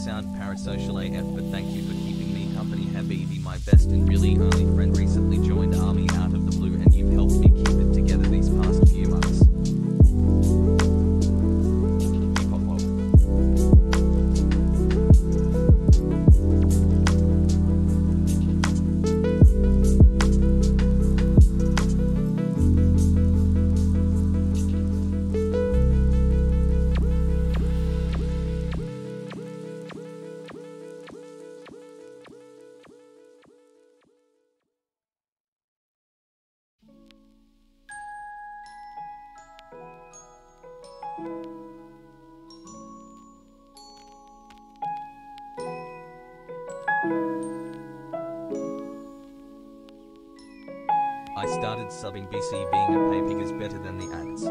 sound parasocial AF, but thank you for keeping me company. Habibi, my best and really only friend, recently joined army out of the blue, and you've helped me keep it together these past few months. I started subbing BC, being a pay pig is better than the ads.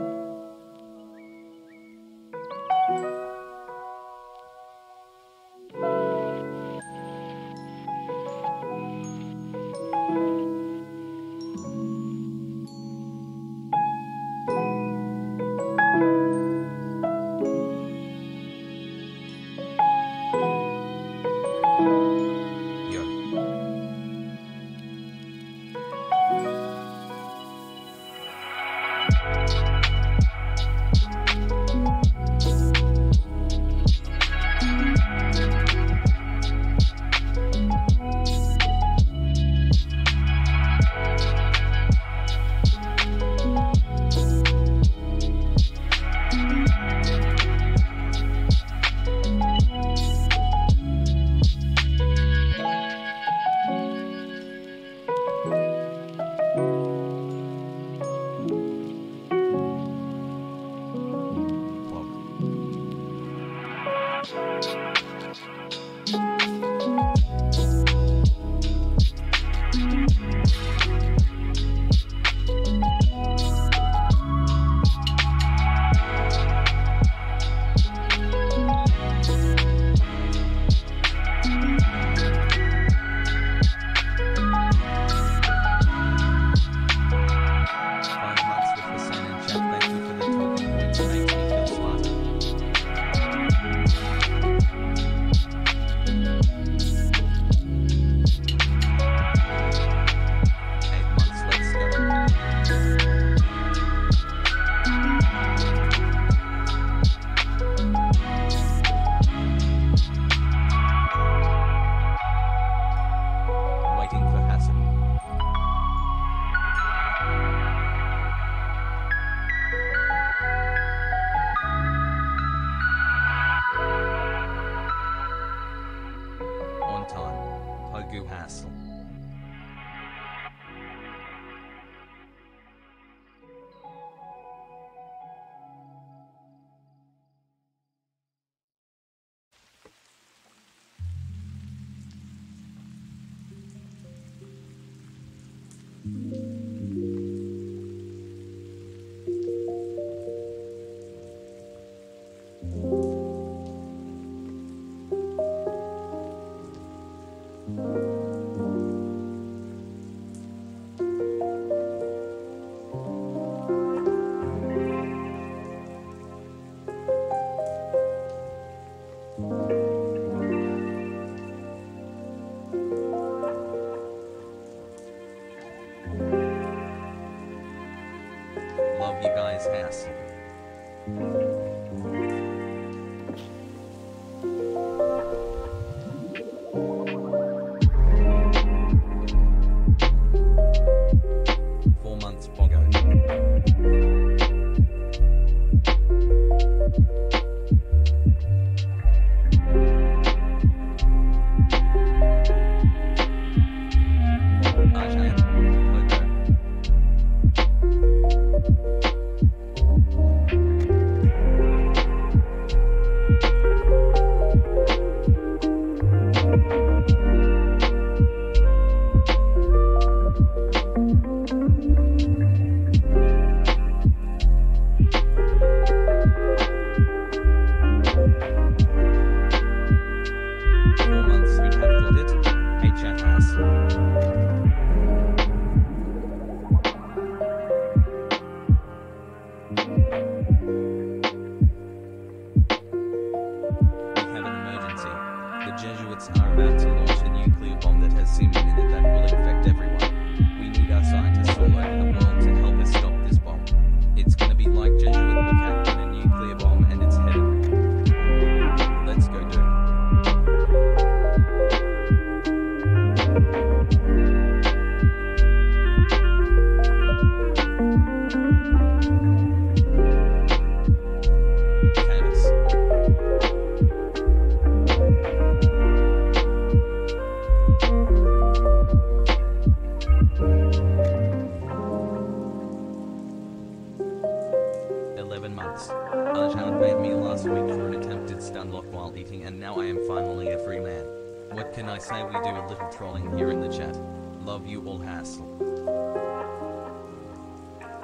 Hassle. Soviets are about to launch a nuclear bomb that has semen in it that will infect everyone. We need our scientists all over the world to help us stop this bomb. It's gonna be like Jesuit Bocat in a nuclear bomb and it's headed. Let's go do it. Stunlock while eating, and now I am finally a free man. What can I say? We do a little trolling here in the chat. Love you all, Hassel.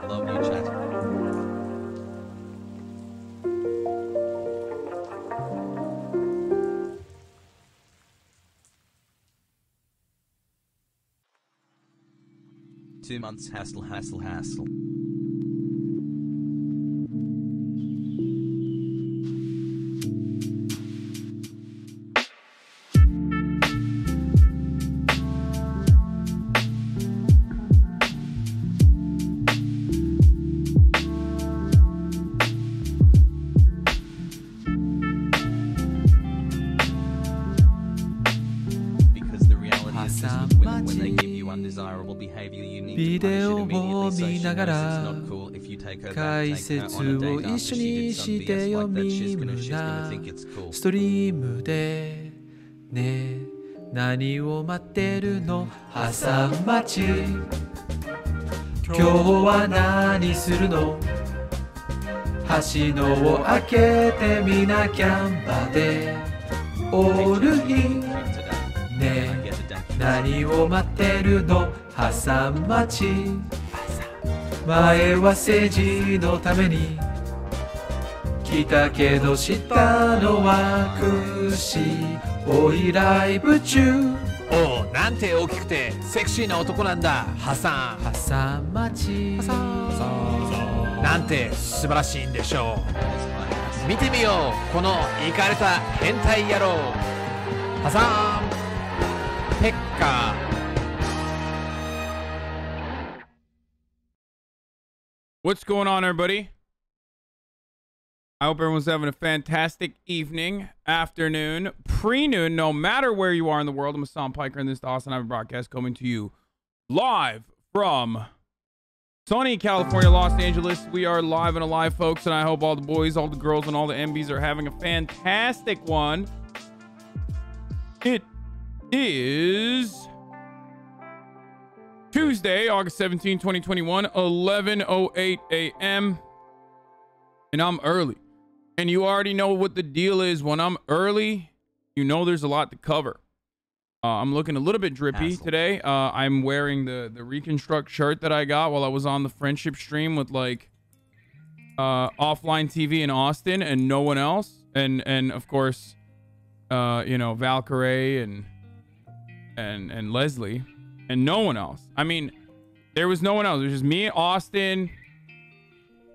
Love you, chat. Two months hassle, hassle, hassle. behavior, you need to punish it immediately, so she knows it's not cool if you take her back, take her on a date after she did some BS like that. She's gonna think it's cool. ストリームでね何を待ってるのハサン町今日は何するの橋のを開けてみなキャンバでおる日ね何を待ってるのハサン町前は政治のために来たけど下のは苦しいおいライブ中おうなんて大きくてセクシーな男なんだハサンハサン町なんて素晴らしいんでしょう見てみようこのイカれた変態野郎ハサンペッカー What's going on, everybody? I hope everyone's having a fantastic evening, afternoon, pre-noon, no matter where you are in the world. I'm Hasan Piker, and this is the HasanAbi broadcast coming to you live from sunny California, Los Angeles. We are live and alive, folks, and I hope all the boys, all the girls, and all the MBs are having a fantastic one. It is Tuesday, August 17, 2021, 11:08 a.m. And I'm early. And you already know what the deal is. When I'm early, you know there's a lot to cover. I'm looking a little bit drippy today. I'm wearing the Reconstruct shirt that I got while I was on the friendship stream with like offline TV in Austin and no one else. And of course, you know, Valkyrie and Leslie. And no one else. I mean, there was no one else. It was just me, Austin,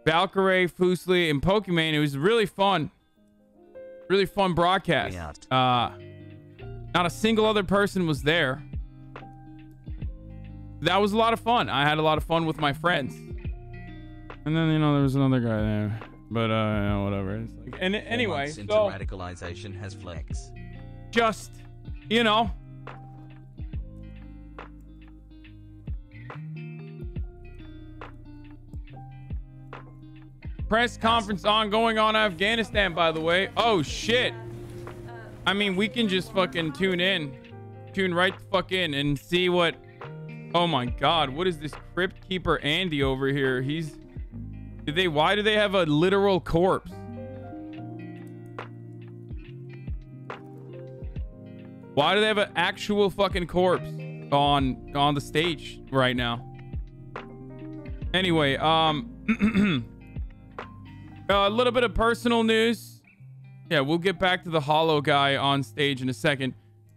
Valkyrie, Fusli, and Pokemon. It was really fun. Really fun broadcast. Not a single other person was there. That was a lot of fun. I had a lot of fun with my friends. And then, you know, there was another guy there. But, you know, whatever. It's like, and anyway, so... radicalization has flex. Just, you know... Press conference ongoing on Afghanistan, by the way. Oh, shit. I mean, we can just fucking tune right the fuck in and see what... Oh, my God. What is this Crypt Keeper Andy over here? He's... Why do they have a literal corpse? Why do they have an actual fucking corpse on the stage right now? Anyway, a little bit of personal news. Yeah, we'll get back to the hollow guy on stage in a second.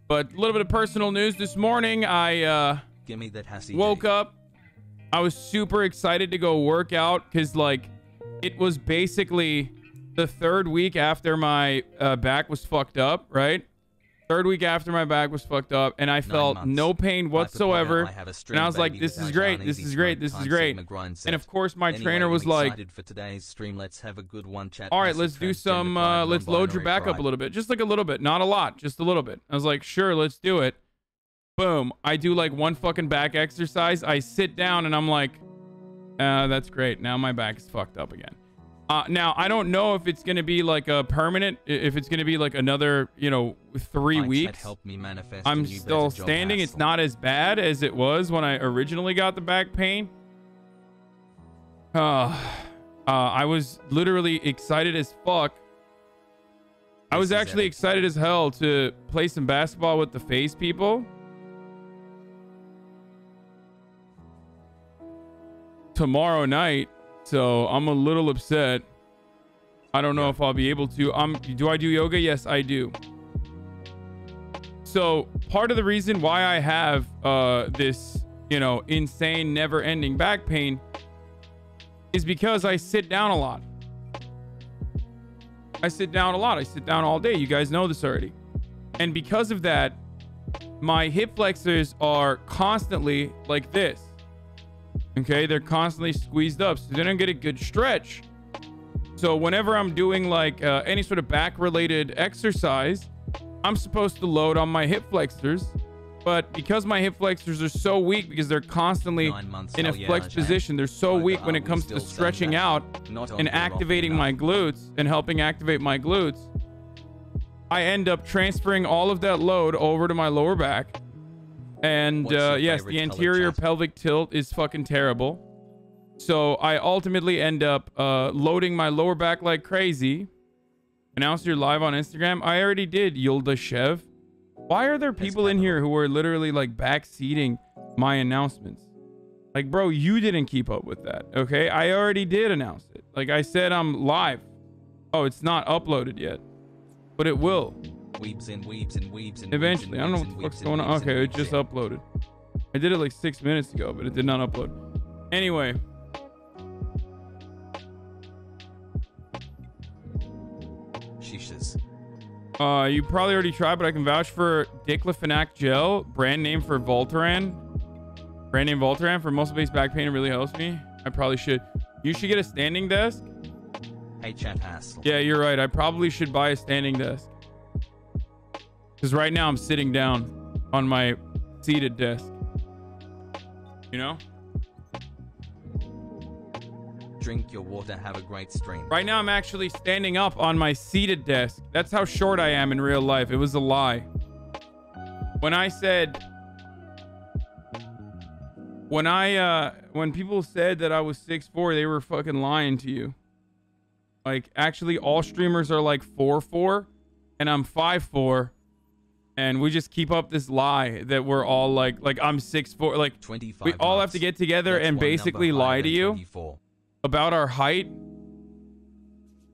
But a little bit of personal news. This morning, I Give me that woke up. I was super excited to go work out because, like, it was basically the third week after my back was fucked up, right? Third week after my back was fucked up, and I felt no pain whatsoever. And I was like, this is great, this is great, this is great. And of course, my trainer was like, for today's stream. Let's have a good one, chat. all right, let's do some, let's load your back up a little bit. Just like a little bit, not a lot, just a little bit. I was like, sure, let's do it. Boom. I do like one fucking back exercise. I sit down and I'm like, that's great. Now my back is fucked up again. Now, I don't know if it's going to be like a permanent, if it's going to be like another, 3 weeks. I'm still standing. It's not as bad as it was when I originally got the back pain. I was literally excited as fuck. I was actually excited as hell to play some basketball with the FaZe people. Tomorrow night. So I'm a little upset. I don't know if I'll be able to. Do I do yoga? Yes, I do. So part of the reason why I have this, insane, never-ending back pain is because I sit down a lot. I sit down a lot. I sit down all day. You guys know this already. And because of that, my hip flexors are constantly like this. Okay, they're constantly squeezed up, so they don't get a good stretch. So whenever I'm doing like any sort of back related exercise, I'm supposed to load on my hip flexors, but because my hip flexors are so weak, because they're constantly in a flex position, they're so weak when it comes to stretching out and activating my glutes and helping activate my glutes, I end up transferring all of that load over to my lower back. And yes, the anterior pelvic tilt is fucking terrible. So I ultimately end up loading my lower back like crazy. Announce you're live on Instagram. I already did, Yulda Shev. Why are there people in here who are literally like backseating my announcements? Like, bro, you didn't keep up with that. Okay, I already did announce it. Like I said, I'm live. Oh, it's not uploaded yet, but it will. Eventually. I don't know what the fuck's going on. Okay, it just uploaded. I did it like 6 minutes ago, but it did not upload. Anyway. Shishas. You probably already tried, but I can vouch for diclofenac gel, brand name for Voltaren. Brand name Voltaren for muscle-based back pain. It really helps me. I probably should. You should get a standing desk. Hey, chat hassle. Yeah, you're right. I probably should buy a standing desk. Because right now I'm sitting down on my seated desk. You know? Drink your water. Have a great stream. Right now I'm actually standing up on my seated desk. That's how short I am in real life. It was a lie. When I said... When people said that I was 6'4", they were fucking lying to you. Like, actually, all streamers are like 4'4", and I'm 5'4". And we just keep up this lie that we're all like I'm 6'4". Like, we all have to get together and basically lie to you about our height.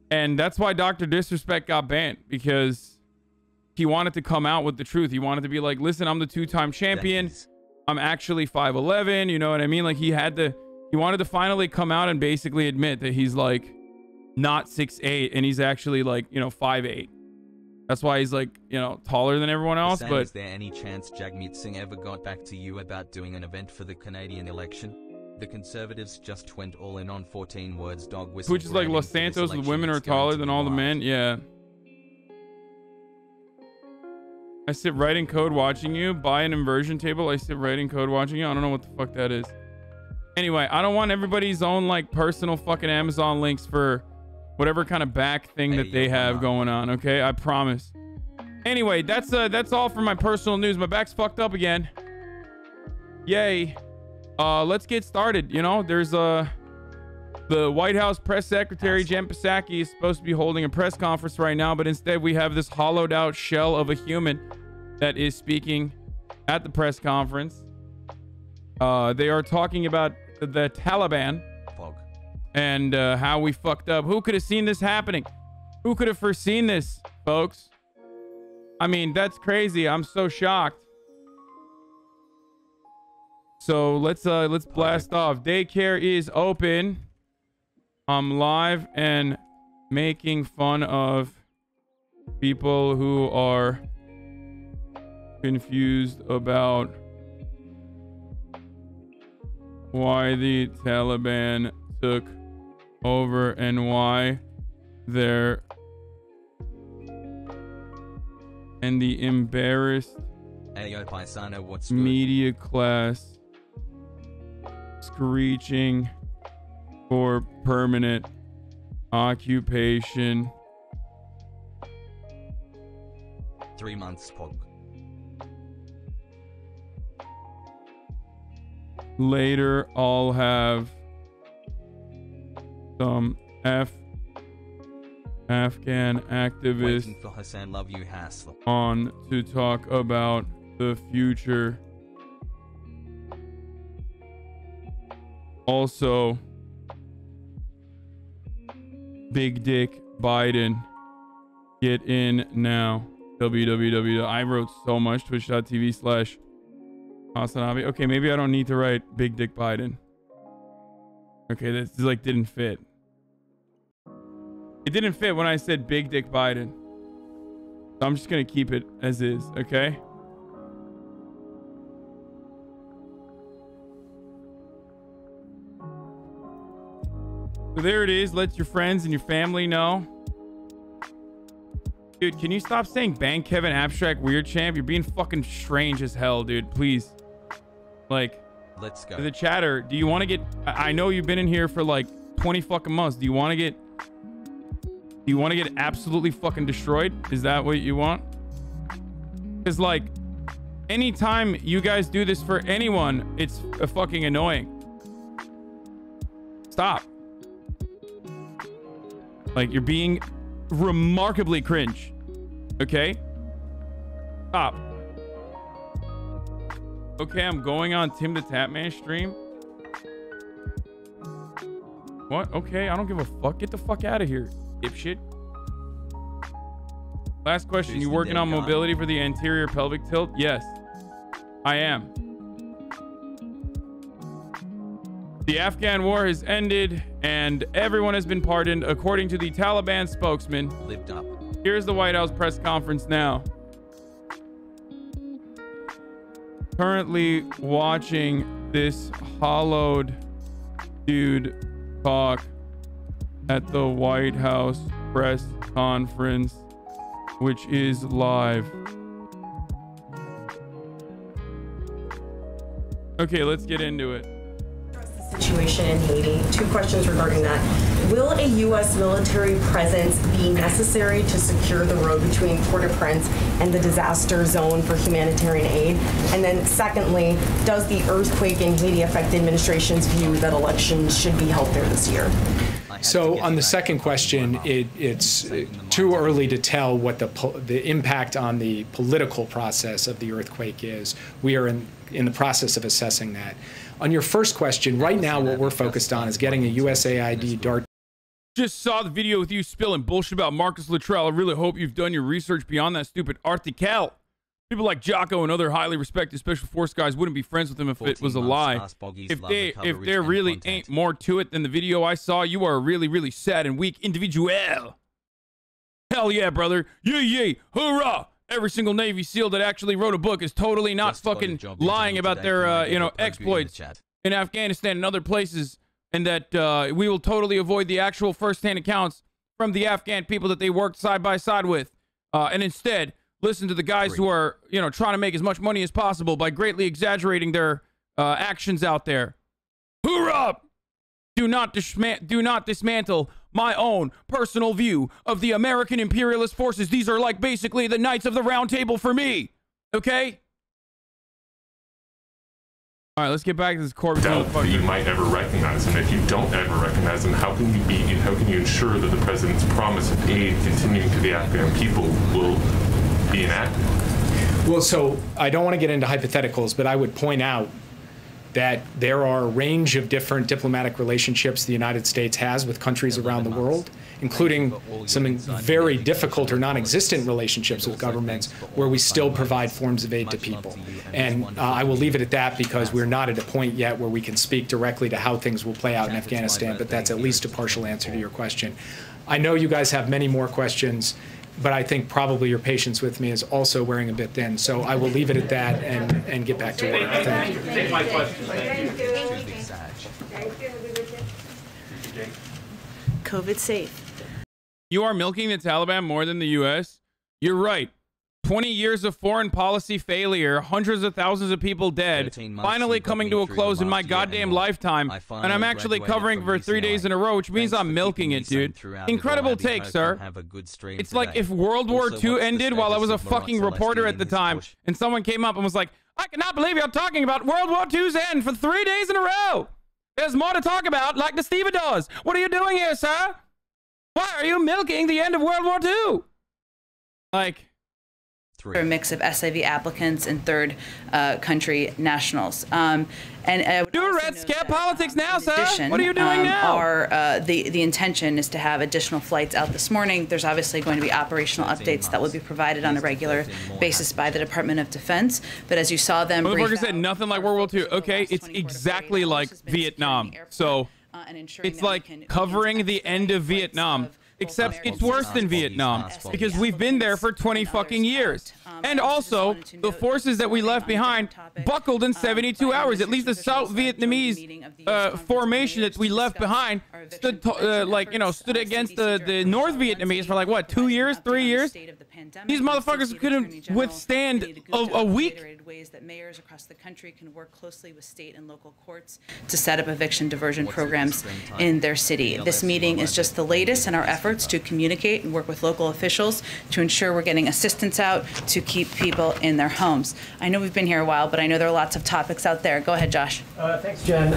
And that's why Dr. Disrespect got banned, because he wanted to come out with the truth. He wanted to be like, listen, I'm the 2-time champion. I'm actually 5'11". You know what I mean? Like, he wanted to finally come out and basically admit that he's like not 6'8", and he's actually like, 5'8". That's why he's like, taller than everyone else. Hasan, but is there any chance Jagmeet Singh ever got back to you about doing an event for the Canadian election? The Conservatives just went all in on 14 words dog whistle. Which is like Los Santos, the women are taller than all the men. Yeah. I sit writing code watching you. Buy an inversion table. I sit writing code watching you. I don't know what the fuck that is. Anyway, I don't want everybody's own like personal fucking Amazon links for whatever kind of back thing that they have going on. Okay, I promise. Anyway, that's all for my personal news. My back's fucked up again. Yay. Let's get started. There's the White House press secretary Jen Psaki is supposed to be holding a press conference right now, but instead we have this hollowed out shell of a human that is speaking at the press conference. They are talking about the Taliban and how we fucked up. Who could have seen this happening? Who could have foreseen this, folks? I mean, that's crazy. I'm so shocked. So let's blast off. Daycare is open. I'm live and making fun of people who are confused about why the Taliban took over and why they're and the embarrassed media class screeching for permanent occupation. 3 months, Pog. Later, I'll have some Afghan activists for Hasan, love you, Hasan. on to talk about the future. Also, Big Dick Biden, get in now. www. I wrote so much. Twitch.tv/HasanAbi. Okay, maybe I don't need to write Big Dick Biden. Okay, this like didn't fit. It didn't fit when I said Big Dick Biden. So I'm just gonna keep it as is, okay? So there it is. Let your friends and your family know. Dude, can you stop saying Bang Kevin Abstract Weird Champ? You're being fucking strange as hell, dude. Please. Like, let's go. The chatter, do you want to get... I know you've been in here for like 20 fucking months. Do you want to get absolutely fucking destroyed? Is that what you want? Because like, anytime you guys do this for anyone, it's fucking annoying. Stop. Like, you're being remarkably cringe. Okay? Stop. Okay, I'm going on Tim the Tapman stream. What? Okay, I don't give a fuck. Get the fuck out of here, dipshit. Last question. You working on mobility for the anterior pelvic tilt? Yes, I am. The Afghan war has ended and everyone has been pardoned, according to the Taliban spokesman. Lived up. Here's the White House press conference now. Currently watching this hollowed dude talk at the White House press conference, which is live. Okay, let's get into it. Situation in Haiti. 2 questions regarding that. Will a U.S. military presence be necessary to secure the road between Port-au-Prince and the disaster zone for humanitarian aid? And then secondly, does the earthquake in Haiti affect the administration's view that elections should be held there this year? So on the second question, it's too early to tell what the impact on the political process of the earthquake is. We are in the process of assessing that. On your first question, right now what we're focused on is getting a USAID DART. Just saw the video with you spilling bullshit about Marcus Luttrell. I really hope you've done your research beyond that stupid article. People like Jocko and other highly respected special force guys wouldn't be friends with him if it was a lie. If there really ain't more to it than the video I saw, you are a really, really sad and weak individual. Hell yeah, brother. Yay, yay, hoorah! Every single Navy SEAL that actually wrote a book is totally not fucking lying about their, exploits in Afghanistan and other places, and that we will totally avoid the actual first-hand accounts from the Afghan people that they worked side by side with, and instead listen to the guys who are, trying to make as much money as possible by greatly exaggerating their actions out there. Hoorah! Do not dismantle my own personal view of the American imperialist forces. These are like basically the Knights of the Round Table for me. Okay? All right, let's get back to this Corbett. Doubt that you might ever recognize them. If you don't ever recognize them, how can you ensure that the president's promise of aid continuing to the Afghan people will be enacted? Well, so I don't want to get into hypotheticals, but I would point out that there are a range of different diplomatic relationships the United States has with countries around the world, including some very difficult or non-existent relationships with governments where we still provide forms of aid to people. And I will leave it at that because we're not at a point yet where we can speak directly to how things will play out in Afghanistan, but that's at least a partial answer to your question. I know you guys have many more questions. but I think probably your patience with me is also wearing a bit thin. So I will leave it at that and get back to work. Thank you. Take my question. Thank you. COVID safe. You are milking the Taliban more than the U.S.? You're right. 20 years of foreign policy failure, hundreds of thousands of people dead, finally coming to a close in my goddamn lifetime, and I'm actually covering for 3 days in a row, which means I'm milking it, dude. Incredible take, sir. It's like if World War II ended while I was a fucking reporter at the time, and someone came up and was like, I cannot believe you're talking about World War II's end for 3 days in a row. There's more to talk about, like the stevedores. What are you doing here, sir? Why are you milking the end of World War II? Like... A mix of SIV applicants and third country nationals. Do red scare politics now, sir. What are you doing now? The intention is to have additional flights out this morning. There's obviously going to be operational updates that will be provided on a regular basis by the Department of Defense. But as you saw them, motherfucker said nothing like World War II. Okay, it's exactly like Vietnam. So it's like covering the end of Vietnam. Except it's worse than Vietnam because we've been there for 20 fucking years. And also, the forces that we left behind buckled in 72 hours. At least the South Vietnamese formation that we left behind stood, stood against the North Vietnamese for like, what, 2 years, 3 years? These motherfuckers couldn't withstand a week. Ways that mayors across the country can work closely with state and local courts to set up eviction diversion programs in their city. This meeting is just the latest in our efforts to communicate and work with local officials to ensure we're getting assistance out to keep people in their homes. I know we've been here a while, but I know there are lots of topics out there. Go ahead, Josh. Thanks, Jen.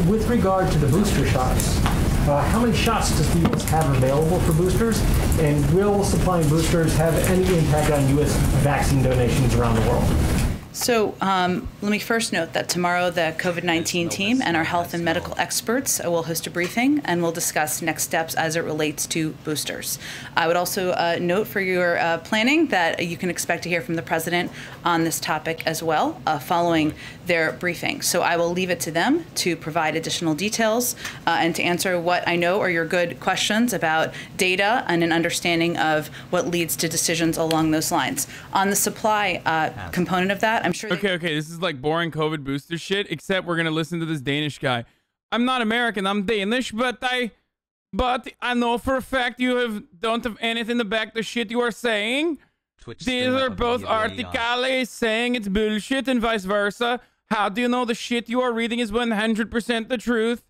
With regard to the booster shots, how many shots does the U.S. have available for boosters? And will supplying boosters have any impact on U.S. vaccine donations around the world? So let me first note that tomorrow the COVID-19 team and our health and medical experts will host a briefing and we'll discuss next steps as it relates to boosters. I would also note for your planning that you can expect to hear from the president on this topic as well following their briefing. So I will leave it to them to provide additional details and to answer what I know are your good questions about data and an understanding of what leads to decisions along those lines. On the supply component of that, I'm sure. Okay, this is like boring COVID booster shit, except we're gonna listen to this Danish guy. I'm not American, I'm Danish, but I know for a fact you don't have anything to back the shit you are saying. These are both articles saying it's bullshit and vice versa. How do you know the shit you are reading is 100% the truth?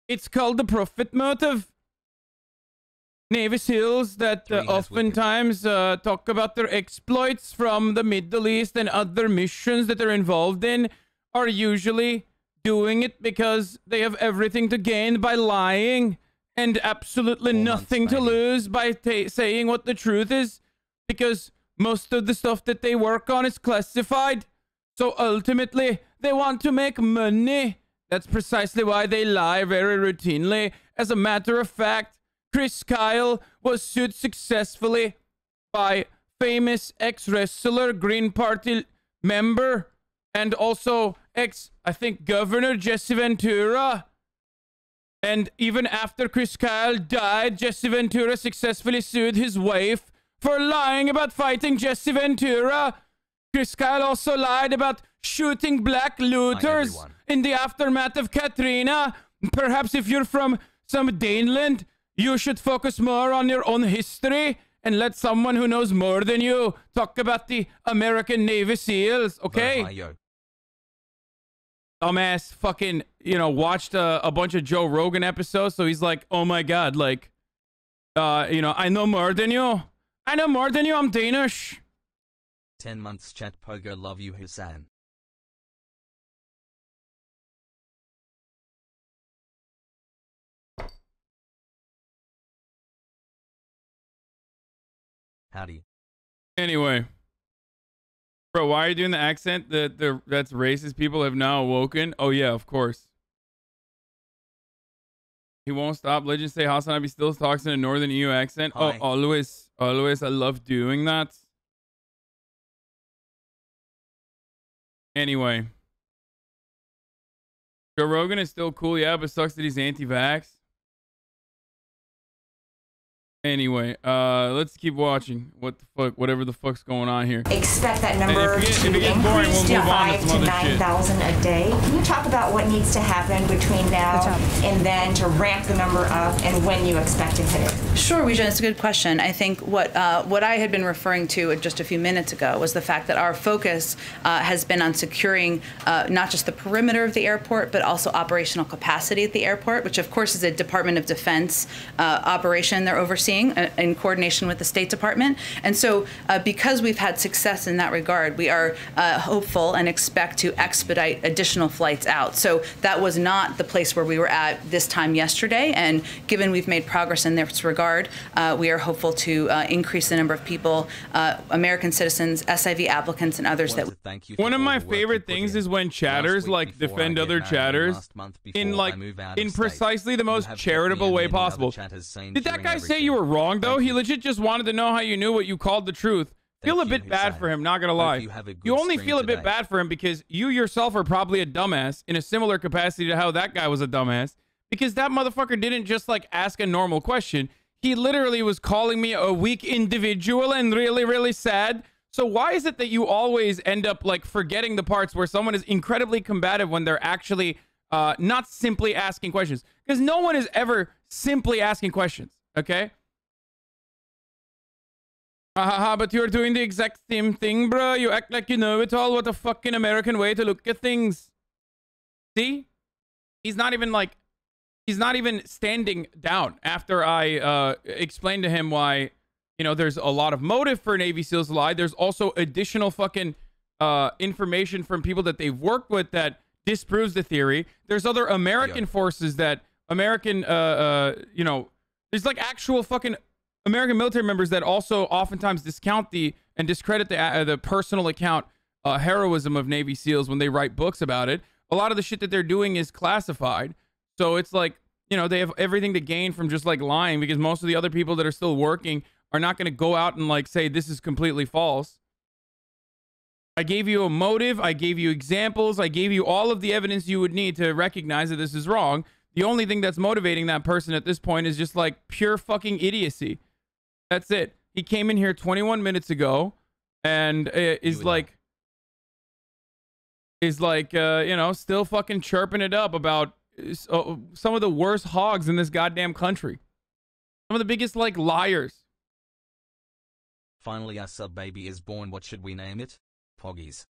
It's called the profit motive. Navy SEALs that oftentimes talk about their exploits from the Middle East and other missions that they're involved in are usually doing it because they have everything to gain by lying and absolutely nothing to lose by saying what the truth is, because most of the stuff that they work on is classified. So ultimately, they want to make money. That's precisely why they lie very routinely. As a matter of fact, Chris Kyle was sued successfully by famous ex-wrestler, Green Party member, and also I think, Governor Jesse Ventura. And even after Chris Kyle died, Jesse Ventura successfully sued his wife for lying about fighting Jesse Ventura. Chris Kyle also lied about shooting black looters in the aftermath of Katrina. Perhaps if you're from some Daneland, you should focus more on your own history and let someone who knows more than you talk about the American Navy SEALs, okay? Dumbass fucking, watched a bunch of Joe Rogan episodes, so he's like, oh my god, like, I know more than you. I know more than you, I'm Danish. 10 months chat pogo, love you, Hasan. Howdy. Anyway. Bro, why are you doing the accent that's racist people have now awoken? Oh yeah, of course. He won't stop. Legends say HasanAbi still talks in a Northern EU accent. Hi. Oh, always. I love doing that. Anyway. Joe Rogan is still cool, yeah, but sucks that he's anti-vax. Anyway, let's keep watching. What the fuck? Whatever the fuck's going on here. Expect that number to increase to 5,000 to 9,000 a day. Can you talk about what needs to happen between now and then to ramp the number up, and when you expect to hit it? Sure, Weijun, it's a good question. I think what I had been referring to just a few minutes ago was the fact that our focus has been on securing not just the perimeter of the airport, but also operational capacity at the airport, which of course is a Department of Defense operation they're overseeing in coordination with the State Department. And so because we've had success in that regard, we are hopeful and expect to expedite additional flights out. So that was not the place where we were at this time yesterday. And given we've made progress in this regard, we are hopeful to increase the number of people, American citizens, SIV applicants, and others that One of my favorite things is when chatters like defend other chatters in precisely the most charitable way possible. Did that guy say you were wrong though? He legit just wanted to know how you knew what you called the truth. Feel a bit bad for him, not gonna lie. You only feel a bit bad for him because you yourself are probably a dumbass in a similar capacity to how that guy was a dumbass, because that motherfucker didn't just like ask a normal question. He literally was calling me a weak individual and really, really sad. So why is it that you always end up like forgetting the parts where someone is incredibly combative when they're actually not simply asking questions? Because no one is ever simply asking questions, okay? But you're doing the exact same thing, bro. You act like you know it all. What a fucking American way to look at things. See? He's not even standing down after I explained to him why, you know, there's a lot of motive for Navy SEALs to lie. There's also additional fucking information from people that they've worked with that disproves the theory. There's other American forces that you know, there's like actual fucking American military members that also oftentimes discount and discredit the personal account heroism of Navy SEALs when they write books about it. A lot of the shit that they're doing is classified. So it's like, you know, they have everything to gain from just like lying, because most of the other people that are still working are not going to go out and like say this is completely false. I gave you a motive. I gave you examples. I gave you all of the evidence you would need to recognize that this is wrong. The only thing that's motivating that person at this point is just like pure fucking idiocy. That's it. He came in here 21 minutes ago and is like, you know, still fucking chirping it up about some of the worst hogs in this goddamn country. Some of the biggest like liars. Finally, our sub baby is born. What should we name it? Poggies.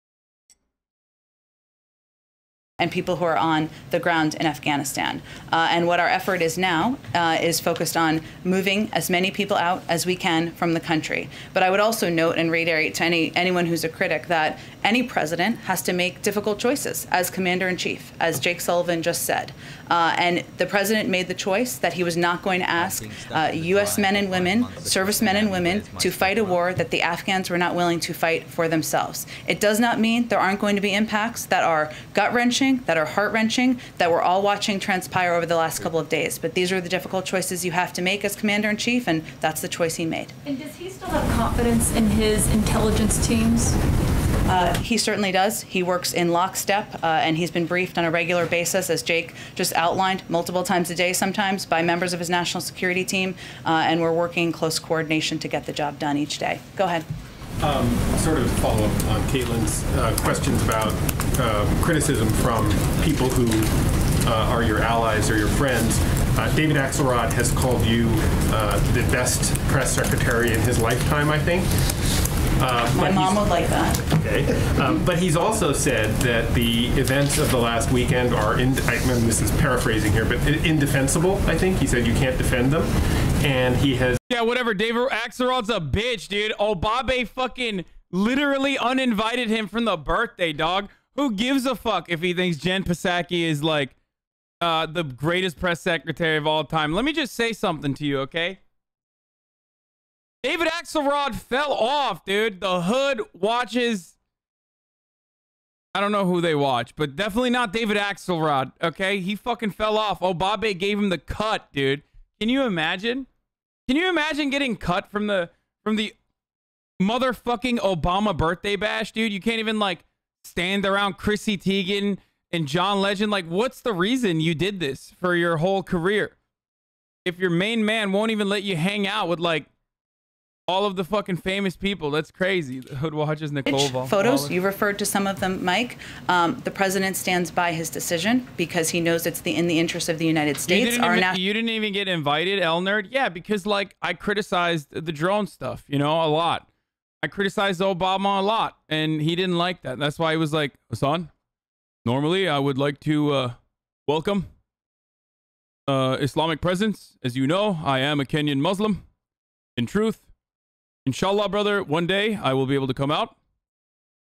And people who are on the ground in Afghanistan. And what our effort is now is focused on moving as many people out as we can from the country. But I would also note and reiterate to anyone who's a critic that any president has to make difficult choices as commander-in-chief, as Jake Sullivan just said. And the president made the choice that he was not going to ask U.S. men and women, servicemen and women, to fight a war that the Afghans were not willing to fight for themselves. It does not mean there aren't going to be impacts that are gut-wrenching, that are heart-wrenching, that we're all watching transpire over the last couple of days. But these are the difficult choices you have to make as commander-in-chief, and that's the choice he made. And does he still have confidence in his intelligence teams? He certainly does. He works in lockstep, and he's been briefed on a regular basis, as Jake just outlined, multiple times a day sometimes, by members of his national security team, and we're working in close coordination to get the job done each day. Go ahead. Sort of follow up on Caitlin's questions about criticism from people who are your allies or your friends. David Axelrod has called you the best press secretary in his lifetime, I think. My mom would like that. Okay. But he's also said that the events of the last weekend are, I mean, this is paraphrasing here, but indefensible, I think. He said you can't defend them. And he has... Yeah, whatever. David Axelrod's a bitch, dude. Obabe fucking literally uninvited him from the birthday, dog. Who gives a fuck if he thinks Jen Psaki is like the greatest press secretary of all time? Let me just say something to you, okay? David Axelrod fell off, dude. The hood watches... I don't know who they watch, but definitely not David Axelrod, okay? He fucking fell off. Obabe gave him the cut, dude. Can you imagine? Can you imagine getting cut from the motherfucking Obama birthday bash, dude? You can't even, like, stand around Chrissy Teigen and John Legend. Like, what's the reason you did this for your whole career? if your main man won't even let you hang out with like all of the fucking famous people. That's crazy. The hood watches Nicole photos, you referred to some of them, Mike. The president stands by his decision because he knows it's in the interest of the United States. You didn't even get invited, L Nerd? Yeah, because like I criticized the drone stuff, you know, a lot. I criticized Obama a lot, and he didn't like that. That's why he was like, Hasan, normally I would like to welcome Islamic presence. As you know, I am a Kenyan Muslim. In truth, inshallah, brother, one day I will be able to come out.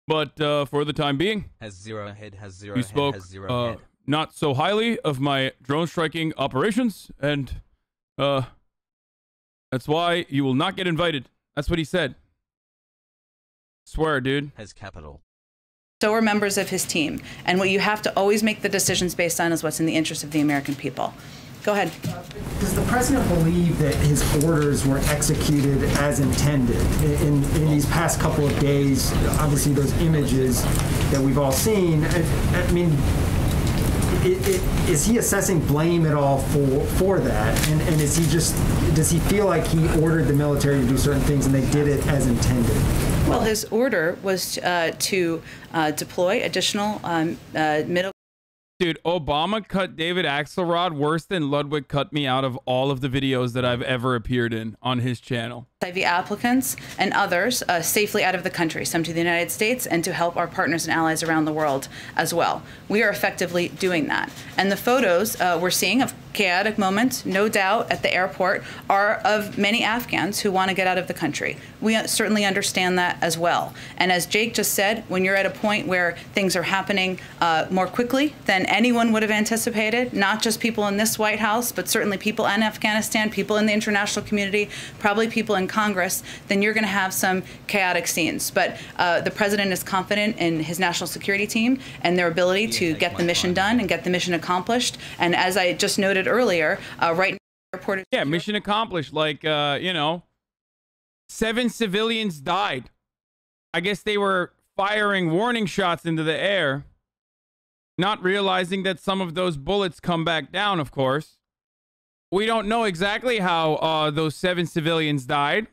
But for the time being, you spoke not so highly of my drone striking operations, and that's why you will not get invited. That's what he said. Swear, dude. So are members of his team. And what you have to always make the decisions based on is what's in the interest of the American people. Go ahead. Does the president believe that his orders were executed as intended? In these past couple of days, obviously those images that we've all seen, I mean, is he assessing blame at all for that? And is he just, does he feel like he ordered the military to do certain things and they did it as intended? Well, his order was to deploy additional middle. Dude, Obama cut David Axelrod worse than Ludwig cut me out of all of the videos that I've ever appeared in on his channel. HIV applicants and others safely out of the country, some to the United States, and to help our partners and allies around the world as well. We are effectively doing that. And the photos we're seeing of chaotic moments, no doubt, at the airport are of many Afghans who want to get out of the country. We certainly understand that as well. And as Jake just said, when you're at a point where things are happening more quickly than anyone would have anticipated, not just people in this White House, but certainly people in Afghanistan, people in the international community, probably people in Congress, then you're going to have some chaotic scenes. But the president is confident in his national security team and their ability to get the mission done and get the mission accomplished. And as I just noted earlier, right now, the airport is yeah, mission accomplished. Like, you know, 7 civilians died. I guess they were firing warning shots into the air, not realizing that some of those bullets come back down, of course. We don't know exactly how those 7 civilians died.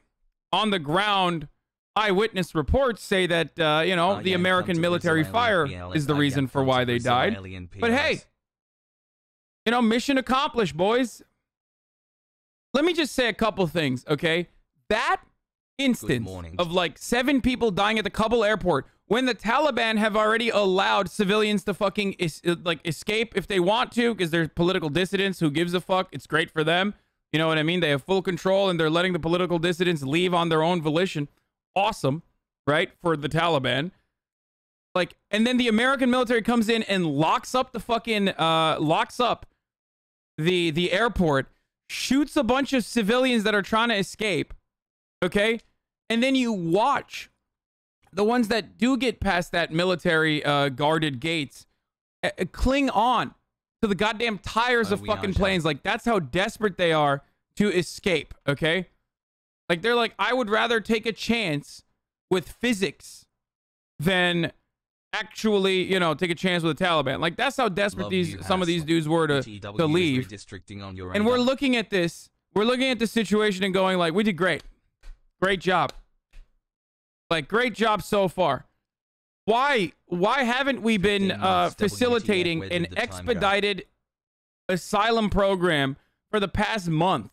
On the ground, eyewitness reports say that, you know, the American military fire is the reason for why they died. But hey, you know, mission accomplished, boys. Let me just say a couple things, okay? That instance of like 7 people dying at the Kabul airport, when the Taliban have already allowed civilians to fucking escape if they want to, because they're political dissidents, who gives a fuck? It's great for them. You know what I mean? They have full control and they're letting the political dissidents leave on their own volition. Awesome, right? For the Taliban. Like, and then the American military comes in and locks up the fucking, locks up the airport, shoots a bunch of civilians that are trying to escape, okay? And then you watch the ones that do get past that military guarded gates cling on to the goddamn tires of fucking planes. Like, that's how desperate they are to escape, okay? Like, they're like, I would rather take a chance with physics than actually, you know, take a chance with the Taliban. Like, that's how desperate some of these dudes were to leave. And we're looking at this. We're looking at the situation and going like, we did great. Great job. Like, great job so far. Why haven't we been facilitating an expedited asylum program for the past month?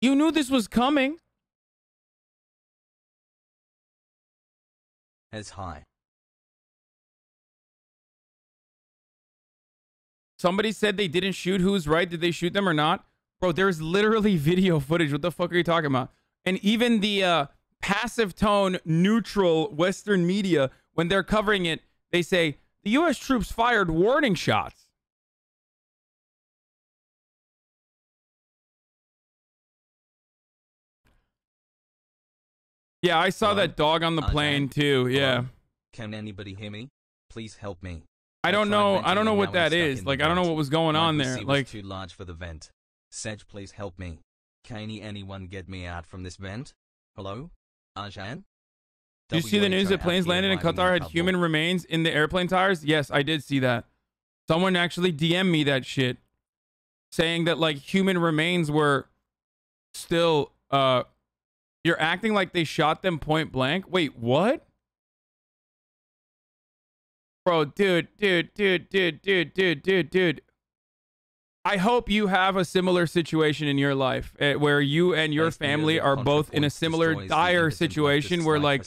You knew this was coming. As high. Somebody said they didn't shoot. Who's right? Did they shoot them or not? Bro, there's literally video footage. What the fuck are you talking about? And even the passive tone, neutral Western media, when they're covering it, they say the U.S. troops fired warning shots. Yeah, I saw that dog on the plane too. Yeah. Can anybody hear me? Please help me. I don't know. I don't know what that is. Like, I don't know what was going on there. Like, too large for the vent. Sedge, please help me. Can anyone get me out from this vent? Hello? Arjan? Did you see the news that planes landed in Qatar had human remains in the airplane tires? Yes, I did see that. Someone actually DM'd me that shit. saying that like human remains were still, you're acting like they shot them point blank. Wait, what? Bro, dude. I hope you have a similar situation in your life where you and your family are both in a similar dire situation where, like,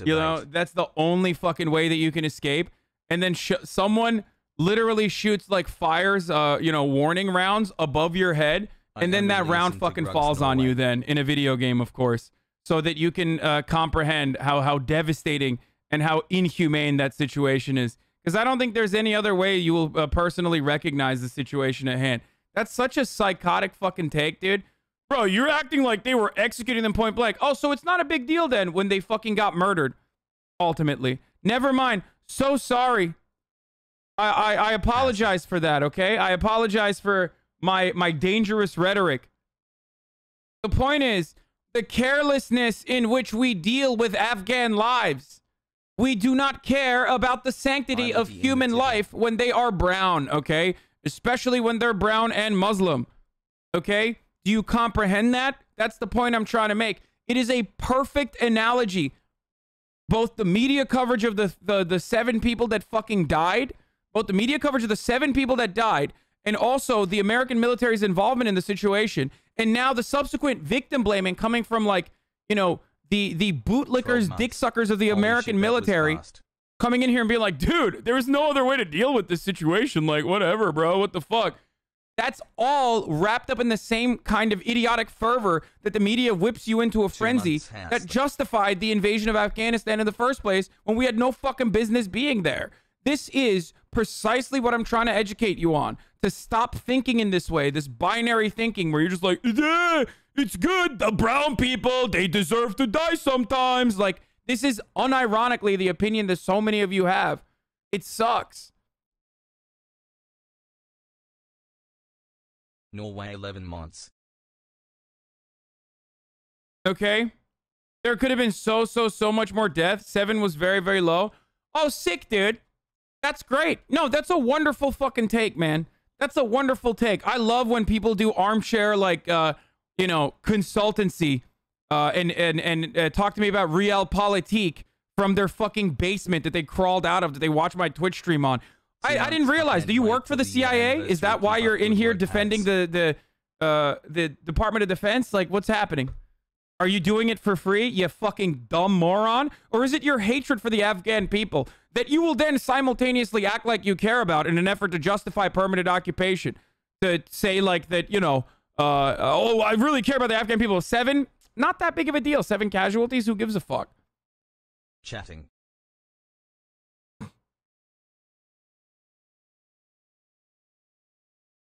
you know, that's the only fucking way that you can escape. And then someone literally shoots, like, fires, you know, warning rounds above your head. And then that round fucking falls on you then in a video game, of course, so that you can comprehend how devastating and how inhumane that situation is. Because I don't think there's any other way you will personally recognize the situation at hand. That's such a psychotic fucking take, dude. Bro, you're acting like they were executing them point blank. Oh, so it's not a big deal then when they fucking got murdered, ultimately. Never mind. So sorry. I apologize for that, okay? I apologize for my dangerous rhetoric. The point is, the carelessness in which we deal with Afghan lives. We do not care about the sanctity of human life when they are brown, okay? Especially when they're brown and Muslim, okay? Do you comprehend that? That's the point I'm trying to make. It is a perfect analogy. Both the media coverage of the 7 people that fucking died, both the media coverage of the 7 people that died, and also the American military's involvement in the situation, and now the subsequent victim blaming coming from, like, you know, the bootlickers, dick suckers of the American military coming in here and being like, dude, there's no other way to deal with this situation. Like, whatever, bro. What the fuck? That's all wrapped up in the same kind of idiotic fervor that the media whips you into a frenzy that justified the invasion of Afghanistan in the first place when we had no fucking business being there. This is precisely what I'm trying to educate you on. To stop thinking in this way, this binary thinking where you're just like, it's good. The brown people, they deserve to die sometimes. Like, this is unironically the opinion that so many of you have. It sucks. Norway 11 months. Okay. There could have been so much more death. 7 was very, very low. Oh, sick, dude. That's great. No, that's a wonderful fucking take, man. That's a wonderful take. I love when people do armchair, like, you know, consultancy and talk to me about realpolitik from their fucking basement that they crawled out of, that they watch my Twitch stream on. I didn't realize. Do you work for the CIA? Is that why you're in here defending the Department of Defense? Like, what's happening? Are you doing it for free, you fucking dumb moron? Or is it your hatred for the Afghan people that you will then simultaneously act like you care about in an effort to justify permanent occupation? To say, like, that, you know, oh, I really care about the Afghan people. 7, not that big of a deal. 7 casualties, who gives a fuck? Chatting.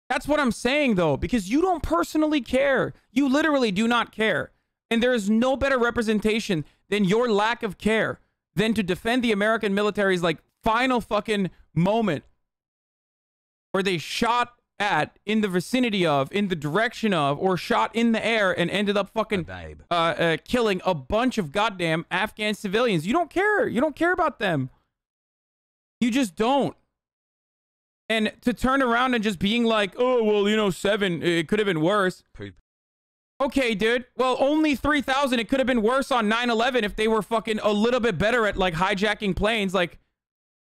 That's what I'm saying, though, because you don't personally care. You literally do not care. And there is no better representation than your lack of care than to defend the American military's, like, final fucking moment where they shot at, in the vicinity of, in the direction of, or shot in the air and ended up fucking killing a bunch of goddamn Afghan civilians. You don't care. You don't care about them. You just don't. And to turn around and just being like, oh, well, you know, 7, it could have been worse. Poop. Okay, dude. Well, only 3,000. It could have been worse on 9/11 if they were fucking a little bit better at, like, hijacking planes. Like,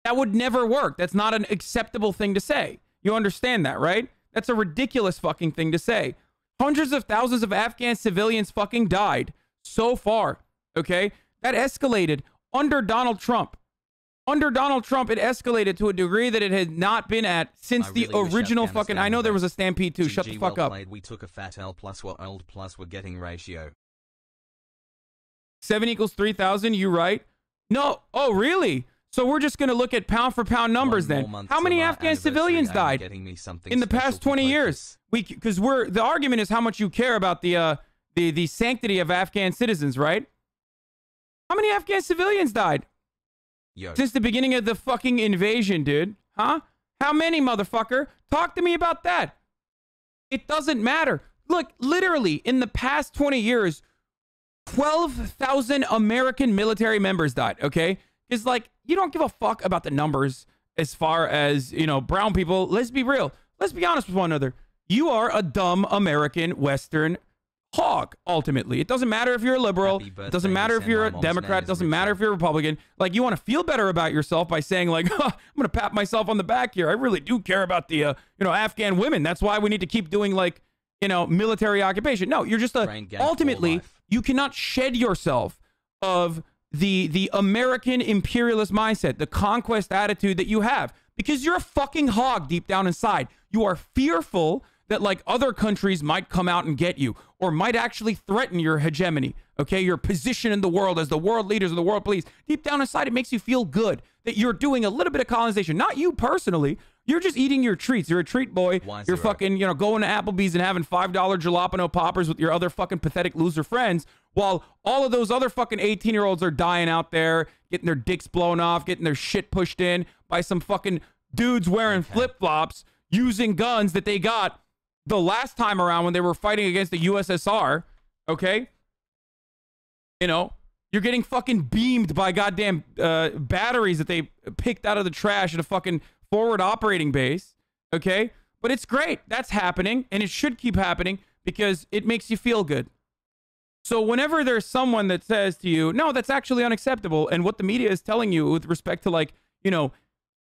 that would never work. That's not an acceptable thing to say. You understand that, right? That's a ridiculous fucking thing to say. Hundreds of thousands of Afghan civilians fucking died so far, okay? That escalated under Donald Trump. Under Donald Trump, it escalated to a degree that it had not been at since the original fucking... I know there was a stampede too. Shut the fuck up. We took a fat L plus what old plus we're getting ratio. 7 equals 3,000, you right? No. Oh, really? So we're just going to look at pound for pound numbers then. How many Afghan civilians died in the past 20 years? Because the argument is how much you care about the sanctity of Afghan citizens, right? How many Afghan civilians died? Since the beginning of the fucking invasion, dude. Huh? How many, motherfucker? Talk to me about that. It doesn't matter. Look, literally, in the past 20 years, 12,000 American military members died, okay? It's like, you don't give a fuck about the numbers as far as, you know, brown people. Let's be real. Let's be honest with one another. you are a dumb American Western hog, ultimately. It doesn't matter if you're a liberal. It doesn't matter if you're a Democrat. It doesn't matter if you're a Republican. Like, you want to feel better about yourself by saying, like, I'm going to pat myself on the back here. I really do care about the, Afghan women. That's why we need to keep doing, like, military occupation. No, you're just ultimately, you cannot shed yourself of the American imperialist mindset, the conquest attitude that you have, because you're a fucking hog deep down inside. You are fearful that, like, other countries might come out and get you, or might actually threaten your hegemony, okay? Your position in the world as the world leaders of the world police. Deep down inside, it makes you feel good that you're doing a little bit of colonization. Not you personally. You're just eating your treats. You're a treat boy. You're fucking, going to Applebee's and having $5 jalapeno poppers with your other fucking pathetic loser friends, while all of those other fucking 18-year-olds are dying out there, getting their dicks blown off, getting their shit pushed in by some fucking dudes wearing flip-flops, using guns that they got the last time around when they were fighting against the USSR, okay? You're getting fucking beamed by goddamn batteries that they picked out of the trash at a fucking forward operating base, okay? But it's great. That's happening, and it should keep happening because it makes you feel good. So whenever there's someone that says to you, no, that's actually unacceptable, and what the media is telling you with respect to, like,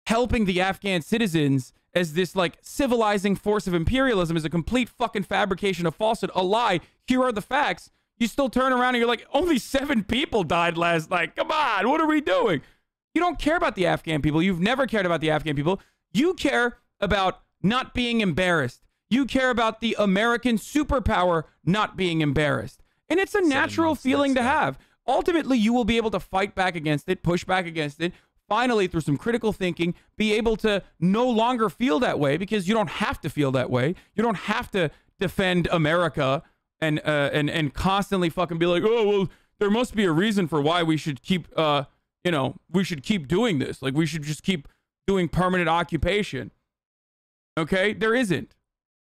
helping the Afghan citizens as this, like, civilizing force of imperialism is a complete fucking fabrication of falsehood, a lie. Here are the facts. You still turn around and you're like, only 7 people died last night. Come on, what are we doing? You don't care about the Afghan people. You've never cared about the Afghan people. You care about not being embarrassed. You care about the American superpower not being embarrassed. And it's a natural feeling to have. Ultimately, you will be able to fight back against it, push back against it, finally, through some critical thinking, be able to no longer feel that way, because you don't have to feel that way. You don't have to defend America and constantly fucking be like, oh, well, there must be a reason for why we should keep, we should keep doing this. Like, we should just keep doing permanent occupation. Okay? There isn't.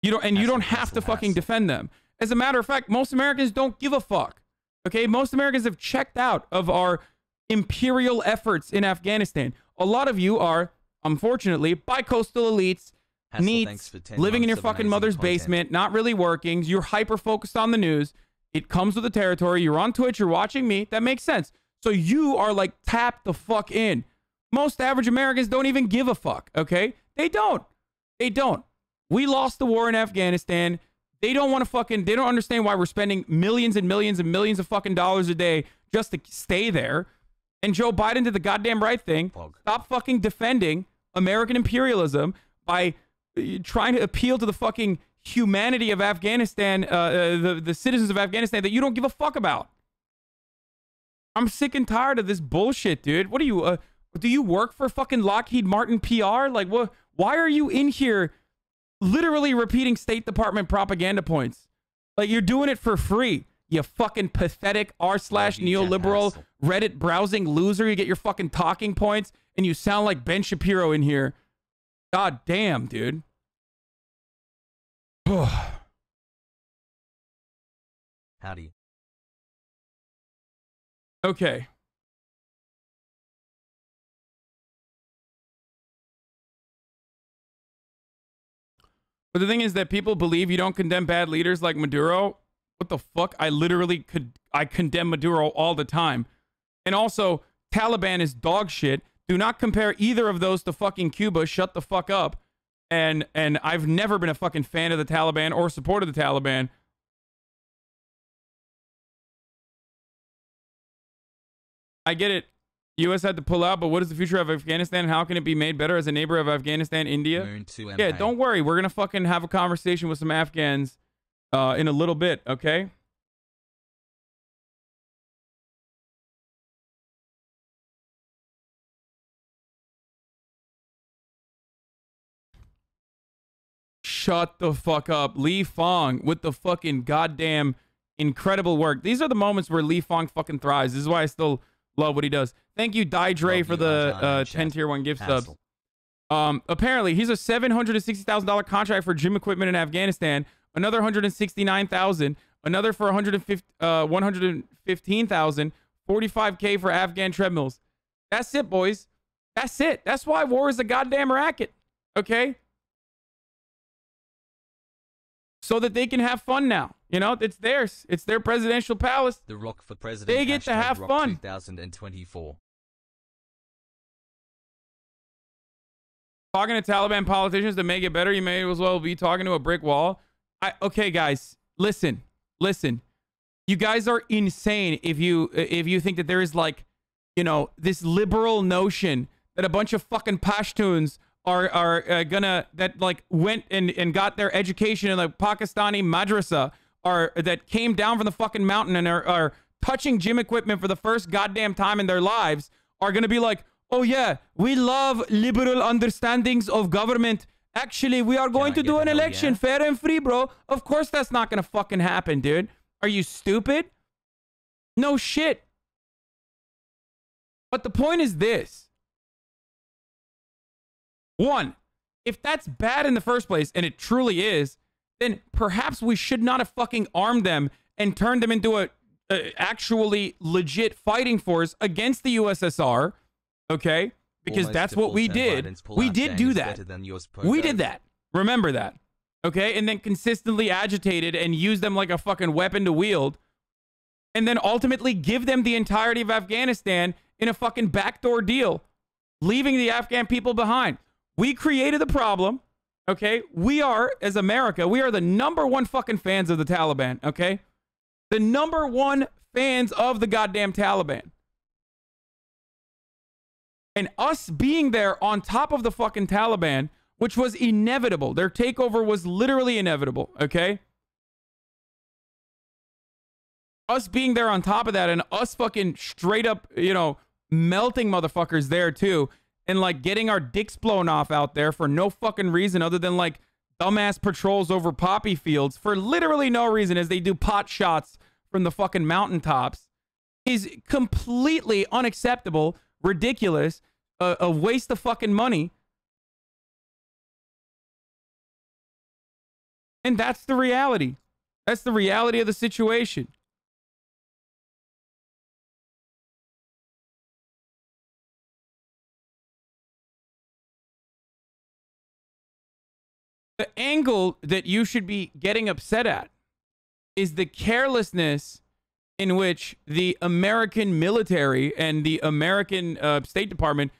You don't have to fucking defend them. As a matter of fact, most Americans don't give a fuck. Okay? Most Americans have checked out of our imperial efforts in Afghanistan. A lot of you are, unfortunately, bi-coastal elites, neats, living in your fucking mother's basement, not really working. You're hyper-focused on the news. It comes with the territory. You're on Twitch. You're watching me. That makes sense. So you are, like, tapped the fuck in. Most average Americans don't even give a fuck, okay? They don't. They don't. We lost the war in Afghanistan. They don't want to fucking, they don't understand why we're spending millions and millions and millions of fucking dollars a day just to stay there. And Joe Biden did the goddamn right thing. Stop fucking defending American imperialism by trying to appeal to the fucking humanity of Afghanistan, the citizens of Afghanistan that you don't give a fuck about. I'm sick and tired of this bullshit, dude. What are you, do you work for fucking Lockheed Martin PR? Like, what? Why are you in here literally repeating State Department propaganda points? Like, you're doing it for free. You fucking pathetic r/neoliberal Reddit browsing loser. You get your fucking talking points and you sound like Ben Shapiro in here. God damn, dude. Howdy. Okay. But the thing is that people believe you don't condemn bad leaders like Maduro. What the fuck? I condemn Maduro all the time. And also, Taliban is dog shit. Do not compare either of those to fucking Cuba. Shut the fuck up. And I've never been a fucking fan of the Taliban or supported the Taliban. I get it. U.S. had to pull out, but what is the future of Afghanistan? How can it be made better as a neighbor of Afghanistan, India? Yeah, don't worry. We're going to fucking have a conversation with some Afghans in a little bit, okay? Shut the fuck up. Li Fong with the fucking goddamn incredible work. These are the moments where Li Fong fucking thrives. This is why I still love what he does. Thank you, Dai Dre, for the 10 tier 1 gift subs. Apparently, he's a $760,000 contract for gym equipment in Afghanistan. Another $169,000. Another for $115,000. $45K for Afghan treadmills. That's it, boys. That's it. That's why war is a goddamn racket. Okay? so that they can have fun now. You know, it's theirs. It's their presidential palace. The Rock for President. They get to have Rock fun. 2024. Talking to Taliban politicians to make it better, you may as well be talking to a brick wall. Okay, guys, listen. You guys are insane if you think that there is, like, you know, this liberal notion that a bunch of fucking Pashtuns are gonna, that like went and got their education in the Pakistani madrasa, that came down from the fucking mountain and are touching gym equipment for the first goddamn time in their lives, are gonna be like, oh yeah, we love liberal understandings of government. Actually, we are going to do an election, fair and free, bro. Of course that's not gonna fucking happen, dude. Are you stupid? No shit. But the point is this. One, if that's bad in the first place, and it truly is, then perhaps we should not have fucking armed them and turned them into a actually legit fighting force against the USSR, okay? Because Almost that's what we did. We did do that. We did that. Remember that, okay? And then consistently agitated and used them like a fucking weapon to wield, and then ultimately give them the entirety of Afghanistan in a fucking backdoor deal, leaving the Afghan people behind. We created the problem, okay? We are, as America, we are the #1 fucking fans of the Taliban, okay? The #1 fans of the goddamn Taliban. And us being there on top of the fucking Taliban, which was inevitable. Their takeover was literally inevitable, okay? Us being there on top of that, and us fucking straight up, you know, melting motherfuckers there too, and like getting our dicks blown off out there for no fucking reason other than like dumbass patrols over poppy fields for literally no reason, as they do pot shots from the fucking mountaintops, is completely unacceptable, ridiculous, a waste of fucking money. And that's the reality. That's the reality of the situation. The angle that you should be getting upset at is the carelessness in which the American military and the American State Department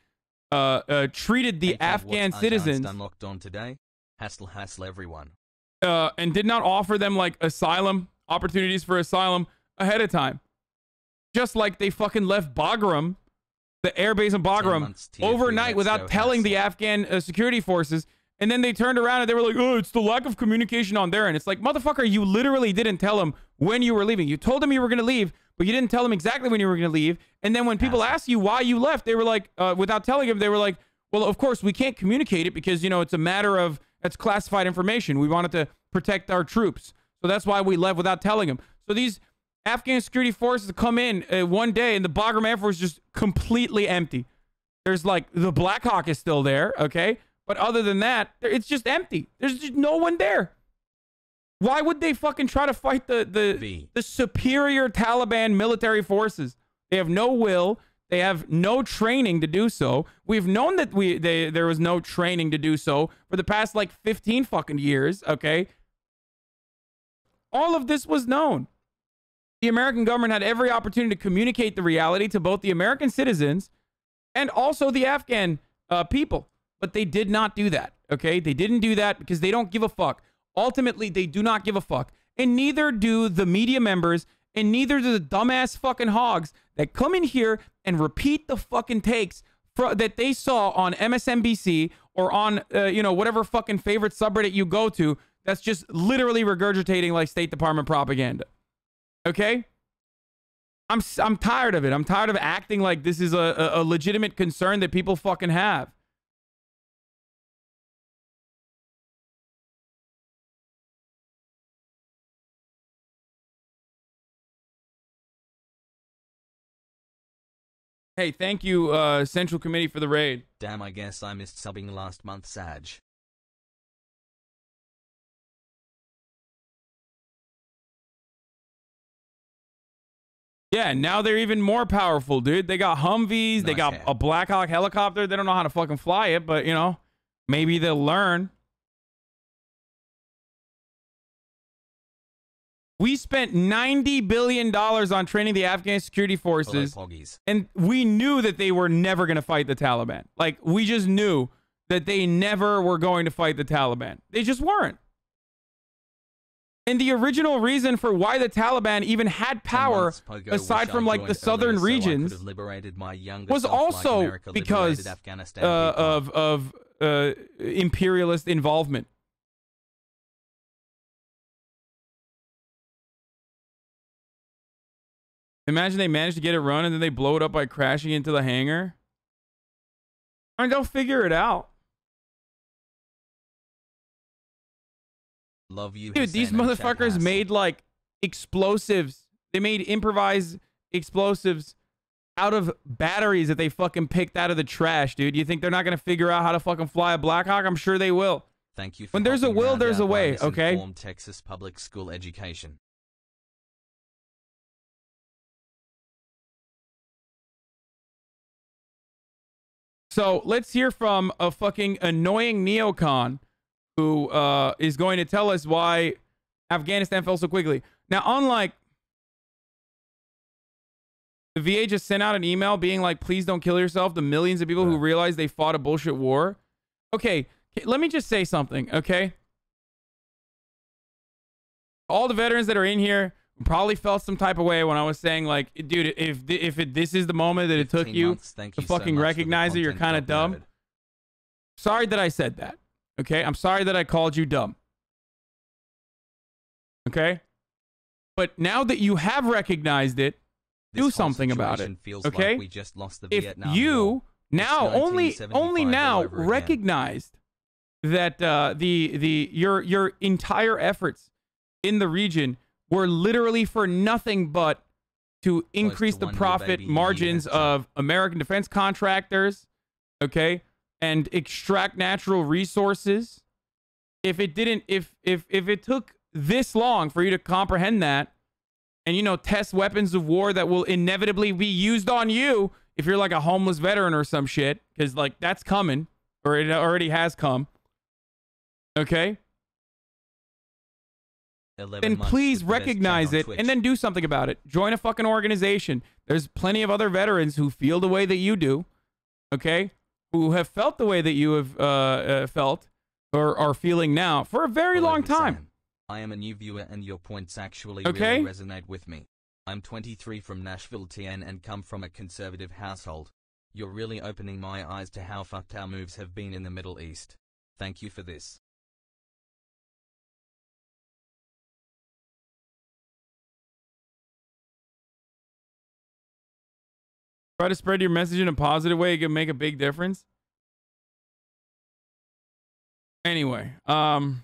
treated the Afghan citizens. Unlocked on today. Hassle everyone. And did not offer them like asylum opportunities for asylum ahead of time. Just like they fucking left Bagram, the airbase in Bagram, overnight without telling the Afghan security forces. And then they turned around and they were like, oh, it's the lack of communication on their end. It's like, motherfucker, you literally didn't tell them when you were leaving. You told them you were going to leave, but you didn't tell them exactly when you were going to leave. And then when people asked you why you left, they were like, without telling them, they were like, well, of course, we can't communicate it because, you know, it's a matter of, it's classified information. We wanted to protect our troops. So that's why we left without telling them. So these Afghan security forces come in one day and the Bagram Air Force is just completely empty. There's like, the Black Hawk is still there, okay? But other than that, it's just empty. There's just no one there. Why would they fucking try to fight the superior Taliban military forces? They have no will. They have no training to do so. We've known that there was no training to do so for the past like 15 fucking years, okay? All of this was known. The American government had every opportunity to communicate the reality to both the American citizens and also the Afghan people. But they did not do that, okay? They didn't do that because they don't give a fuck. Ultimately, they do not give a fuck. And neither do the media members, and neither do the dumbass fucking hogs that come in here and repeat the fucking takes that they saw on MSNBC or on, you know, whatever fucking favorite subreddit you go to that's just literally regurgitating like State Department propaganda, okay? I'm tired of it. I'm tired of acting like this is a legitimate concern that people fucking have. Hey, thank you, Central Committee, for the raid. Damn, I guess I missed subbing last month, Saj. Yeah, now they're even more powerful, dude. They got Humvees, they got a Black Hawk helicopter. They don't know how to fucking fly it, but, you know, maybe they'll learn. We spent $90 billion on training the Afghan security forces, and we knew that they were never going to fight the Taliban. Like, we just knew that they never were going to fight the Taliban. They just weren't. And the original reason for why the Taliban even had power, aside from like the southern regions, was also because of imperialist involvement. Imagine they managed to get it run and then they blow it up by crashing into the hangar. I mean, they'll figure it out. Love you, dude. These motherfuckers made like explosives. They made improvised explosives out of batteries that they fucking picked out of the trash, dude. You think they're not gonna figure out how to fucking fly a Black Hawk? I'm sure they will. Thank you. When there's a will, there's a way. Okay. Texas public school education. So let's hear from a fucking annoying neocon who is going to tell us why Afghanistan fell so quickly. Now, unlike the VA just sent out an email being like, please don't kill yourself, the millions of people who realize they fought a bullshit war. Okay, let me just say something, okay? All the veterans that are in here probably felt some type of way when I was saying, like, dude, if this is the moment that it took you to fucking recognize it, you're kind of dumb. Sorry that I said that. Okay, I'm sorry that I called you dumb. Okay? But now that you have recognized it, do something about it. Okay? We just lost the if Vietnam you War. now only now recognized that your entire efforts in the region were literally for nothing but to increase the profit margins of American defense contractors, okay? And extract natural resources. If it didn't, if it took this long for you to comprehend that, and you know, test weapons of war that will inevitably be used on you if you're like a homeless veteran or some shit, because like that's coming, or it already has come. Okay? Then please recognize it and then do something about it. Join a fucking organization. There's plenty of other veterans who feel the way that you do, okay? Who have felt the way that you have felt or are feeling now for a very long time. I am a new viewer and your points actually okay? really resonate with me. I'm 23 from Nashville, TN, and come from a conservative household. You're really opening my eyes to how fucked our moves have been in the Middle East. Thank you for this. Try to spread your message in a positive way. It can make a big difference. Anyway, did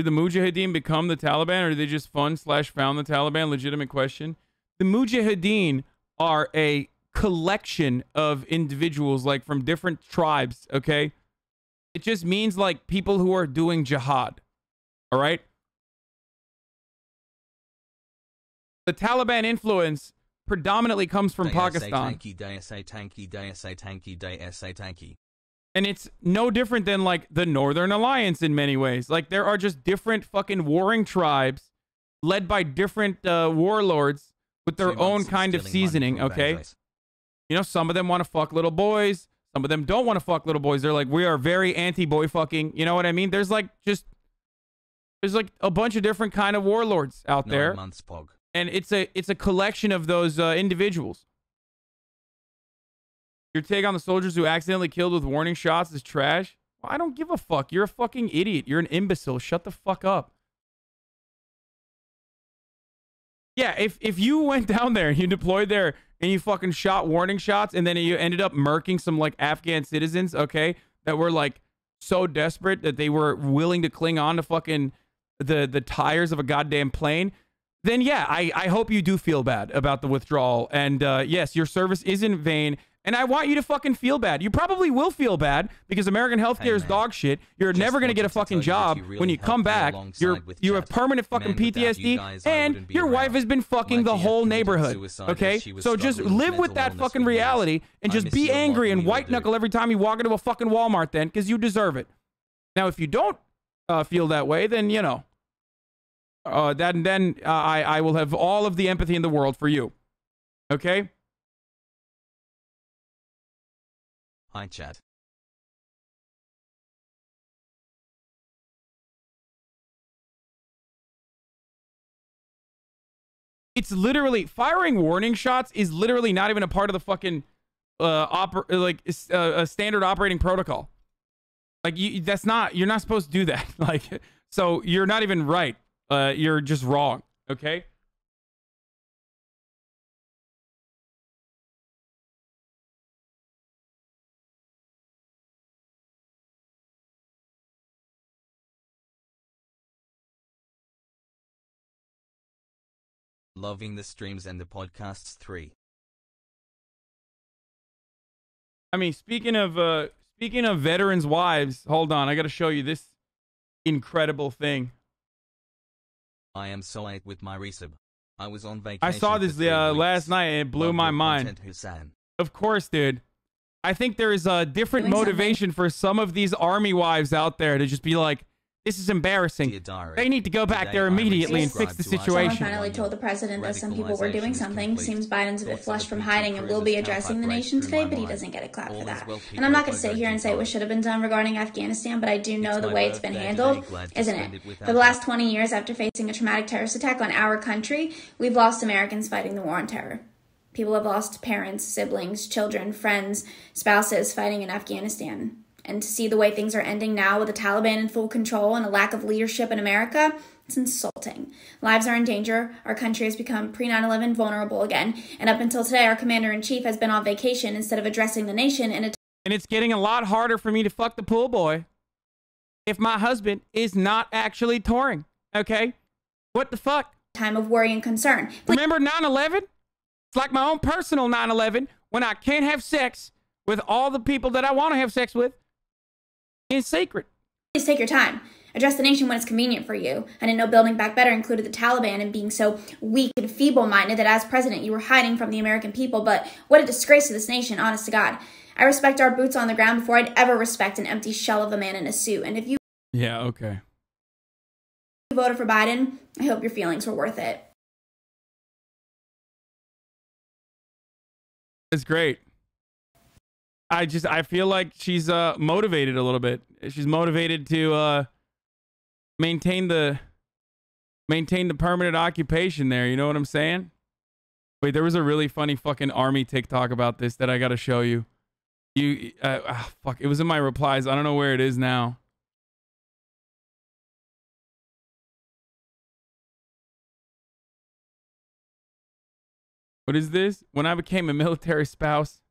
the Mujahideen become the Taliban, or did they just fund / found the Taliban? Legitimate question. The Mujahideen are a collection of individuals, like from different tribes, okay? It just means like people who are doing jihad, all right? The Taliban influence predominantly comes from Pakistan. And it's no different than like the Northern Alliance in many ways. Like there are just different fucking warring tribes led by different warlords with their own kind of seasoning, okay? You know, some of them want to fuck little boys. Some of them don't want to fuck little boys. They're like, we are very anti-boy fucking. You know what I mean? There's like there's like a bunch of different kind of warlords out there. And it's a collection of those individuals. Your take on the soldiers who accidentally killed with warning shots is trash? Well, I don't give a fuck. You're a fucking idiot. You're an imbecile. Shut the fuck up. Yeah, if you went down there and you deployed there and you fucking shot warning shots and then you ended up murking some like Afghan citizens, okay, that were like so desperate that they were willing to cling on to fucking the tires of a goddamn plane, then yeah, I hope you do feel bad about the withdrawal. And yes, your service is in vain. And I want you to fucking feel bad. You probably will feel bad because American healthcare is dog shit. You're never going to get a fucking job when you come back. You have permanent fucking PTSD and your wife has been fucking the whole neighborhood. Okay? So just live with that fucking reality and just be angry and white knuckle every time you walk into a fucking Walmart then because you deserve it. Now, if you don't feel that way, then, you know, then I will have all of the empathy in the world for you. Okay? Hi, chat. It's literally firing warning shots is literally not even a part of the fucking a standard operating protocol. Like that's not, you're not supposed to do that. Like, so you're not even right. You're just wrong. Okay? Loving the streams and the podcasts 3. I mean, speaking of veterans' wives, hold on, I got to show you this incredible thing. I am so late with my resub. I was on vacation. I saw this last night and it blew my mind. Hasan. Of course, dude. I think there is a different motivation for some of these army wives out there to just be like, this is embarrassing. They need to go back there immediately and fix the situation. Someone finally told the president that some people were doing something. Seems Biden's a bit flushed from hiding and will be addressing the nation today, but he doesn't get a clap for that. And I'm not going to sit here and say what should have been done regarding Afghanistan, but I do know the way it's been handled, isn't it? For the last 20 years, after facing a traumatic terrorist attack on our country, we've lost Americans fighting the war on terror. People have lost parents, siblings, children, friends, spouses fighting in Afghanistan. And to see the way things are ending now with the Taliban in full control and a lack of leadership in America, it's insulting. Lives are in danger. Our country has become pre-9/11 vulnerable again. And up until today, our commander-in-chief has been on vacation instead of addressing the nation in a... And it's getting a lot harder for me to fuck the pool boy if my husband is not actually touring. Okay? What the fuck? Time of worry and concern. Remember 9/11? It's like my own personal 9/11 when I can't have sex with all the people that I want to have sex with. In secret. Please take your time. Address the nation when it's convenient for you. I didn't know building back better included the Taliban and being so weak and feeble-minded that as president you were hiding from the American people, but what a disgrace to this nation, honest to God. I respect our boots on the ground before I'd ever respect an empty shell of a man in a suit. And if you voted for Biden, I hope your feelings were worth it. It's great. I feel like she's motivated a little bit. She's motivated to maintain the permanent occupation there. You know what I'm saying? Wait, there was a really funny fucking army TikTok about this that I got to show you. Fuck, it was in my replies. I don't know where it is now. What is this? When I became a military spouse.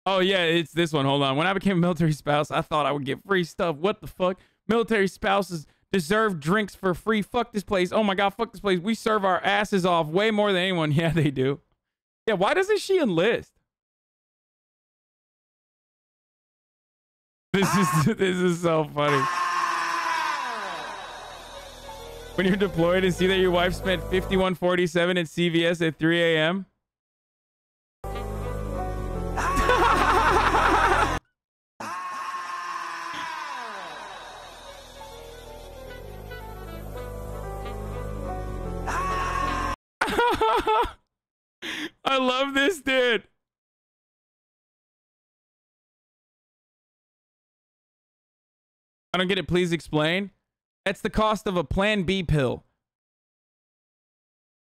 Oh, yeah, it's this one. Hold on. When I became a military spouse, I thought I would get free stuff. What the fuck? Military spouses deserve drinks for free. Fuck this place. Oh, my God, fuck this place. We serve our asses off way more than anyone. Yeah, they do. Yeah, why doesn't she enlist? This is so funny. When you're deployed and see that your wife spent $51.47 at CVS at 3 a.m. I love this, dude. I don't get it. Please explain. That's the cost of a Plan B pill.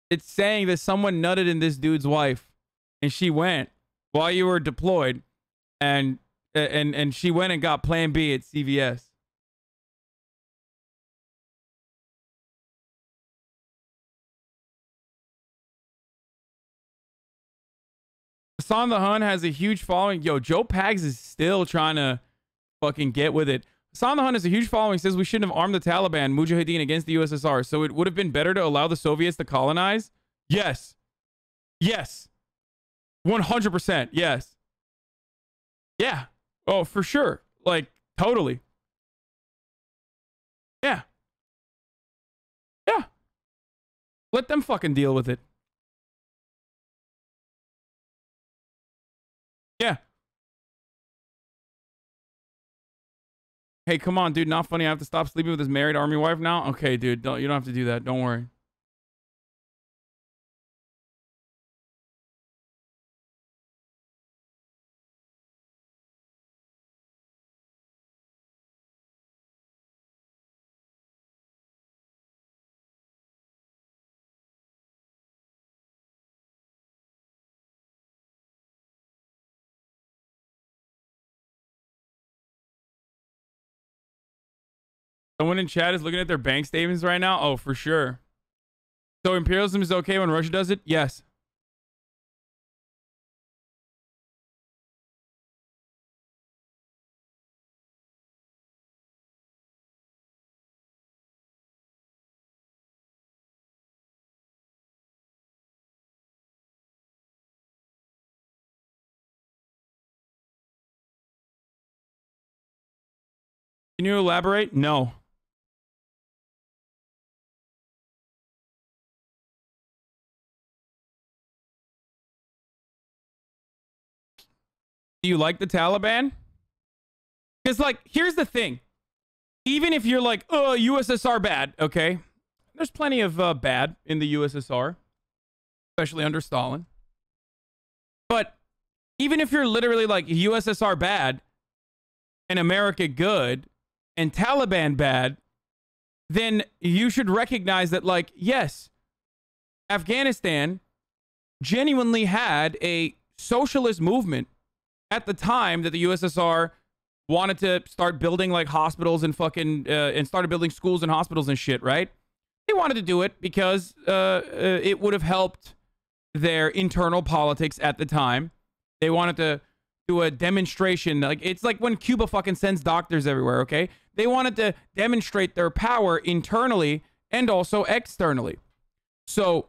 It's saying that someone nutted in this dude's wife, and she went while you were deployed, and she went and got Plan B at CVS. Hasan the Hun has a huge following. Yo, Joe Pags is still trying to fucking get with it. Hasan the Hun has a huge following. Says we shouldn't have armed the Taliban, Mujahideen, against the USSR. So it would have been better to allow the Soviets to colonize? Yes. Yes. 100%. Yes. Yeah. Oh, for sure. Like, totally. Yeah. Yeah. Let them fucking deal with it. Yeah. Hey, come on, dude. Not funny. I have to stop sleeping with his married army wife now. Okay, dude. You don't have to do that. Don't worry. Someone in chat is looking at their bank statements right now. Oh, for sure. So imperialism is okay when Russia does it? Yes. Can you elaborate? No. Do you like the Taliban? Because, like, here's the thing. Even if you're like, oh, USSR bad, okay? There's plenty of bad in the USSR, especially under Stalin. But even if you're literally like USSR bad and America good and Taliban bad, then you should recognize that, like, yes, Afghanistan genuinely had a socialist movement at the time that the USSR wanted to start building like hospitals and fucking and started building schools and hospitals and shit, right? They wanted to do it because it would have helped their internal politics at the time. They wanted to do a demonstration. Like, it's like when Cuba fucking sends doctors everywhere, okay? They wanted to demonstrate their power internally and also externally. So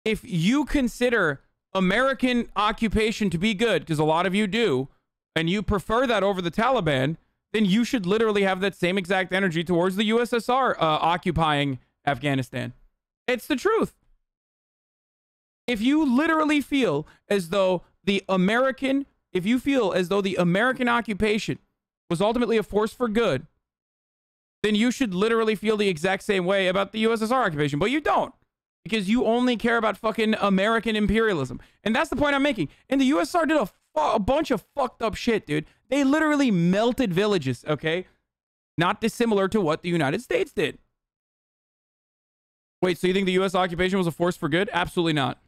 if you consider American occupation to be good, because a lot of you do, and you prefer that over the Taliban, then you should literally have that same exact energy towards the USSR occupying Afghanistan. It's the truth. If you literally feel as though the American occupation was ultimately a force for good, then you should literally feel the exact same way about the USSR occupation, but you don't. Because you only care about fucking American imperialism. And that's the point I'm making. And the USSR did a bunch of fucked up shit, dude. They literally melted villages, okay? Not dissimilar to what the United States did. Wait, so you think the US occupation was a force for good? Absolutely not.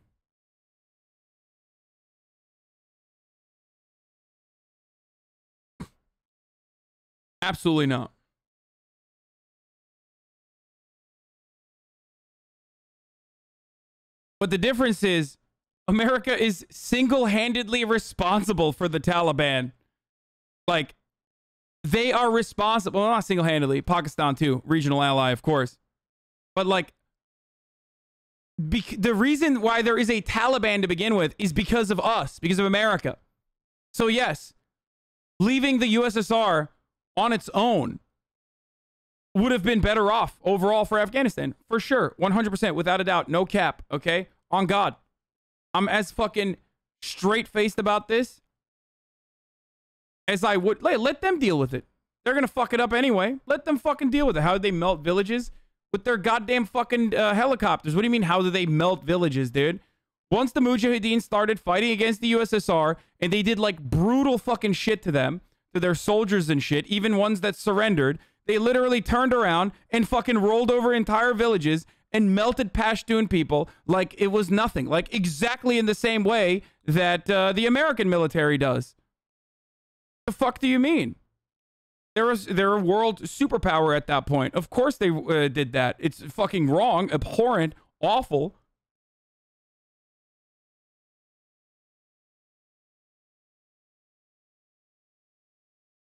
Absolutely not. But the difference is America is single-handedly responsible for the Taliban. Like, they are responsible. Well, not single-handedly. Pakistan, too. Regional ally, of course. But, like, the reason why there is a Taliban to begin with is because of us, because of America. So, yes, leaving the USSR on its own would have been better off overall for Afghanistan. For sure. 100%. Without a doubt. No cap. Okay? On God. I'm as fucking straight-faced about this as I would. Let them deal with it. They're going to fuck it up anyway. Let them fucking deal with it. How did they melt villages? With their goddamn fucking helicopters. What do you mean, how did they melt villages, dude? Once the Mujahideen started fighting against the USSR, and they did, like, brutal fucking shit to them, to their soldiers and shit, even ones that surrendered, they literally turned around and fucking rolled over entire villages and melted Pashtun people like it was nothing. Like, exactly in the same way that the American military does. The fuck do you mean? They're a world superpower at that point. Of course they did that. It's fucking wrong, abhorrent, awful.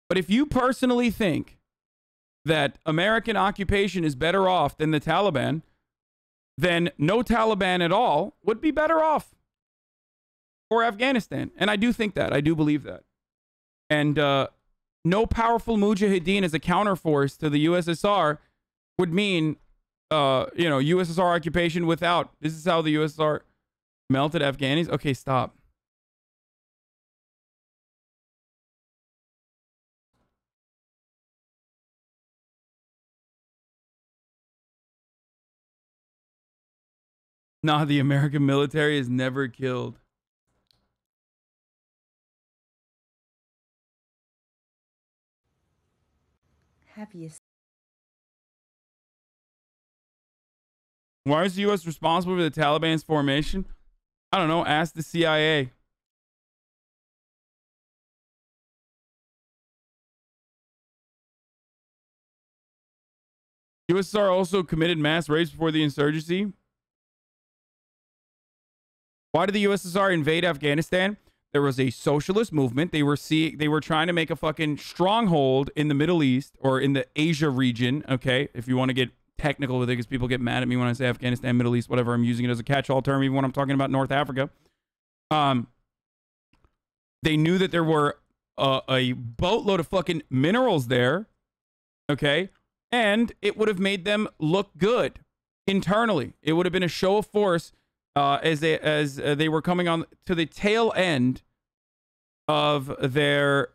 But if you personally think that American occupation is better off than the Taliban, then no Taliban at all would be better off for Afghanistan. And I do think that. I do believe that. And no powerful Mujahideen as a counterforce to the USSR would mean, USSR occupation without. This is how the USSR melted Afghanis. Okay, stop. Nah, the American military is never killed. Have you? Why is the U.S. responsible for the Taliban's formation? I don't know. Ask the CIA. USSR also committed mass rapes before the insurgency. Why did the USSR invade Afghanistan? There was a socialist movement. They were trying to make a fucking stronghold in the Middle East or in the Asia region. Okay, if you want to get technical with it, because people get mad at me when I say Afghanistan, Middle East, whatever. I'm using it as a catch-all term, even when I'm talking about North Africa. They knew that there were a boatload of fucking minerals there. Okay, and it would have made them look good internally. It would have been a show of force. As they were coming on to the tail end of their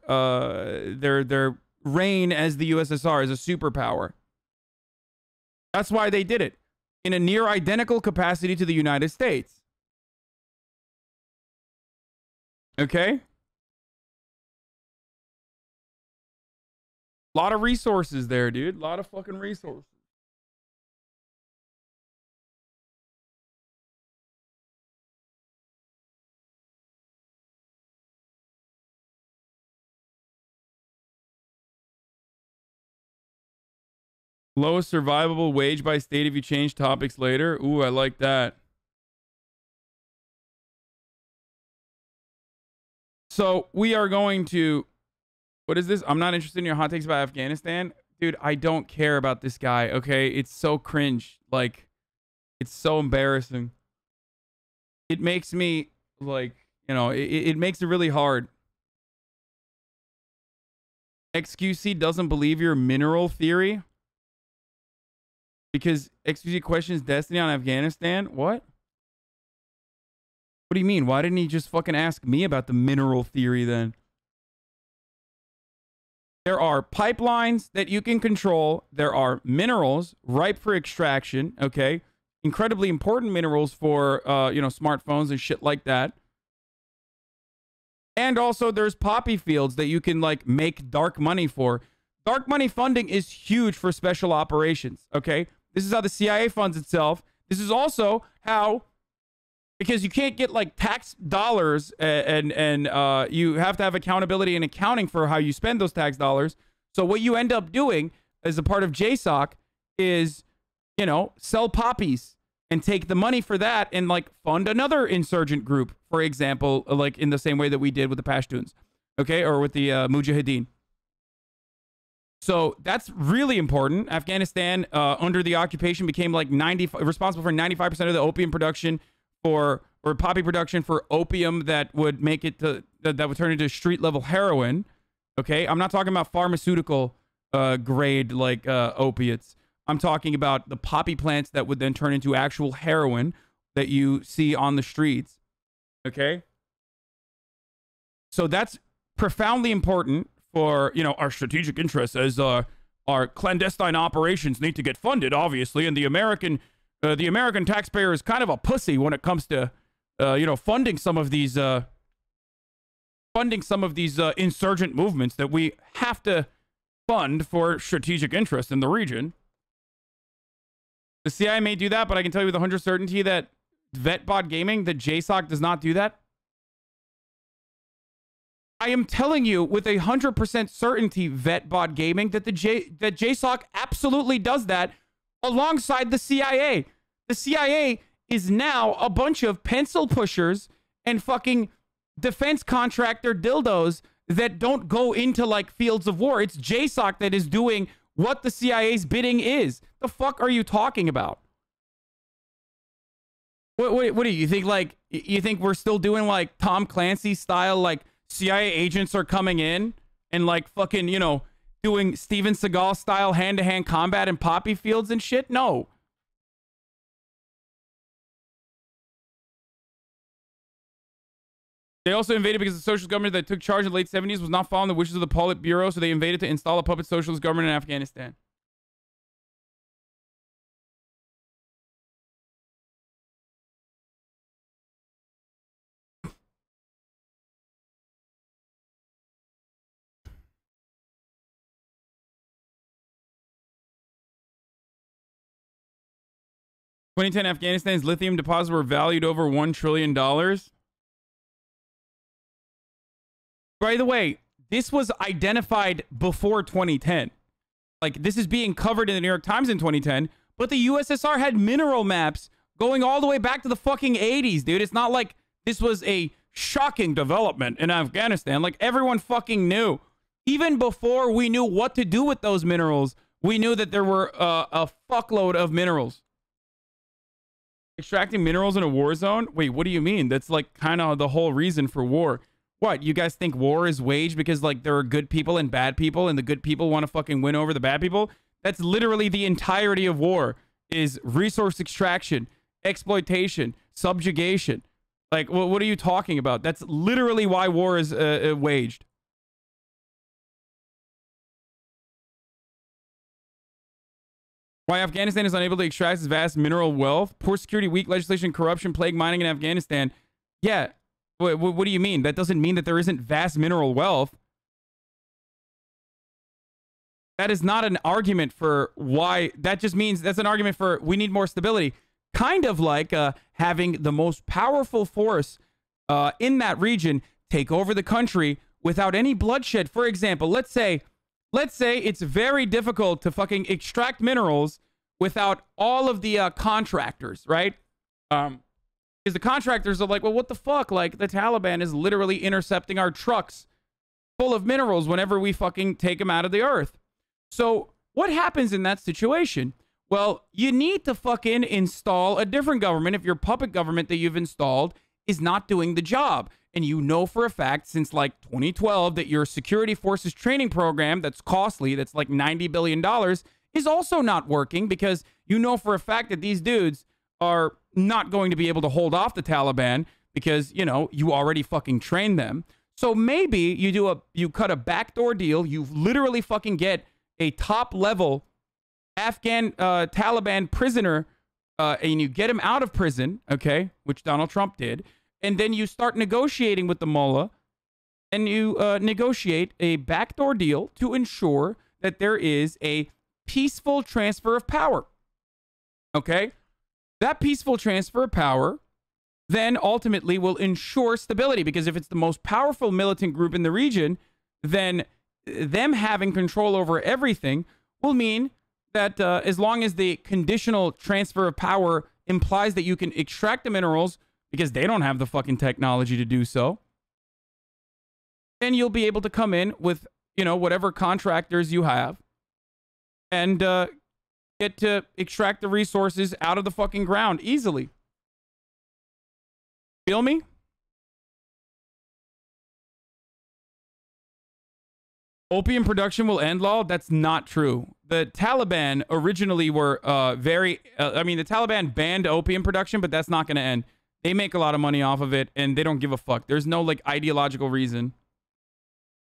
reign as the USSR, as a superpower. That's why they did it in a near identical capacity to the United States. Okay? A lot of resources there, dude. A lot of fucking resources. Lowest survivable wage by state if you change topics later. Ooh, I like that. So we are going to... What is this? I'm not interested in your hot takes about Afghanistan. Dude, I don't care about this guy, okay? It's so cringe. Like, it's so embarrassing. It makes me, like, you know, it makes it really hard. XQC doesn't believe your mineral theory. Because XQC questions destiny on Afghanistan? What? What do you mean? Why didn't he just fucking ask me about the mineral theory then? There are pipelines that you can control. There are minerals ripe for extraction, okay? Incredibly important minerals for, you know, smartphones and shit like that. And also there's poppy fields that you can, like, make dark money for. Dark money funding is huge for special operations, okay? This is how the CIA funds itself. This is also how, because you can't get like tax dollars and you have to have accountability and accounting for how you spend those tax dollars. So what you end up doing as a part of JSOC is, you know, sell poppies and take the money for that and like fund another insurgent group, for example, like in the same way that we did with the Pashtuns, okay, or with the Mujahideen. So that's really important. Afghanistan, under the occupation, became like responsible for 95% of the opium production or poppy production for opium that would make it to that would turn into street level heroin. Okay, I'm not talking about pharmaceutical grade like opiates. I'm talking about the poppy plants that would then turn into actual heroin that you see on the streets. Okay, so that's profoundly important. For, you know, our strategic interests as our clandestine operations need to get funded, obviously, and the American taxpayer is kind of a pussy when it comes to, you know, funding some of these insurgent movements that we have to fund for strategic interest in the region. The CIA may do that, but I can tell you with 100% certainty that VetBot Gaming, that JSOC does not do that. I am telling you with 100% certainty, VetBot Gaming, that that JSOC absolutely does that alongside the CIA. The CIA is now a bunch of pencil pushers and fucking defense contractor dildos that don't go into like fields of war. It's JSOC that is doing what the CIA's bidding is. The fuck are you talking about? What do you think? Like, you think we're still doing like Tom Clancy style, like CIA agents are coming in and like fucking, you know, doing Steven Seagal style hand-to-hand combat in poppy fields and shit? No. They also invaded because the socialist government that took charge in the late 70s was not following the wishes of the Politburo, so they invaded to install a puppet socialist government in Afghanistan. 2010 Afghanistan's lithium deposits were valued over $1 trillion. By the way, this was identified before 2010. Like, this is being covered in the New York Times in 2010, but the USSR had mineral maps going all the way back to the fucking 80s, dude. It's not like this was a shocking development in Afghanistan. Like, everyone fucking knew. Even before we knew what to do with those minerals, we knew that there were a fuckload of minerals. Extracting minerals in a war zone? Wait, what do you mean? That's like kind of the whole reason for war. What, you guys think war is waged because like there are good people and bad people and the good people want to fucking win over the bad people? That's literally the entirety of war, is resource extraction, exploitation, subjugation. Like, what are you talking about? That's literally why war is waged. Why Afghanistan is unable to extract its vast mineral wealth? Poor security, weak legislation, corruption, plague mining in Afghanistan. Yeah. What do you mean? That doesn't mean that there isn't vast mineral wealth. That is not an argument for why. That just means that's an argument for we need more stability. Kind of like having the most powerful force in that region take over the country without any bloodshed. For example, let's say it's very difficult to fucking extract minerals without all of the contractors, right? Because the contractors are like, well, what the fuck? Like, the Taliban is literally intercepting our trucks full of minerals whenever we fucking take them out of the earth. So what happens in that situation? Well, you need to fucking install a different government if your puppet government that you've installed is not doing the job. And you know for a fact since like 2012 that your security forces training program that's costly, that's like $90 billion, is also not working because you know for a fact that these dudes are not going to be able to hold off the Taliban because, you know, you already fucking trained them. So maybe you cut a backdoor deal, you literally fucking get a top level Afghan Taliban prisoner and you get him out of prison, okay, which Donald Trump did. And then you start negotiating with the mullah and you negotiate a backdoor deal to ensure that there is a peaceful transfer of power. Okay? That peaceful transfer of power then ultimately will ensure stability, because if it's the most powerful militant group in the region, then them having control over everything will mean that as long as the conditional transfer of power implies that you can extract the minerals because they don't have the fucking technology to do so, then you'll be able to come in with, you know, whatever contractors you have and get to extract the resources out of the fucking ground easily. Feel me? Opium production will end, lol. That's not true. The Taliban originally were I mean, the Taliban banned opium production, but that's not going to end. They make a lot of money off of it, and they don't give a fuck. There's no, like, ideological reason.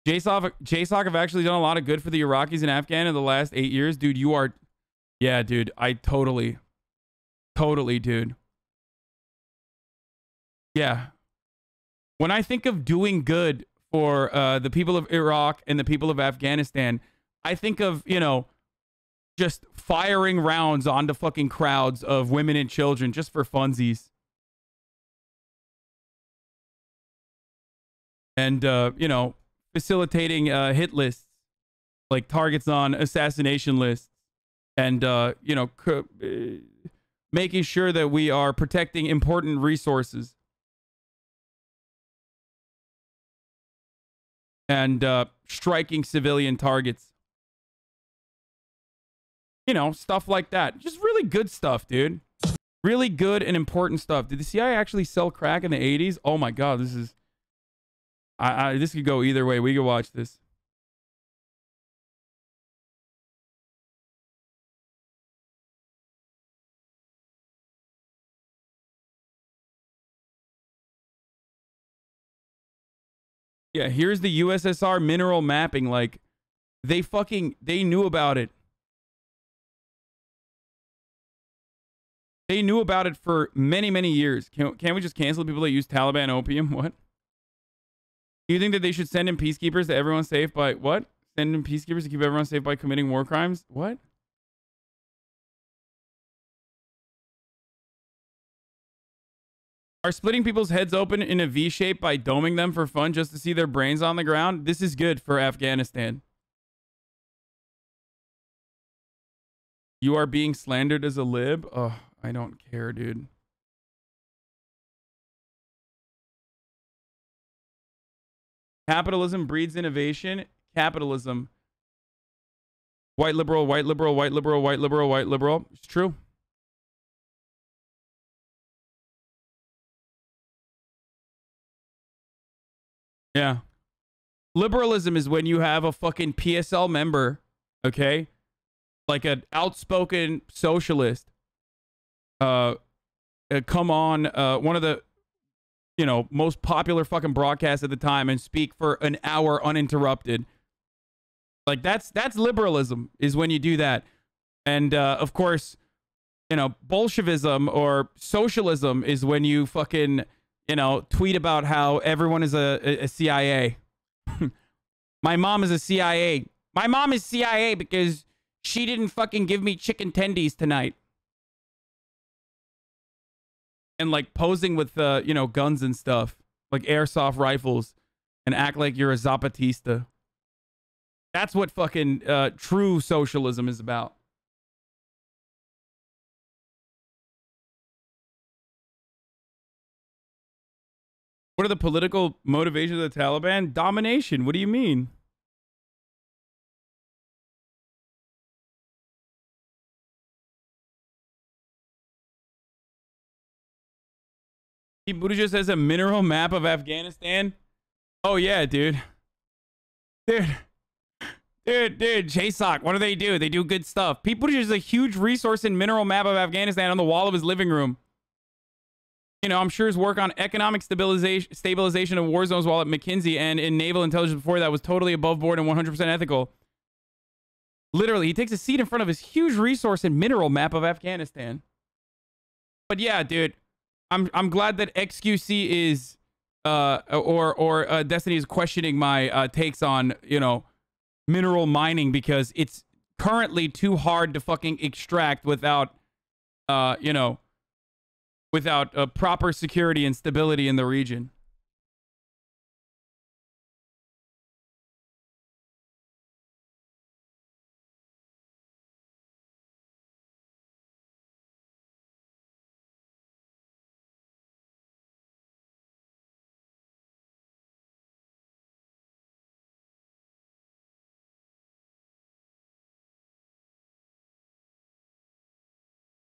JSOC have actually done a lot of good for the Iraqis and Afghan in the last 8 years. Dude, you are... Yeah, dude. I totally, dude. Yeah. When I think of doing good for the people of Iraq and the people of Afghanistan, I think of, you know, just firing rounds onto fucking crowds of women and children just for funsies. And, you know, facilitating hit lists, like targets on assassination lists. And, you know, making sure that we are protecting important resources. And striking civilian targets. You know, stuff like that. Just really good stuff, dude. Really good and important stuff. Did the CIA actually sell crack in the 80s? Oh my God, this is... this could go either way. We could watch this. Yeah, here's the USSR mineral mapping. Like, they knew about it. They knew about it for many, many years. Can't we just cancel people that use Taliban opium? What? Do you think that they should send in peacekeepers to everyone safe by... What? Send in peacekeepers to keep everyone safe by committing war crimes? What? Are splitting people's heads open in a V shape by doming them for fun just to see their brains on the ground? This is good for Afghanistan. You are being slandered as a lib? Oh, I don't care, dude. Capitalism breeds innovation. Capitalism. White liberal, white liberal, white liberal, white liberal, white liberal. It's true. Yeah. Liberalism is when you have a fucking PSL member, okay? Like an outspoken socialist. Come on one of the, you know, most popular fucking broadcasts at the time and speak for an hour uninterrupted. Like that's liberalism, is when you do that. And of course, you know, Bolshevism or socialism is when you fucking, you know, tweet about how everyone is a CIA. My mom is a CIA. My mom is CIA because she didn't fucking give me chicken tendies tonight. And like posing with, you know, guns and stuff, like airsoft rifles, and act like you're a Zapatista. That's what fucking true socialism is about. What are the political motivations of the Taliban? Domination. What do you mean? Pete Buttigieg has a mineral map of Afghanistan. Oh yeah, dude. Dude, JSOC, what do? They do good stuff. Pete Buttigieg is a huge resource and mineral map of Afghanistan on the wall of his living room. You know, I'm sure his work on economic stabilization of war zones while at McKinsey and in naval intelligence before that was totally above board and 100% ethical. Literally, he takes a seat in front of his huge resource and mineral map of Afghanistan. But yeah, dude, I'm glad that XQC is or Destiny is questioning my takes on, you know, mineral mining, because it's currently too hard to fucking extract without you know, without proper security and stability in the region.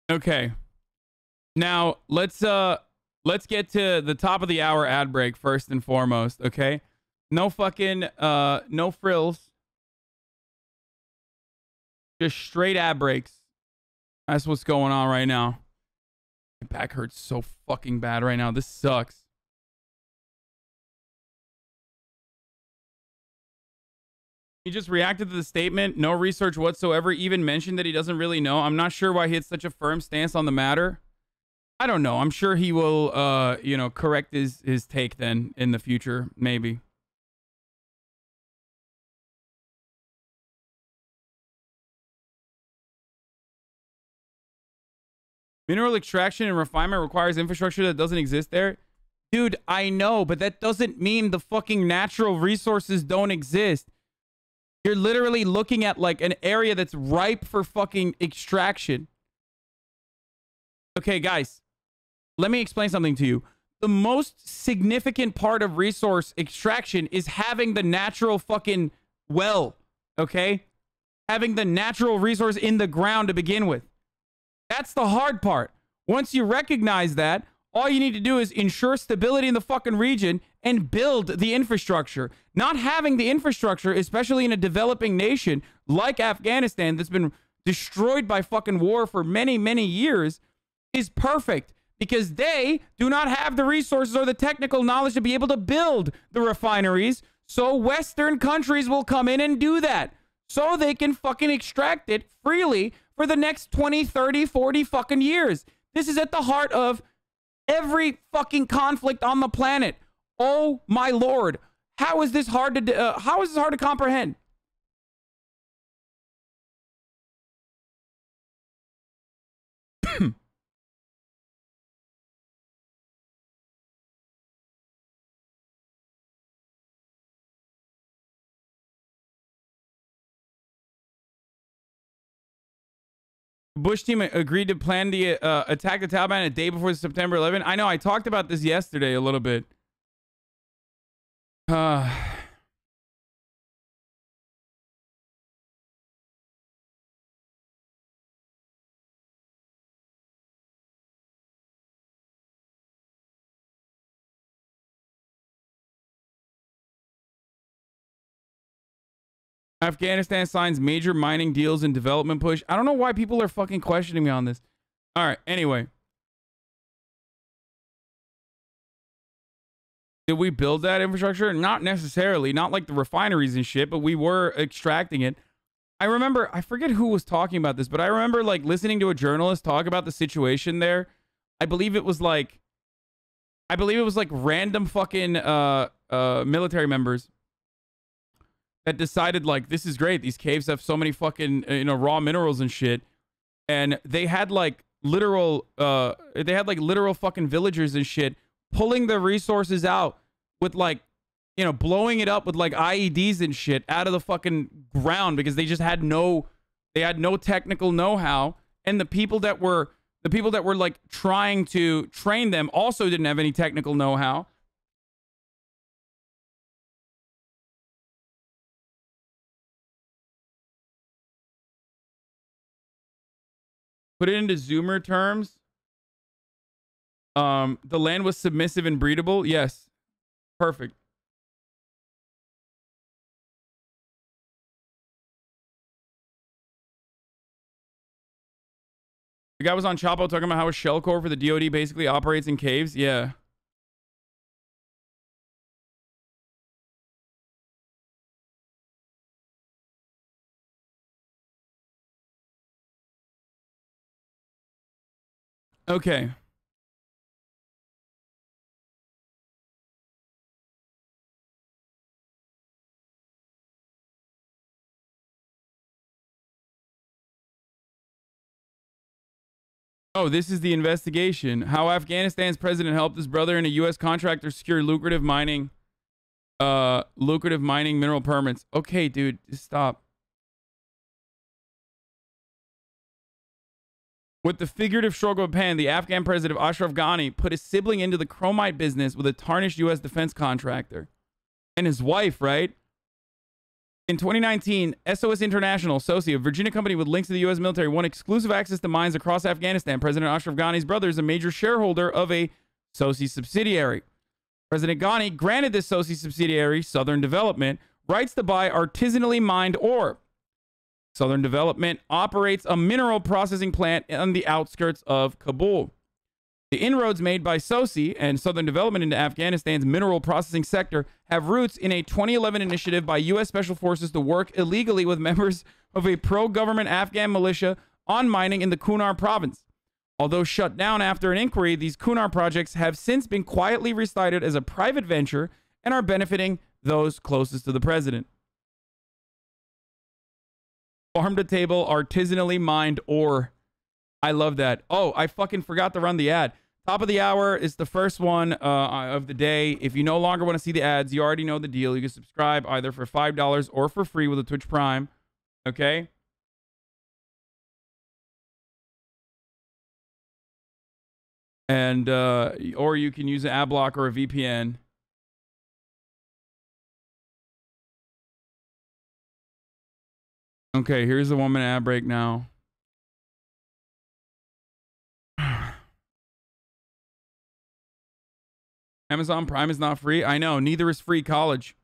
Okay. Now, let's get to the top of the hour ad break first and foremost, okay? No fucking no frills. Just straight ad breaks. That's what's going on right now. My back hurts so fucking bad right now. This sucks. He just reacted to the statement. No research whatsoever. Even mentioned that he doesn't really know. I'm not sure why he had such a firm stance on the matter. I don't know. I'm sure he will, you know, correct his take then in the future, maybe. Mineral extraction and refinement requires infrastructure that doesn't exist there. Dude, I know, but that doesn't mean the fucking natural resources don't exist. You're literally looking at like an area that's ripe for fucking extraction. Okay, guys, let me explain something to you. The most significant part of resource extraction is having the natural fucking well, okay? Having the natural resource in the ground to begin with. That's the hard part. Once you recognize that, all you need to do is ensure stability in the fucking region and build the infrastructure. Not having the infrastructure, especially in a developing nation like Afghanistan that's been destroyed by fucking war for many, many years, is perfect, because they do not have the resources or the technical knowledge to be able to build the refineries. So Western countries will come in and do that so they can fucking extract it freely for the next 20, 30, 40 fucking years. This is at the heart of every fucking conflict on the planet. Oh my lord. How is this hard to comprehend? Bush team agreed to plan the attack the Taliban a day before September 11. I know I talked about this yesterday a little bit. Afghanistan signs major mining deals and development push. I don't know why people are fucking questioning me on this. All right, anyway. Did we build that infrastructure? Not necessarily. Not like the refineries and shit, but we were extracting it. I remember, I forget who was talking about this, but I remember like listening to a journalist talk about the situation there. I believe it was like random fucking military members that decided like, this is great. These caves have so many fucking, you know, raw minerals and shit. And they had like literal fucking villagers and shit pulling the resources out with like, you know, blowing it up with like IEDs and shit out of the fucking ground because they just had no technical know-how. And the people that were like trying to train them also didn't have any technical know-how. Put it into Zoomer terms. The land was submissive and breedable. Yes. Perfect. The guy was on Chapo talking about how a shell core for the DoD basically operates in caves. Yeah. Okay. Oh, this is the investigation. How Afghanistan's president helped his brother and a U.S. contractor secure lucrative mining mineral permits. Okay, dude, just stop. With the figurative stroke of a pen, the Afghan president Ashraf Ghani put his sibling into the chromite business with a tarnished U.S. defense contractor. And his wife, right? In 2019, SOS International, SOSI, a Virginia company with links to the U.S. military, won exclusive access to mines across Afghanistan. President Ashraf Ghani's brother is a major shareholder of a SOSI subsidiary. President Ghani granted this SOSI subsidiary, Southern Development, rights to buy artisanally mined ore. Southern Development operates a mineral processing plant on the outskirts of Kabul. The inroads made by SOSI and Southern Development into Afghanistan's mineral processing sector have roots in a 2011 initiative by U.S. Special Forces to work illegally with members of a pro-government Afghan militia on mining in the Kunar province. Although shut down after an inquiry, these Kunar projects have since been quietly restarted as a private venture and are benefiting those closest to the president. Farm to table, artisanally mined ore. I love that. Oh, I fucking forgot to run the ad. Top of the hour is the first one of the day. If you no longer want to see the ads, you already know the deal. You can subscribe either for $5 or for free with a Twitch Prime. Okay? And, or you can use an ad block or a VPN. Okay, here's the 1 minute ad break now. Amazon Prime is not free. I know, neither is free college.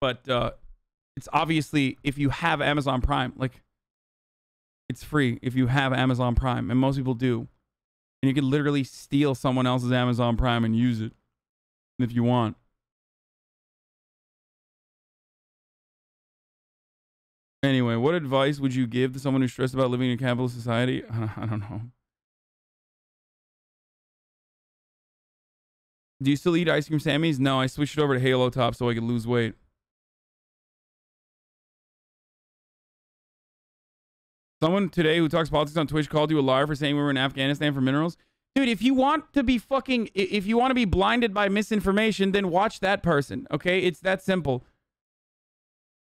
But it's obviously, if you have Amazon Prime, like, it's free if you have Amazon Prime, and most people do. And you can literally steal someone else's Amazon Prime and use it if you want. Anyway, what advice would you give to someone who's stressed about living in a capitalist society? I don't know. Do you still eat ice cream Sammys? No, I switched it over to Halo Top so I could lose weight. Someone today who talks politics on Twitch called you a liar for saying we were in Afghanistan for minerals. Dude, if you want to be blinded by misinformation, then watch that person, okay? It's that simple.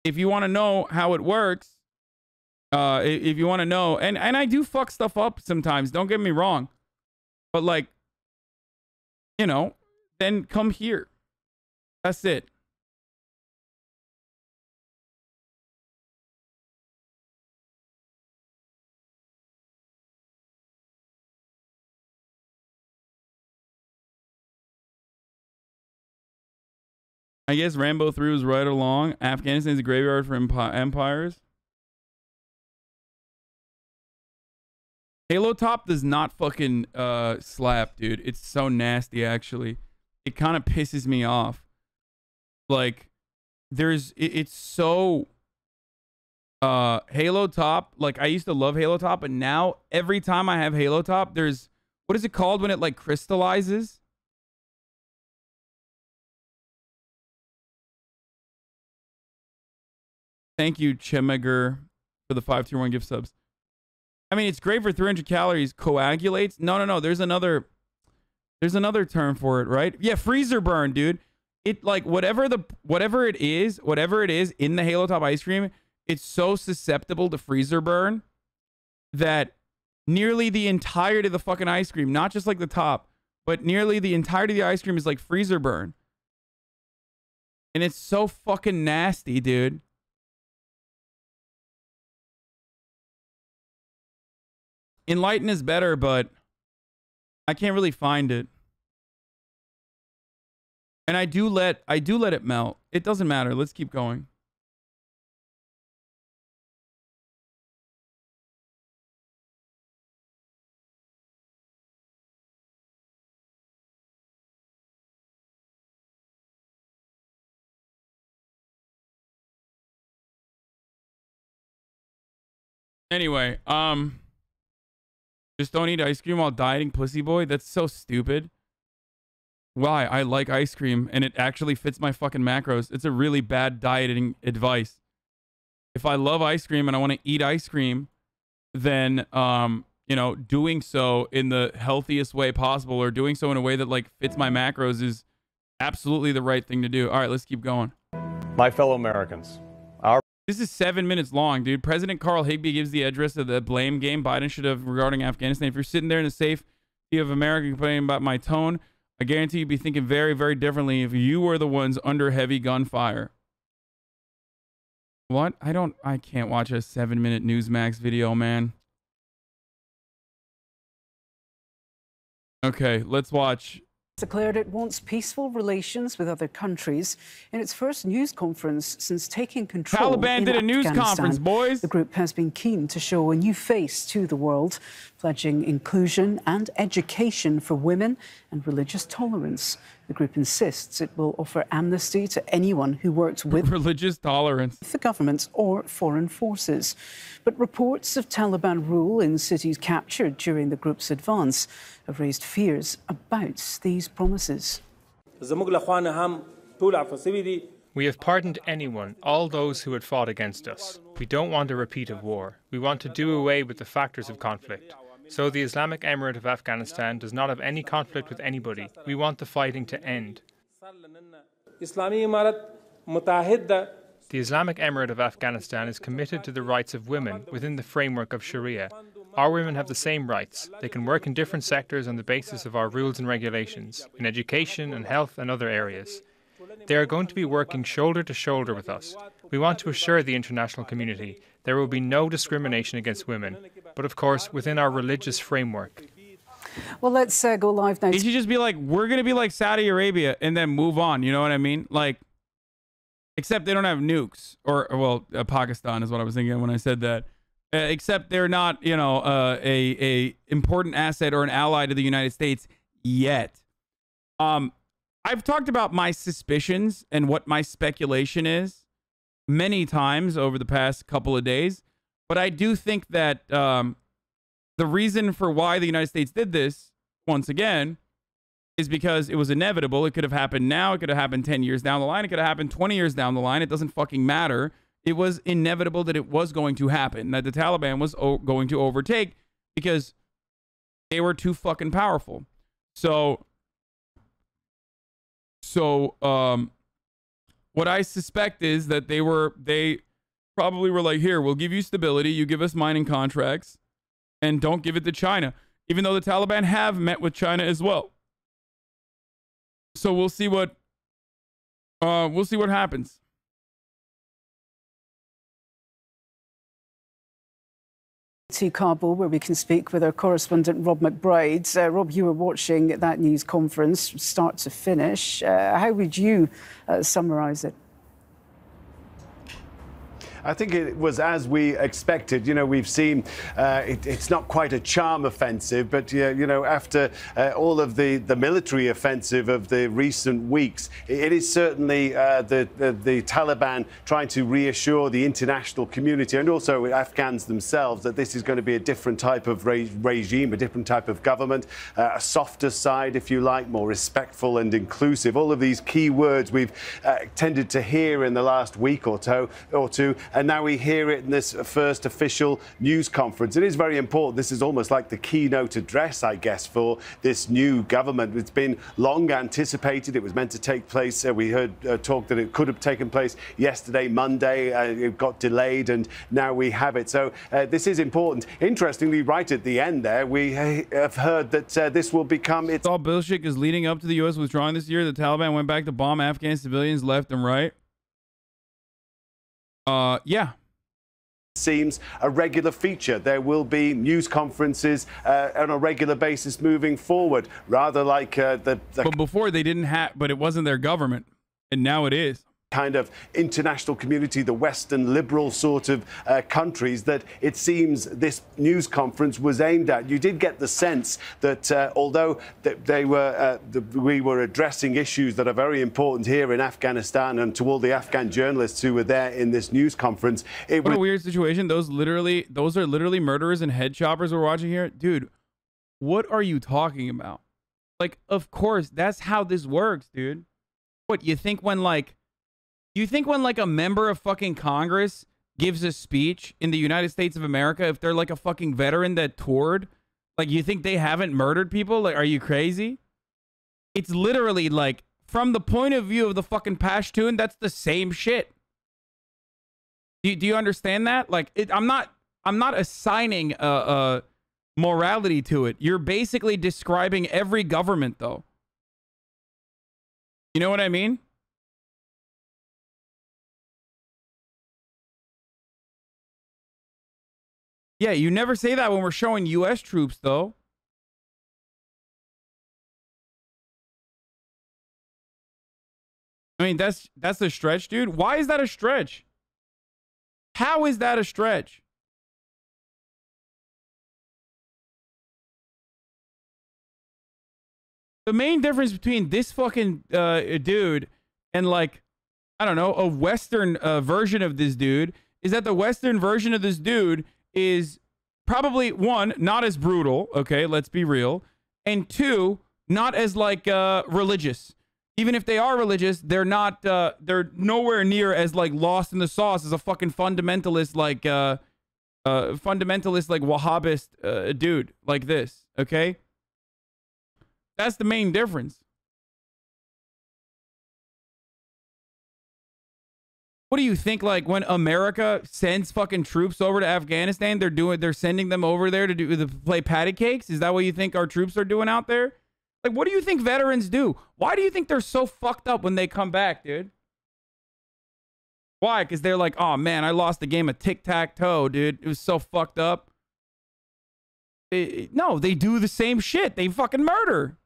If you want to know how it works, If you want to know, and I do fuck stuff up sometimes, don't get me wrong, but like, you know, then come here. That's it. I guess Rambo 3 was right along. Afghanistan's a graveyard for empires. Halo Top does not fucking slap, dude. It's so nasty, actually. It kind of pisses me off. Like, it's so... Halo Top, like, I used to love Halo Top, but now, every time I have Halo Top, there's... What is it called when it, like, crystallizes? Thank you, Chemiger, for the 5 tier 1 gift subs. I mean, it's great for 300 calories. Coagulates? No. There's another term for it, right? Yeah, freezer burn, dude. It like whatever it is in the Halo Top ice cream, it's so susceptible to freezer burn that nearly the entirety of the fucking ice cream, not just like the top, but nearly the entirety of the ice cream is like freezer burn. And it's so fucking nasty, dude. Enlighten is better, but I can't really find it. And I do let it melt. It doesn't matter. Let's keep going. Anyway, just don't eat ice cream while dieting, pussy boy. That's so stupid. Why? I like ice cream and it actually fits my fucking macros. It's a really bad dieting advice. If I love ice cream and I want to eat ice cream, then, you know, doing so in the healthiest way possible or doing so in a way that like fits my macros is absolutely the right thing to do. All right, let's keep going. My fellow Americans, this is 7 minutes long, dude. President Carl Higbee gives the address of the blame game Biden should have regarding Afghanistan. If you're sitting there in the safety of America complaining about my tone, I guarantee you'd be thinking very, very differently if you were the ones under heavy gunfire. What? I can't watch a 7-minute Newsmax video, man. Okay, let's watch. Declared it wants peaceful relations with other countries in its first news conference since taking control. Taliban did a news conference, boys. The group has been keen to show a new face to the world, pledging inclusion and education for women and religious tolerance. The group insists it will offer amnesty to anyone who works with religious tolerance, the government or foreign forces. But reports of Taliban rule in cities captured during the group's advance have raised fears about these promises. We have pardoned anyone, all those who had fought against us. We don't want a repeat of war. We want to do away with the factors of conflict. So the Islamic Emirate of Afghanistan does not have any conflict with anybody. We want the fighting to end. The Islamic Emirate of Afghanistan is committed to the rights of women within the framework of Sharia. Our women have the same rights. They can work in different sectors on the basis of our rules and regulations, in education and health and other areas. They are going to be working shoulder to shoulder with us. We want to assure the international community there will be no discrimination against women, but of course within our religious framework. Well, let's go live now. They should just be like, we're going to be like Saudi Arabia and then move on. You know what I mean? Like, except they don't have nukes. Or well, Pakistan is what I was thinking when I said that. Except they're not, you know, a important asset or an ally to the United States yet. I've talked about my suspicions and what my speculation is many times over the past couple of days. But I do think that the reason for why the United States did this, once again, is because it was inevitable. It could have happened now. It could have happened 10 years down the line. It could have happened 20 years down the line. It doesn't fucking matter. It was inevitable that it was going to happen, that the Taliban was going to overtake because they were too fucking powerful. So what I suspect is that they probably were like, here, we'll give you stability. You give us mining contracts and don't give it to China, even though the Taliban have met with China as well. So we'll see what happens. To Kabul, where we can speak with our correspondent Rob McBride. Rob, you were watching that news conference start to finish. How would you summarise it? I think it was as we expected. You know, we've seen it's not quite a charm offensive, but you know, after all of the military offensive of the recent weeks, it is certainly the Taliban trying to reassure the international community and also Afghans themselves that this is going to be a different type of regime, a different type of government, a softer side, if you like, more respectful and inclusive. All of these key words we've tended to hear in the last week or two. And now we hear it in this first official news conference. It is very important. This is almost like the keynote address, I guess, for this new government. It's been long anticipated. It was meant to take place. We heard talk that it could have taken place yesterday, Monday. It got delayed, and now we have it. So this is important. Interestingly, right at the end there, we have heard that this will become... It's all bullshit is leading up to the U.S. withdrawing this year. The Taliban went back to bomb Afghan civilians left and right. Yeah. Seems a regular feature. There will be news conferences on a regular basis moving forward, rather like But before they didn't have, but it wasn't their government, and now it is. Kind of international community, the Western liberal sort of countries that it seems this news conference was aimed at. You did get the sense that although we were addressing issues that are very important here in Afghanistan, and to all the Afghan journalists who were there in this news conference, it was a weird situation. Those are literally murderers and head choppers we're watching here, dude. What are you talking about? Like, of course, that's how this works, dude. What you think when like a member of fucking Congress gives a speech in the United States of America, if they're like a fucking veteran that toured, like, you think they haven't murdered people? Like, are you crazy? It's literally like, from the point of view of the fucking Pashtun, that's the same shit. Do you understand that? Like, I'm not assigning a morality to it. You're basically describing every government, though. You know what I mean? Yeah, you never say that when we're showing U.S. troops, though. I mean, that's a stretch, dude. Why is that a stretch? How is that a stretch? The main difference between this fucking dude and, like, I don't know, a Western version of this dude is that the Western version of this dude is probably, one, not as brutal, okay, let's be real, and two, not as, like, religious. Even if they are religious, they're not, they're nowhere near as, like, lost in the sauce as a fucking fundamentalist, like, Wahhabist dude like this, okay? That's the main difference. What do you think, like, when America sends fucking troops over to Afghanistan, they're sending them over there to play patty cakes? Is that what you think our troops are doing out there? Like, what do you think veterans do? Why do you think they're so fucked up when they come back, dude? Why? Because they're like, oh man, I lost the game of tic-tac-toe, dude. It was so fucked up. No, they do the same shit. They fucking murder.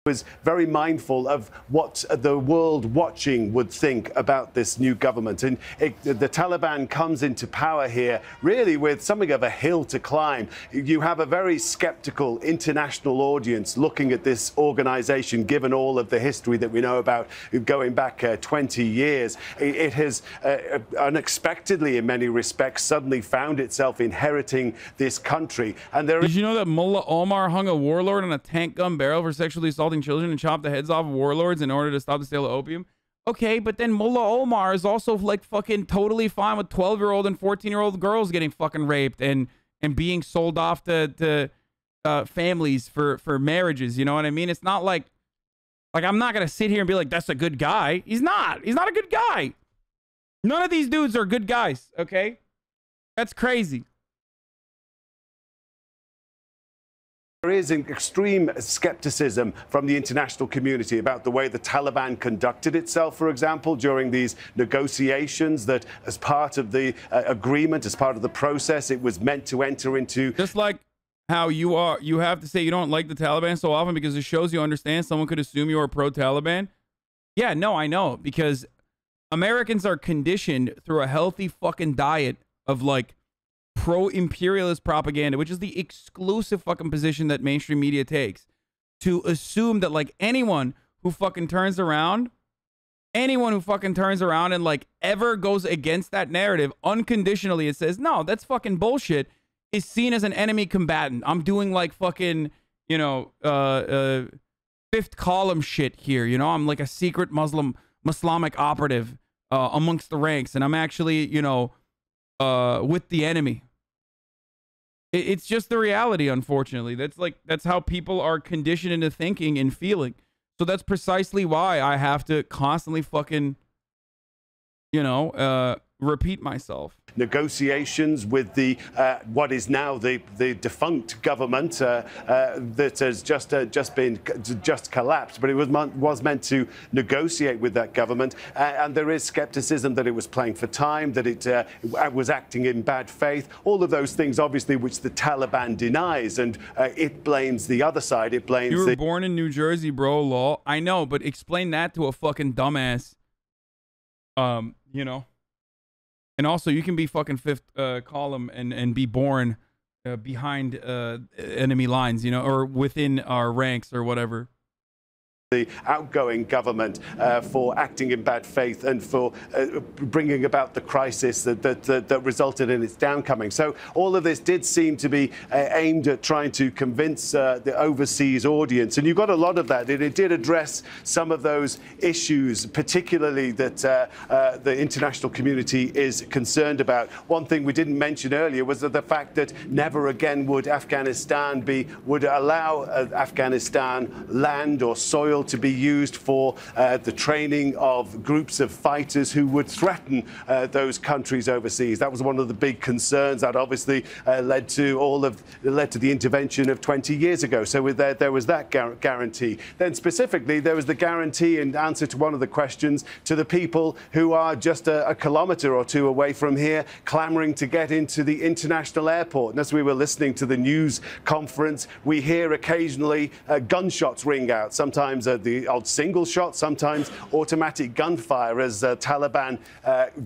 Was very mindful of what the world watching would think about this new government. And the Taliban comes into power here really with something of a hill to climb. You have a very skeptical international audience looking at this organization, given all of the history that we know about going back 20 years. It has unexpectedly, in many respects, suddenly found itself inheriting this country. And Did you know that Mullah Omar hung a warlord on a tank gun barrel for sexually assaulting children and chopped the heads off of warlords in order to stop the sale of opium? Okay, but then Mullah Omar is also, like, fucking totally fine with 12-year-old and 14-year-old girls getting fucking raped and being sold off to families for marriages. You know what I mean? It's not like Like, I'm not going to sit here and be like, that's a good guy. He's not. He's not a good guy. None of these dudes are good guys, okay? That's crazy. There is an extreme skepticism from the international community about the way the Taliban conducted itself, for example, during these negotiations, that as part of the agreement, as part of the process, it was meant to enter into... Just like how you have to say you don't like the Taliban so often because it shows you understand. Someone could assume you are pro-Taliban. Yeah, no, I know, because Americans are conditioned through a healthy fucking diet of like pro-imperialist propaganda, which is the exclusive fucking position that mainstream media takes, to assume that like anyone who fucking turns around and like ever goes against that narrative unconditionally, it says, no, that's fucking bullshit, is seen as an enemy combatant. I'm doing like fucking, you know, fifth column shit here. You know, I'm like a secret Islamic operative amongst the ranks, and I'm actually, you know, with the enemy. It's just the reality, unfortunately. That's how people are conditioned into thinking and feeling. So that's precisely why I have to constantly fucking, you know, repeat myself. Negotiations with the what is now the defunct government that has just collapsed, but it was meant to negotiate with that government, and there is skepticism that it was playing for time, that it was acting in bad faith. All of those things, obviously, which the Taliban denies, and it blames the other side. It blames. You were born in New Jersey, bro. Lol. I know, but explain that to a fucking dumbass. You know. And also, you can be fucking fifth column and be born behind enemy lines, you know, or within our ranks or whatever. The outgoing government for acting in bad faith and for bringing about the crisis that resulted in its downcoming. So all of this did seem to be aimed at trying to convince the overseas audience. And you got a lot of that. It did address some of those issues, particularly that the international community is concerned about. One thing we didn't mention earlier was that the fact that never again would would allow Afghanistan land or soil to be used for the training of groups of fighters who would threaten those countries overseas. That was one of the big concerns that obviously led to the intervention of 20 years ago. So there was that guarantee. Then specifically, there was the guarantee in answer to one of the questions to the people who are just a kilometre or two away from here, clamouring to get into the international airport. And as we were listening to the news conference, we hear occasionally gunshots ring out, sometimes the odd single shot, sometimes automatic gunfire, as Taliban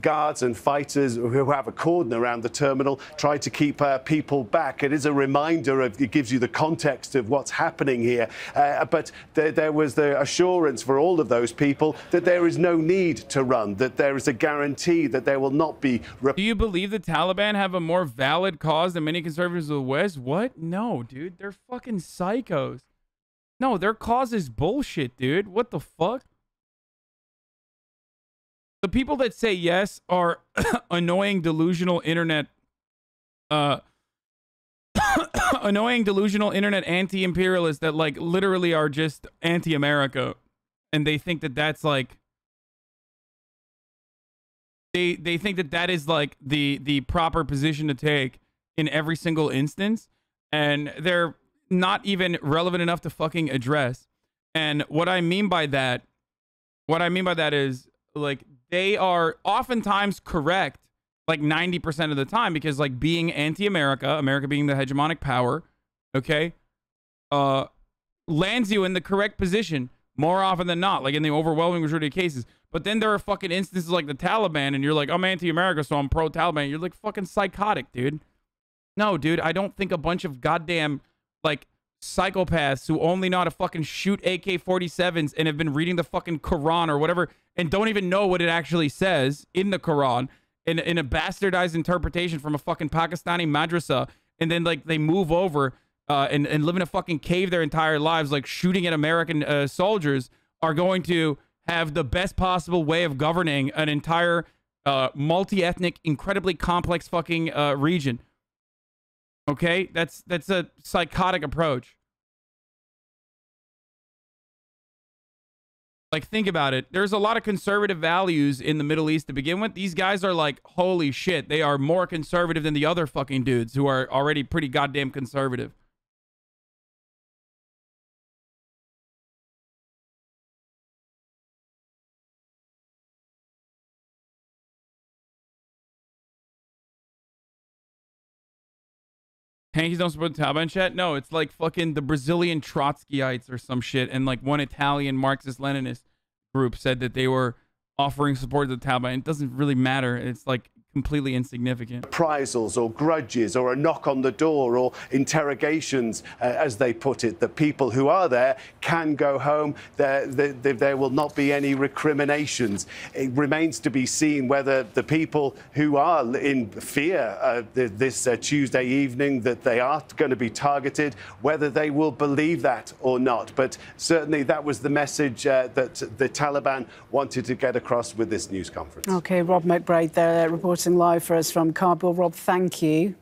guards and fighters who have a cordon around the terminal try to keep people back. It is a reminder it gives you the context of what's happening here. But there was the assurance for all of those people that there is no need to run, that there is a guarantee that there will not be... Do you believe the Taliban have a more valid cause than many conservatives of the West? What? No, dude. They're fucking psychos. No, their cause is bullshit, dude. What the fuck? The people that say yes are annoying, delusional internet anti-imperialists that like literally are just anti-America, and they think that that's like they think that that is like the proper position to take in every single instance, and they're not even relevant enough to fucking address. And what I mean by that is like they are oftentimes correct like 90% of the time, because like being anti-America, America being the hegemonic power, okay, lands you in the correct position more often than not, like in the overwhelming majority of cases. But then there are fucking instances like the Taliban, and you're like, I'm anti-America, so I'm pro-Taliban. You're like fucking psychotic, dude. No, dude, I don't think a bunch of goddamn like psychopaths who only know how to fucking shoot AK-47s and have been reading the fucking Quran or whatever and don't even know what it actually says in the Quran in a bastardized interpretation from a fucking Pakistani madrasa, and then like they move over and live in a fucking cave their entire lives, like shooting at American soldiers, are going to have the best possible way of governing an entire multi-ethnic, incredibly complex fucking region. Okay, that's a psychotic approach. Like, think about it. There's a lot of conservative values in the Middle East to begin with. These guys are like, holy shit, they are more conservative than the other fucking dudes who are already pretty goddamn conservative. Tankies don't support the Taliban chat? No, it's like fucking the Brazilian Trotskyites or some shit. And like one Italian Marxist-Leninist group said that they were offering support to the Taliban. It doesn't really matter. It's like completely insignificant. Reprisals or grudges or a knock on the door or interrogations, as they put it. The people who are there can go home. There will not be any recriminations. It remains to be seen whether the people who are in fear this Tuesday evening that they are going to be targeted, whether they will believe that or not. But certainly that was the message that the Taliban wanted to get across with this news conference. Okay, Rob McBride there reporting live for us from Kabul. Rob, thank you.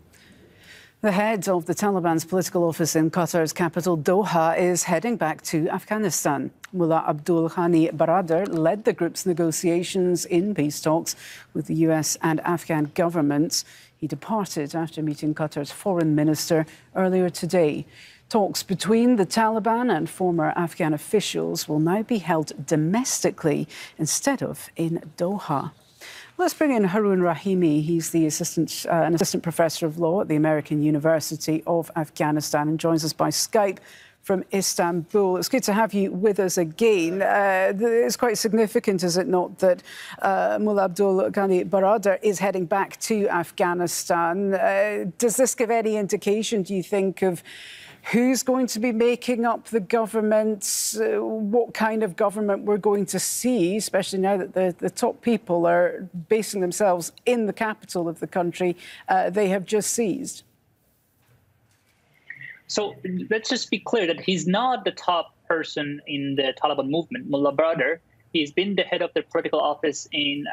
The head of the Taliban's political office in Qatar's capital, Doha, is heading back to Afghanistan. Mullah Abdul Ghani Baradar led the group's negotiations in peace talks with the US and Afghan governments. He departed after meeting Qatar's foreign minister earlier today. Talks between the Taliban and former Afghan officials will now be held domestically instead of in Doha. Let's bring in Haroon Rahimi. He's the an assistant professor of law at the American University of Afghanistan and joins us by Skype from Istanbul. It's good to have you with us again. It's quite significant, is it not, that Mullah Abdul Ghani Baradar is heading back to Afghanistan. Does this give any indication, do you think, of who's going to be making up the government, what kind of government we're going to see, especially now that the top people are basing themselves in the capital of the country they have just seized? So let's just be clear that he's not the top person in the Taliban movement. Mullah Baradar, he's been the head of the political office in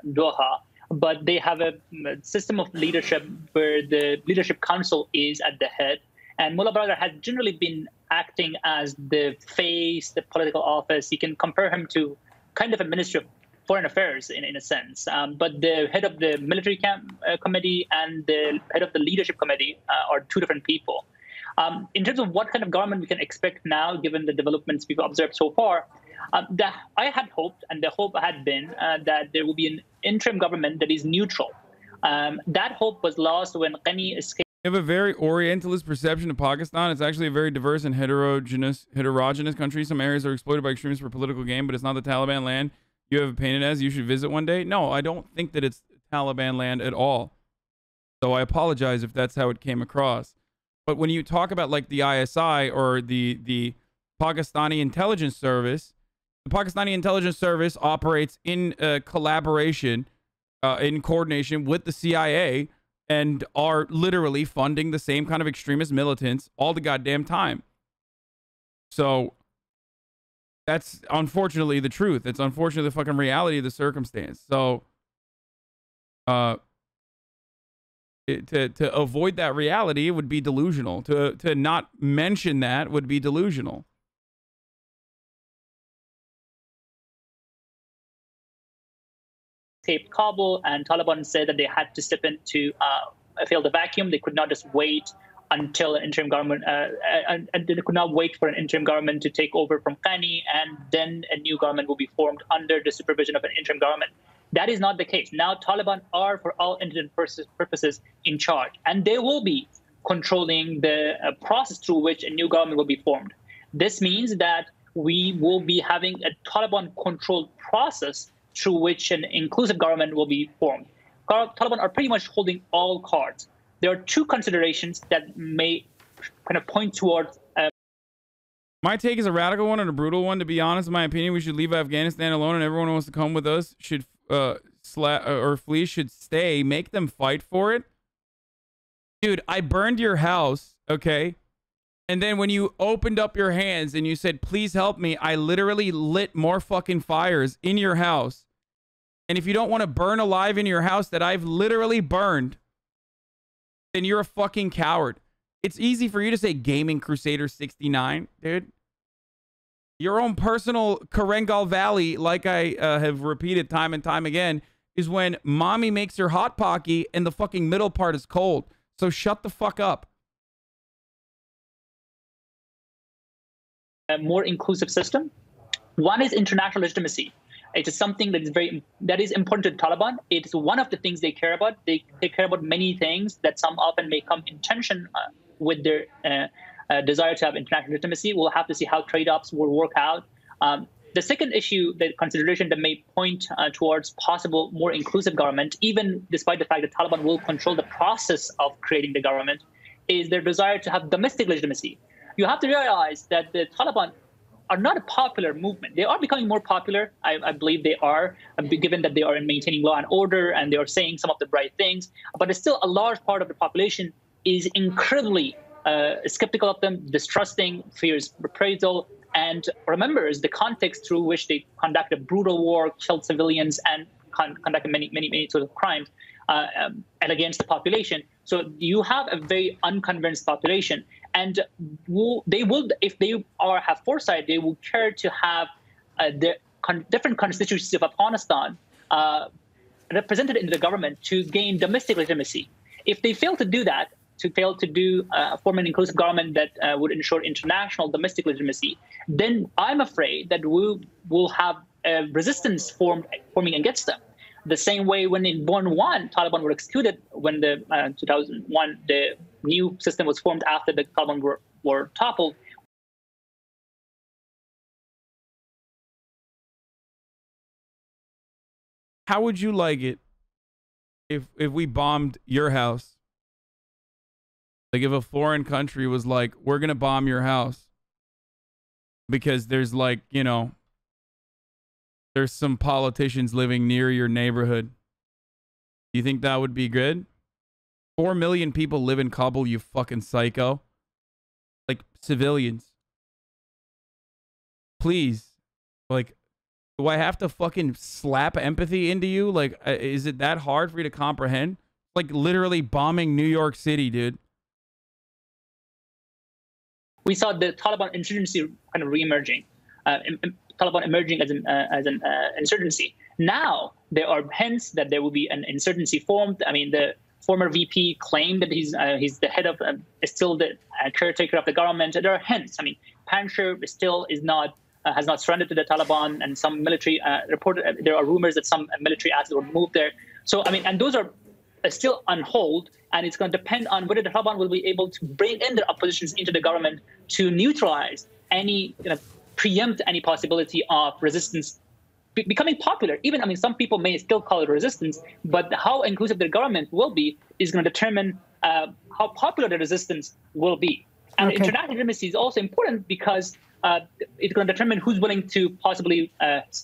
Doha, but they have a system of leadership where the leadership council is at the head. And Mullah Baradar has generally been acting as the face, the political office. You can compare him to kind of a Ministry of Foreign Affairs in a sense. But the head of the military committee and the head of the leadership committee are two different people. In terms of what kind of government we can expect now, given the developments we've observed so far, I had hoped, and the hope had been, that there will be an interim government that is neutral. That hope was lost when Ghani escaped. You have a very Orientalist perception of Pakistan. It's actually a very diverse and heterogeneous country. Some areas are exploited by extremists for political gain, but it's not the Taliban land you have it painted as. You should visit one day. No, I don't think that it's Taliban land at all. So I apologize if that's how it came across. But when you talk about like the ISI or the Pakistani intelligence service, the Pakistani intelligence service operates in collaboration, in coordination with the CIA, and are literally funding the same kind of extremist militants all the goddamn time. So that's unfortunately the truth. It's unfortunately the fucking reality of the circumstance. So to avoid that reality, it would be delusional. To not mention that would be delusional. Escaped Kabul, and Taliban said that they had to step in to fill the vacuum. They could not just wait until an interim government, and they could not wait for an interim government to take over from Ghani, and then a new government will be formed under the supervision of an interim government. That is not the case. Now Taliban are, for all intents and purposes, in charge, and they will be controlling the process through which a new government will be formed. This means that we will be having a Taliban-controlled process through which an inclusive government will be formed. Taliban are pretty much holding all cards. There are two considerations that may kind of point towards. My take is a radical one and a brutal one. To be honest, in my opinion, we should leave Afghanistan alone, and everyone who wants to come with us should or flee should stay. Make them fight for it. Dude, I burned your house, okay? And then when you opened up your hands and you said, please help me, I literally lit more fucking fires in your house. And if you don't want to burn alive in your house that I've literally burned, then you're a fucking coward. It's easy for you to say Gaming Crusader 69, dude. Your own personal Karengal Valley, like I have repeated time and time again, is when mommy makes her hot pocky and the fucking middle part is cold. So shut the fuck up. A more inclusive system. One is international legitimacy. It is something that is important to the Taliban. It is one of the things they care about. They care about many things that some often may come in tension with their desire to have international legitimacy. We'll have to see how trade-offs will work out. The second issue, the consideration that may point towards possible more inclusive government, even despite the fact that Taliban will control the process of creating the government, is their desire to have domestic legitimacy. You have to realize that the Taliban are not a popular movement. They are becoming more popular. I believe they are, given that they are maintaining law and order and they are saying some of the right things. But it's still a large part of the population is incredibly skeptical of them, distrusting, fears reprisal, and remembers the context through which they conducted a brutal war, killed civilians, and conducted many sort of crimes and against the population. So you have a very unconvinced population, and they will, if they have foresight, they will care to have the different constituencies of Afghanistan represented in the government to gain domestic legitimacy. If they fail to do that, form an inclusive government that would ensure international domestic legitimacy, then I'm afraid that we will have a resistance forming against them. The same way when in Born 1, Taliban were executed when the 2001, the new system was formed after the Taliban were toppled. How would you like it if we bombed your house? Like if a foreign country was like, we're going to bomb your house because there's like, you know, there's some politicians living near your neighborhood. Do you think that would be good? 4 million people live in Kabul, you fucking psycho. Like civilians. Please. Like, do I have to fucking slap empathy into you? Like, is it that hard for you to comprehend? Like literally bombing New York City, dude. We saw the Taliban insurgency kind of re-emerging, Taliban emerging as an insurgency. Now there are hints that there will be an insurgency formed. I mean, the former VP claimed that he's the head of, still the caretaker of the government. There are hints. I mean, Panjshir still is not has not surrendered to the Taliban, and some military reported. There are rumors that some military assets were moved there. So I mean, and those are still on hold, and it's going to depend on whether the Taliban will be able to bring in their oppositions into the government to neutralize any, preempt any possibility of resistance becoming popular. Even, I mean, some people may still call it resistance, but how inclusive their government will be is going to determine how popular the resistance will be. And international legitimacy is also important because it's going to determine who's willing to possibly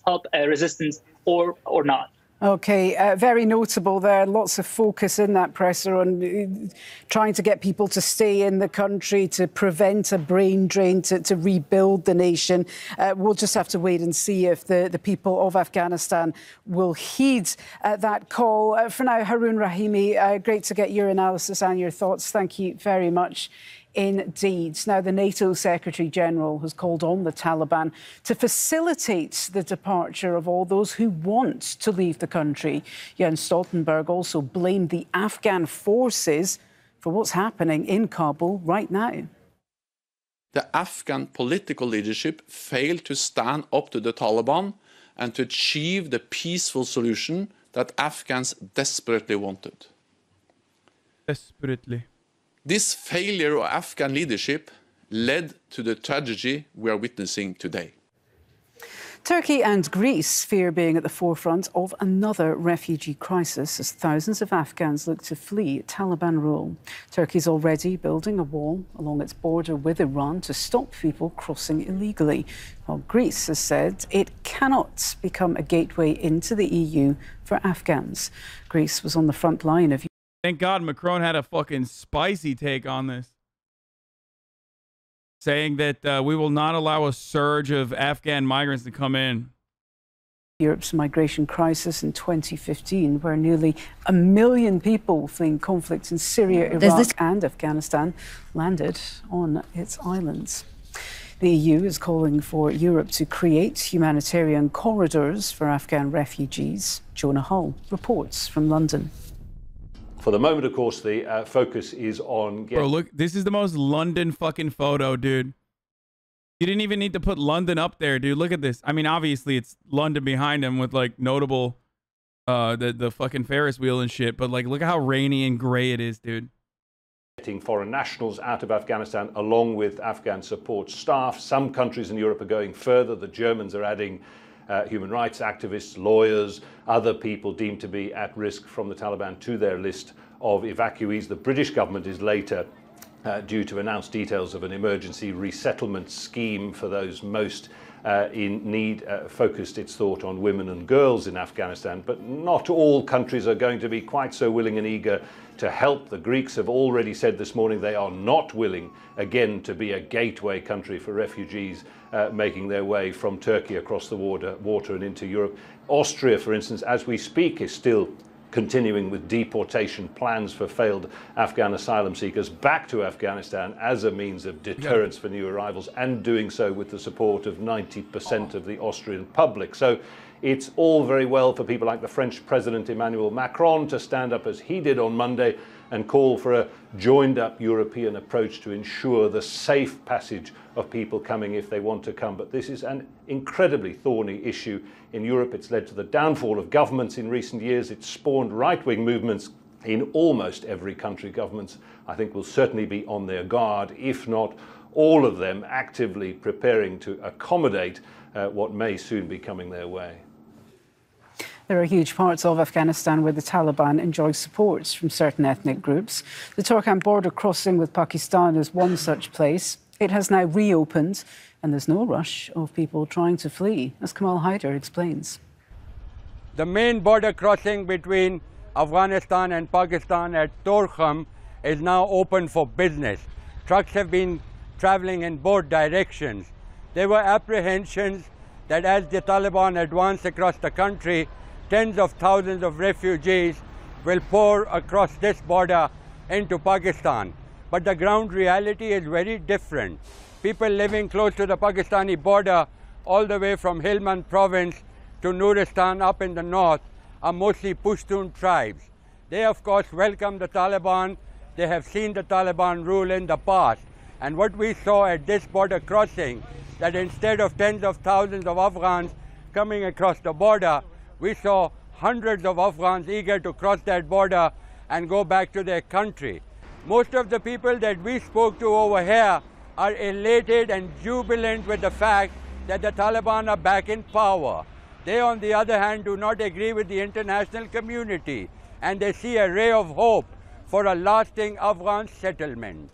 help resistance or not. Okay, very notable there. Lots of focus in that presser on trying to get people to stay in the country, to prevent a brain drain, to rebuild the nation. We'll just have to wait and see if the people of Afghanistan will heed that call. For now, Haroon Rahimi, great to get your analysis and your thoughts. Thank you very much indeed. Now, the NATO Secretary-General has called on the Taliban to facilitate the departure of all those who want to leave the country. Jens Stoltenberg also blamed the Afghan forces for what's happening in Kabul right now. The Afghan political leadership failed to stand up to the Taliban and to achieve the peaceful solution that Afghans desperately wanted. Desperately. This failure of Afghan leadership led to the tragedy we are witnessing today. Turkey and Greece fear being at the forefront of another refugee crisis as thousands of Afghans look to flee Taliban rule. Turkey is already building a wall along its border with Iran to stop people crossing illegally, while Greece has said it cannot become a gateway into the EU for Afghans. Greece was on the front line of... Thank God Macron had a fucking spicy take on this, saying that we will not allow a surge of Afghan migrants to come in. Europe's migration crisis in 2015, where nearly 1 million people fleeing conflict in Syria, Iraq and Afghanistan landed on its islands. The EU is calling for Europe to create humanitarian corridors for Afghan refugees. Jonah Hull reports from London. For the moment, of course, the focus is on... Bro, look, this is the most London fucking photo, dude. You didn't even need to put London up there, dude. Look at this. I mean, obviously, it's London behind him with, like, notable, the fucking Ferris wheel and shit. But, like, look at how rainy and gray it is, dude. Getting foreign nationals out of Afghanistan along with Afghan support staff. Some countries in Europe are going further. The Germans are adding human rights activists, lawyers, other people deemed to be at risk from the Taliban to their list of evacuees. The British government is later due to announce details of an emergency resettlement scheme for those most in need, focused its thought on women and girls in Afghanistan. But not all countries are going to be quite so willing and eager to help. The Greeks have already said this morning they are not willing, again, to be a gateway country for refugees making their way from Turkey across the water and into Europe. Austria, for instance, as we speak, is still continuing with deportation plans for failed Afghan asylum seekers back to Afghanistan as a means of deterrence for new arrivals, and doing so with the support of 90% of the Austrian public. So it's all very well for people like the French President Emmanuel Macron to stand up as he did on Monday and call for a joined-up European approach to ensure the safe passage of people coming if they want to come. But this is an incredibly thorny issue in Europe. It's led to the downfall of governments in recent years. It's spawned right-wing movements in almost every country. Governments, I think, will certainly be on their guard, if not all of them actively preparing to accommodate what may soon be coming their way. There are huge parts of Afghanistan where the Taliban enjoy support from certain ethnic groups. The Torkham border crossing with Pakistan is one such place. It has now reopened, and there's no rush of people trying to flee, as Kamal Haider explains. The main border crossing between Afghanistan and Pakistan at Torkham is now open for business. Trucks have been traveling in both directions. There were apprehensions that as the Taliban advance across the country, tens of thousands of refugees will pour across this border into Pakistan. But the ground reality is very different. People living close to the Pakistani border, all the way from Helmand province to Nuristan up in the north, are mostly Pushtun tribes. They, of course, welcome the Taliban. They have seen the Taliban rule in the past. And what we saw at this border crossing, that instead of tens of thousands of Afghans coming across the border, we saw hundreds of Afghans eager to cross that border and go back to their country. Most of the people that we spoke to over here are elated and jubilant with the fact that the Taliban are back in power. They, on the other hand, do not agree with the international community, and they see a ray of hope for a lasting Afghan settlement.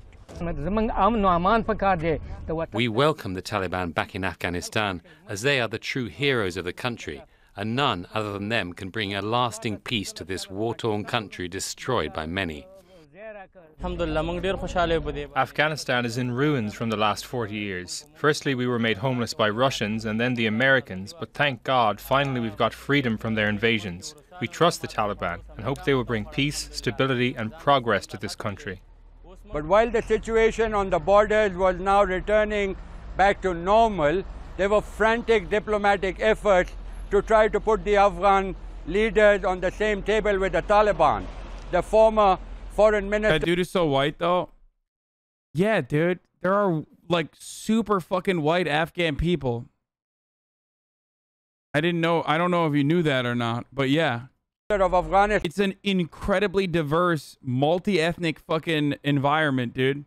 We welcome the Taliban back in Afghanistan, as they are the true heroes of the country, and none other than them can bring a lasting peace to this war-torn country destroyed by many. Afghanistan is in ruins from the last 40 years. Firstly, we were made homeless by Russians and then the Americans, but thank God, finally we've got freedom from their invasions. We trust the Taliban and hope they will bring peace, stability and progress to this country. But while the situation on the borders was now returning back to normal, there were frantic diplomatic efforts to try to put the Afghan leaders on the same table with the Taliban. The former foreign minister... That dude is so white, though. Yeah, dude. There are, like, super fucking white Afghan people. I didn't know. I don't know if you knew that or not, but yeah. Of Afghanistan. It's an incredibly diverse, multi-ethnic fucking environment, dude.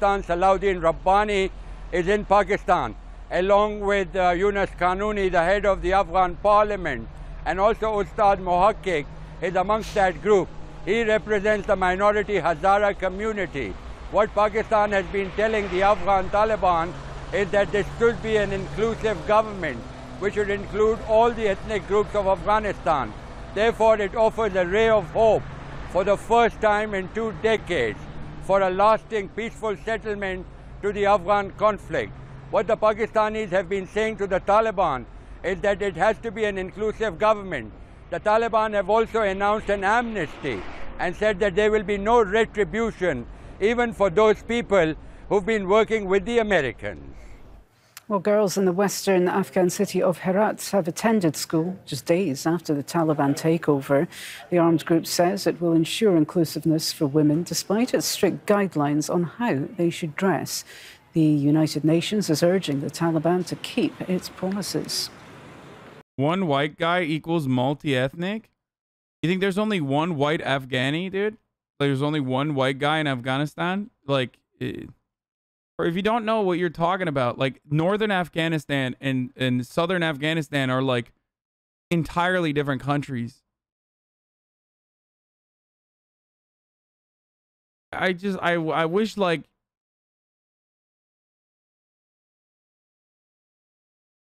Salahuddin Rabbani is in Pakistan, along with Yunus Qanuni, the head of the Afghan parliament, and also Ustad Mohaqiq is amongst that group. He represents the minority Hazara community. What Pakistan has been telling the Afghan Taliban is that there should be an inclusive government, which should include all the ethnic groups of Afghanistan. Therefore, it offers a ray of hope for the first time in 2 decades for a lasting peaceful settlement to the Afghan conflict. What the Pakistanis have been saying to the Taliban is that it has to be an inclusive government. The Taliban have also announced an amnesty and said that there will be no retribution even for those people who've been working with the Americans. Well, girls in the western Afghan city of Herat have attended school just days after the Taliban takeover. The armed group says it will ensure inclusiveness for women despite its strict guidelines on how they should dress. The United Nations is urging the Taliban to keep its promises. One white guy equals multi-ethnic? You think there's only one white Afghani, dude? Like, there's only one white guy in Afghanistan? Like, or if you don't know what you're talking about, like, northern Afghanistan and southern Afghanistan are, like, entirely different countries. I wish, like,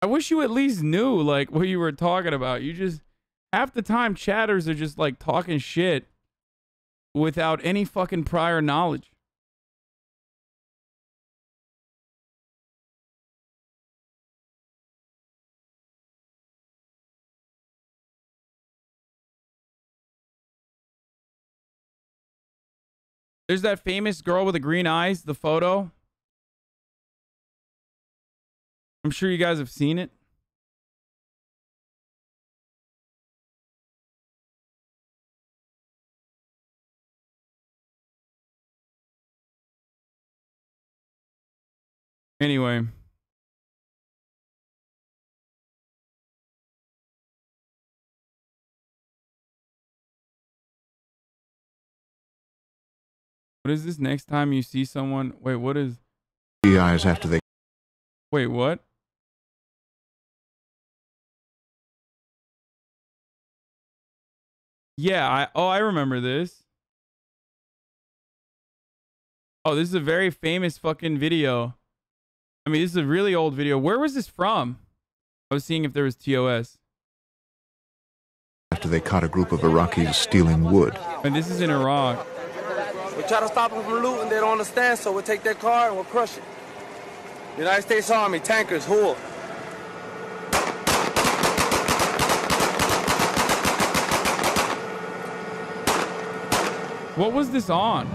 I wish you at least knew, like, what you were talking about. You just, half the time, chatters are just, like, talking shit without any fucking prior knowledge. There's that famous girl with the green eyes, the photo. I'm sure you guys have seen it. Anyway. What is this next time you see someone? Wait, what is... eyes after they... Wait, what? Yeah, I remember this. Oh, this is a very famous fucking video. I mean, this is a really old video. Where was this from? I was seeing if there was TOS. After they caught a group of Iraqis stealing wood. And this is in Iraq. We try to stop them from looting, they don't understand, so we'll take their car and we'll crush it. United States Army, tankers, who? What was this on?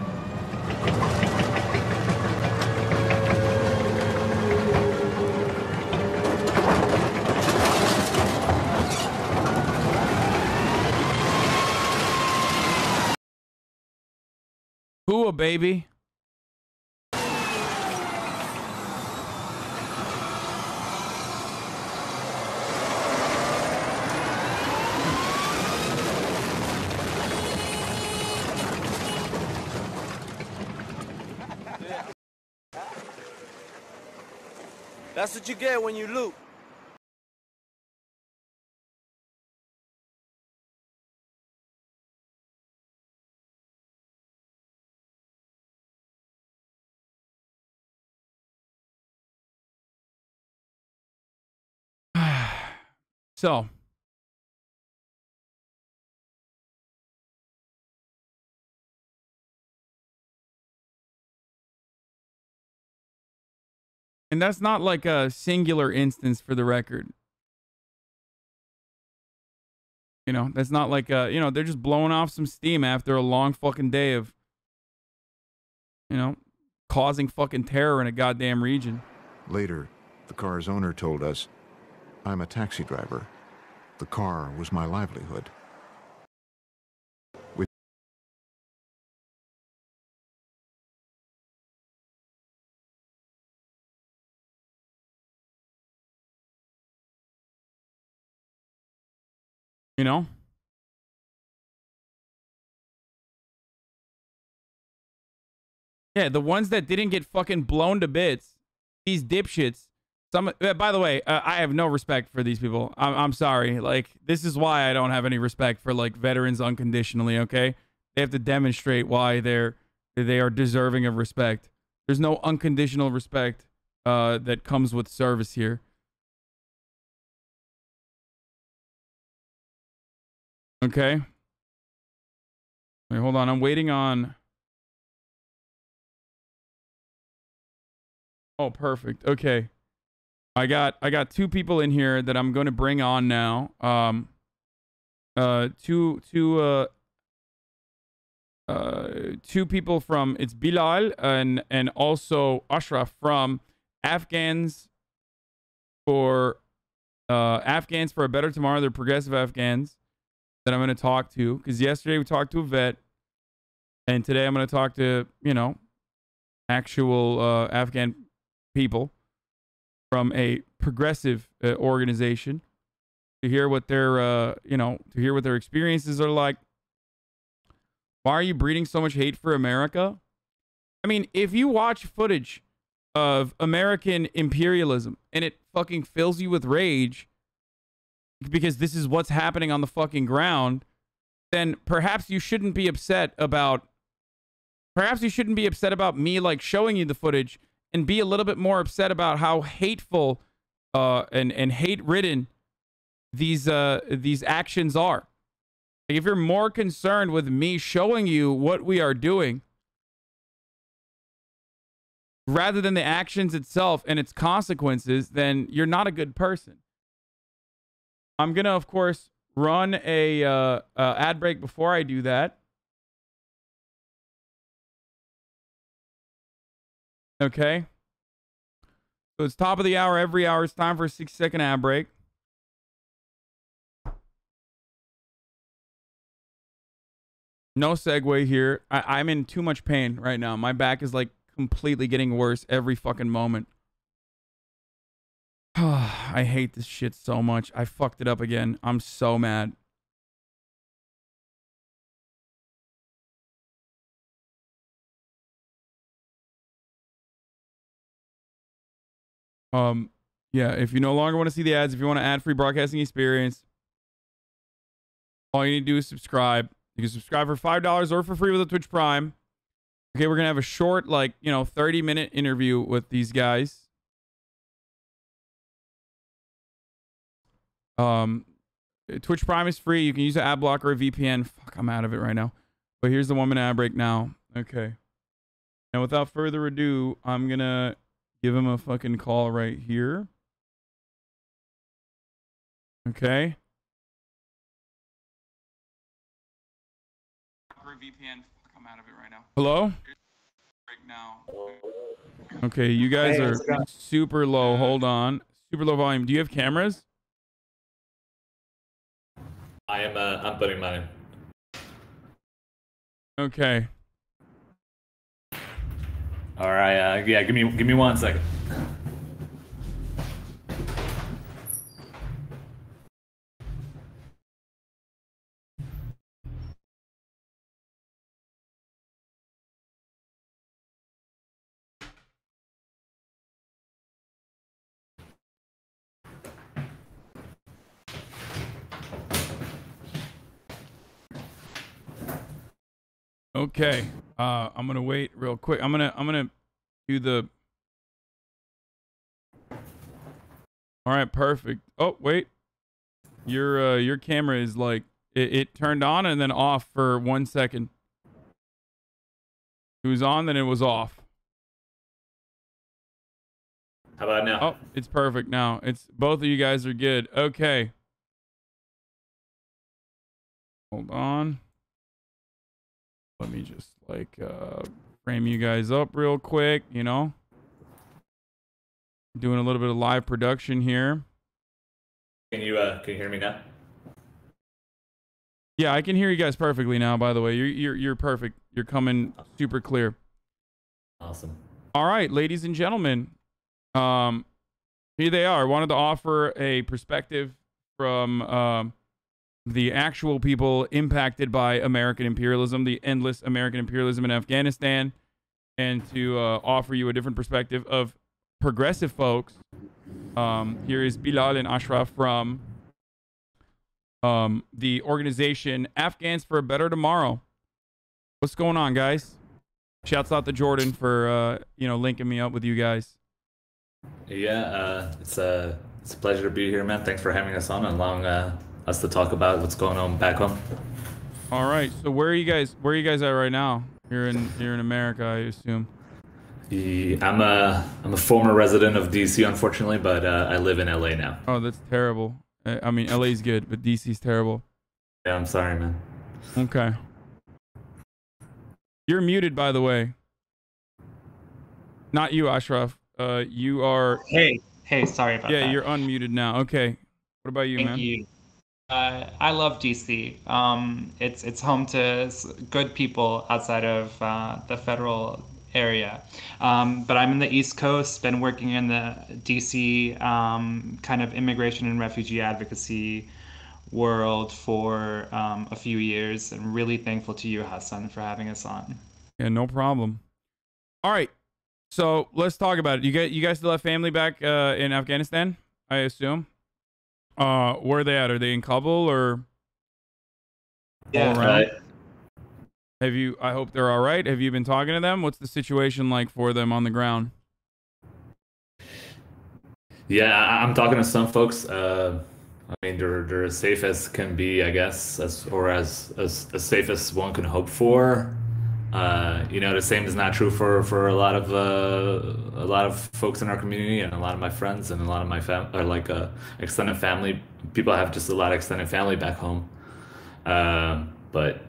Who, baby? That's what you get when you loot. So. And that's not like a singular instance for the record. You know, that's not like a, you know, they're just blowing off some steam after a long fucking day of, you know, causing fucking terror in a goddamn region. Later, the car's owner told us, I'm a taxi driver. The car was my livelihood. You know? Yeah, the ones that didn't get fucking blown to bits, these dipshits. Some, by the way, I have no respect for these people. I'm sorry. Like, this is why I don't have any respect for, like, veterans unconditionally, okay? They have to demonstrate why they are deserving of respect. There's no unconditional respect that comes with service here. Okay. Wait, hold on. I'm waiting on... Oh, perfect. Okay. I got two people in here that I'm going to bring on now. Two two people from, it's Bilal and also Ashraf from Afghans for a Better Tomorrow. They're progressive Afghans that I'm going to talk to, because yesterday we talked to a vet, and today I'm going to talk to, you know, actual Afghan people from a progressive organization to hear what their you know, to hear what their experiences are like. Why are you breeding so much hate for America? I mean, if you watch footage of American imperialism and it fucking fills you with rage because this is what's happening on the fucking ground, then perhaps you shouldn't be upset about me like showing you the footage, and be a little bit more upset about how hateful and hate-ridden these actions are. Like, if you're more concerned with me showing you what we are doing rather than the actions itself and its consequences, then you're not a good person. I'm gonna, of course, run a ad break before I do that. Okay. So it's top of the hour. Every hour it's time for a 6-second ad break. No segue here. I'm in too much pain right now. My back is like completely getting worse every fucking moment. I hate this shit so much. I fucked it up again. I'm so mad. Yeah, if you no longer want to see the ads, if you want an ad-free broadcasting experience, all you need to do is subscribe. You can subscribe for $5 or for free with a Twitch Prime. Okay, we're going to have a short, like, you know, 30-minute interview with these guys. Twitch Prime is free. You can use an ad blocker or a VPN. Fuck, I'm out of it right now. But here's the 1-minute ad break now. Okay. And without further ado, I'm going to give him a fucking call right here. Okay. VPN. I'm out of it right now. Hello? Okay, you guys are super low. Hold on. Super low volume. Do you have cameras? I'm putting mine in. Okay. All right. Yeah, give me 1 second. Okay. I'm gonna wait real quick. I'm gonna do the. All right, perfect. Oh wait, your camera is like it turned on and then off for 1 second. It was on, then it was off. How about now? Oh, it's perfect now. It's both of you guys are good. Okay. Hold on. Let me just like frame you guys up real quick, you know. Doing a little bit of live production here. Can you hear me now? Yeah, I can hear you guys perfectly now, by the way. You're perfect. You're coming super clear. Awesome. All right, ladies and gentlemen. Here they are. I wanted to offer a perspective from the actual people impacted by American imperialism, the endless American imperialism in Afghanistan, and to offer you a different perspective of progressive folks. Here is Bilal and Ashraf from the organization Afghans for a Better Tomorrow. What's going on, guys? Shouts out to Jordan for linking me up with you guys. Yeah, it's a pleasure to be here, man. Thanks for having us on and allowing us to talk about what's going on back home. All right, so where are you guys at right now? You're in America, I assume. I'm a former resident of DC, unfortunately, but I live in LA now. Oh, that's terrible. I mean, LA's good, but DC's terrible. Yeah, I'm sorry, man. Okay. You're muted, by the way. Not you, Ashraf. You are. Hey, sorry about that. Yeah, you're unmuted now. Okay. What about you, man? Thank you. I love DC. It's home to good people outside of the federal area. But I'm in the East Coast, been working in the DC kind of immigration and refugee advocacy world for a few years. I'm really thankful to you, Hasan, for having us on. Yeah, no problem. All right. So let's talk about it. You guys still have family back in Afghanistan, I assume? Where are they at? Are they in Kabul or yeah, all around? Have you? I hope they're all right. Have you been talking to them? What's the situation like for them on the ground? Yeah, I'm talking to some folks. I mean, they're as safe as can be, I guess, as safe as one can hope for. You know, the same is not true for a lot of folks in our community and a lot of my friends and a lot of my extended family. People have just a lot of extended family back home. But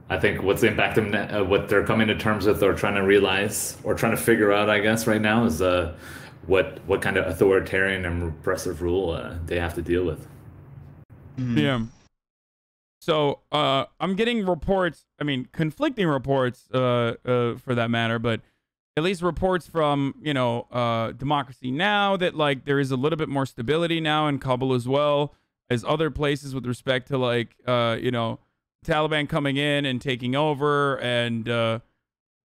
I think what's impacting what they're coming to terms with or trying to realize or trying to figure out, I guess, right now is what kind of authoritarian and repressive rule they have to deal with. Yeah. So I'm getting reports, I mean, conflicting reports for that matter, but at least reports from, you know, Democracy Now! That like there is a little bit more stability now in Kabul as well as other places with respect to like, you know, Taliban coming in and taking over and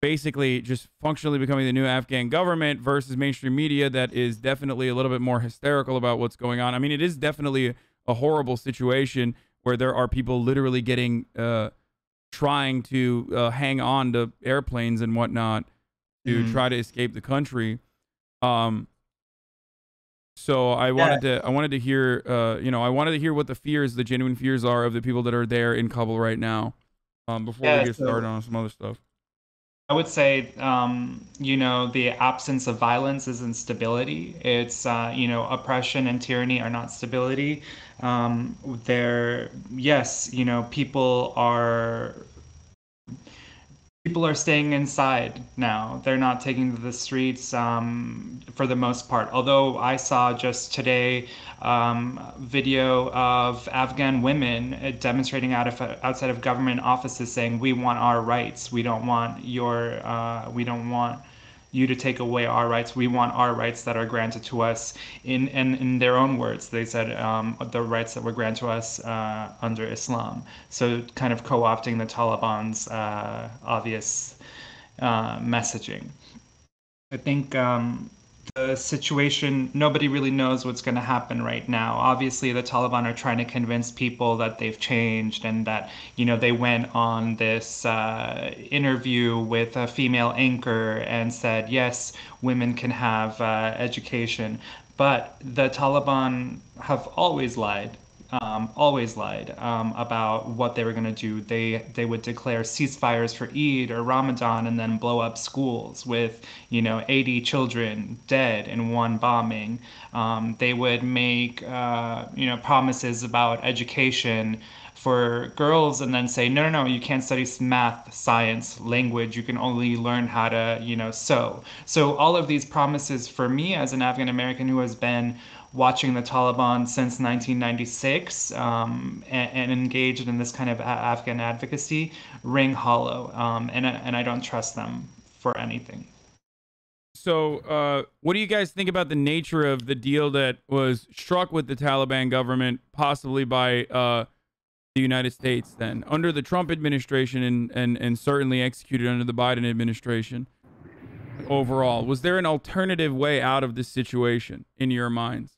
basically just functionally becoming the new Afghan government versus mainstream media that is definitely a little bit more hysterical about what's going on. I mean, it is definitely a horrible situation where there are people literally getting, trying to hang on to airplanes and whatnot to try to escape the country. So I wanted to hear, you know, I wanted to hear what the genuine fears are of the people that are there in Kabul right now, before we get started on some other stuff. I would say, you know, the absence of violence isn't stability. It's, you know, oppression and tyranny are not stability. Yes, you know, people are staying inside now. They're not taking to the streets for the most part. Although I saw just today video of Afghan women demonstrating outside of government offices saying, "We want our rights. We don't want we don't want you to take away our rights. We want our rights that are granted to us." In their own words, they said the rights that were granted to us under Islam. So kind of co-opting the Taliban's obvious messaging. I think the situation, nobody really knows what's going to happen right now. Obviously, the Taliban are trying to convince people that they've changed and that, you know, they went on this interview with a female anchor and said, yes, women can have education. But the Taliban have always lied about what they were going to do. They would declare ceasefires for Eid or Ramadan and then blow up schools with, you know, 80 children dead in one bombing. They would make, you know, promises about education for girls and then say, no, you can't study math, science, language. You can only learn how to, you know, sew. So all of these promises for me as an Afghan American who has been watching the Taliban since 1996 and engaged in this kind of Afghan advocacy ring hollow, and I don't trust them for anything. So what do you guys think about the nature of the deal that was struck with the Taliban government, possibly by the United States then, under the Trump administration and certainly executed under the Biden administration overall? Was there an alternative way out of this situation in your minds?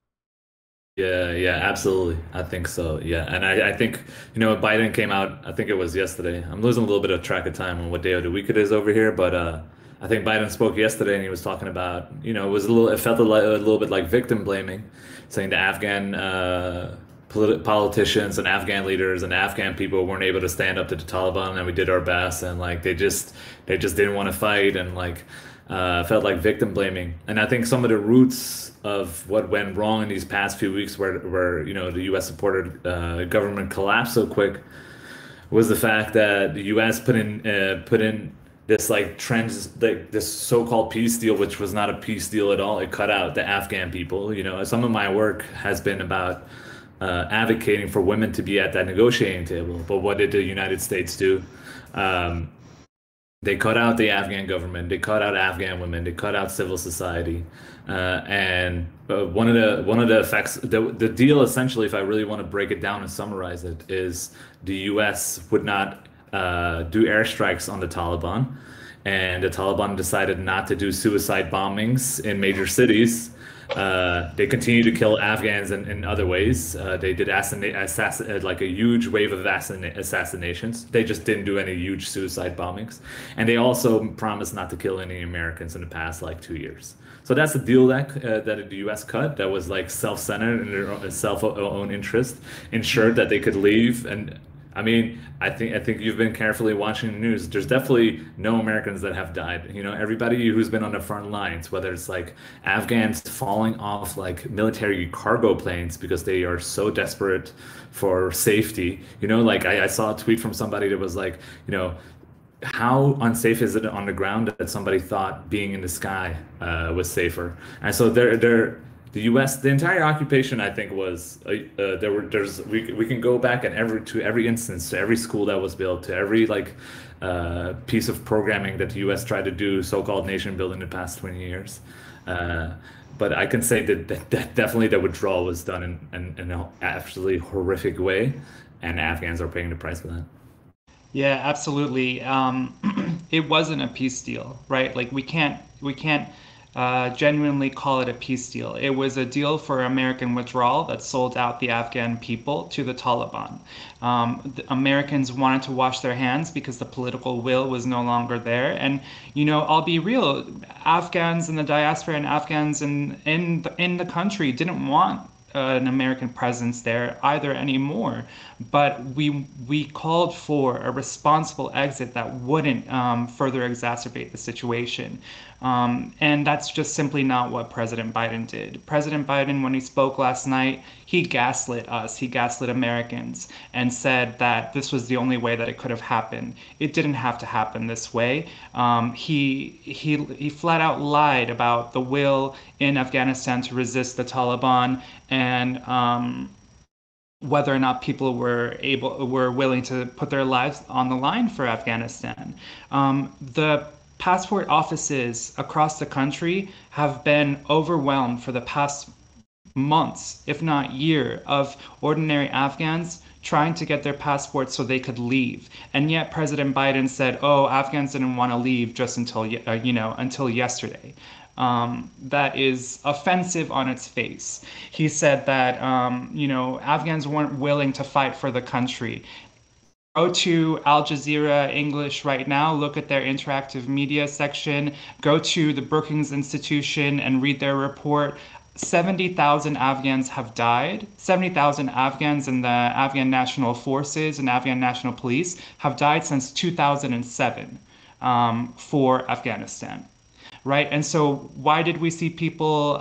Yeah, absolutely. I think so. Yeah, and I think, you know, Biden came out, I think it was yesterday. I'm losing a little bit of track of time on what day of the week it is over here, but I think Biden spoke yesterday and he was talking about, you know, it felt a little bit like victim blaming, saying the Afghan politicians and Afghan leaders and Afghan people weren't able to stand up to the Taliban, and we did our best, and like they just didn't want to fight, and like felt like victim blaming. And I think some of the roots of what went wrong in these past few weeks where you know, the U.S. supported government collapsed so quick was the fact that the U.S. put in this like trends, like this so-called peace deal, which was not a peace deal at all. It cut out the Afghan people. You know, some of my work has been about advocating for women to be at that negotiating table. But what did the United States do? They cut out the Afghan government. They cut out Afghan women. They cut out civil society. And one of the effects, the deal essentially, if I really want to break it down and summarize it, is the U.S. would not do airstrikes on the Taliban, and the Taliban decided not to do suicide bombings in major cities. They continue to kill Afghans in other ways. They did like a huge wave of assassinations. They just didn't do any huge suicide bombings. And they also promised not to kill any Americans in the past like 2 years. So that's the deal that the U.S. cut. That was like self-centered in their self-own interest, ensured that they could leave. And I mean, I think you've been carefully watching the news. There's definitely no Americans that have died. You know, everybody who's been on the front lines, whether it's like Afghans falling off like military cargo planes because they are so desperate for safety. You know, like I saw a tweet from somebody that was like, you know, how unsafe is it on the ground that somebody thought being in the sky was safer? And so the U.S., the entire occupation, I think, was we can go back and to every instance, to every school that was built, to every like piece of programming that the U.S. tried to do, so-called nation building in the past 20 years. But I can say that definitely the withdrawal was done in an absolutely horrific way, and Afghans are paying the price for that. Yeah, absolutely. It wasn't a peace deal, right? Like we can't genuinely call it a peace deal. It was a deal for American withdrawal that sold out the Afghan people to the Taliban. The Americans wanted to wash their hands because the political will was no longer there. And, you know, I'll be real, Afghans in the diaspora and Afghans in the country didn't want an American presence there either anymore, but we called for a responsible exit that wouldn't further exacerbate the situation. And that's just simply not what President Biden did. President Biden, when he spoke last night, he gaslit us, he gaslit Americans, and said that this was the only way that it could have happened. It didn't have to happen this way. He flat out lied about the will in Afghanistan to resist the Taliban, and whether or not people were willing to put their lives on the line for Afghanistan. The passport offices across the country have been overwhelmed for the past months, if not year, of ordinary Afghans trying to get their passports so they could leave. And yet President Biden said, oh, Afghans didn't want to leave just until yesterday. That is offensive on its face. He said that, Afghans weren't willing to fight for the country. Go to AlJazeera English right now, look at their interactive media section, go to the Brookings Institution and read their report. 70,000 Afghans have died. 70,000 Afghans in the Afghan National Forces and Afghan National Police have died since 2007 for Afghanistan. Right? And so why did we see people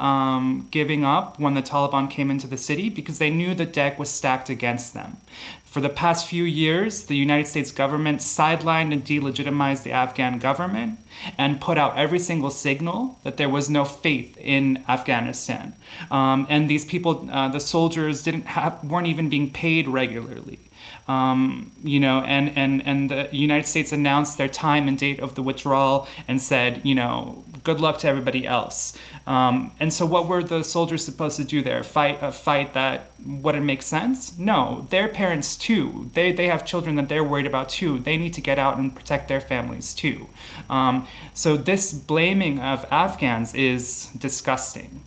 giving up when the Taliban came into the city? Because they knew the deck was stacked against them. For the past few years, the United States government sidelined and delegitimized the Afghan government and put out every single signal that there was no faith in Afghanistan. And these people, the soldiers, weren't even being paid regularly. And the United States announced their time and date of the withdrawal and said, good luck to everybody else. And so what were the soldiers supposed to do there? Fight a fight that wouldn't make sense? No, their parents too. They have children that they're worried about too. They need to get out and protect their families too. So this blaming of Afghans is disgusting.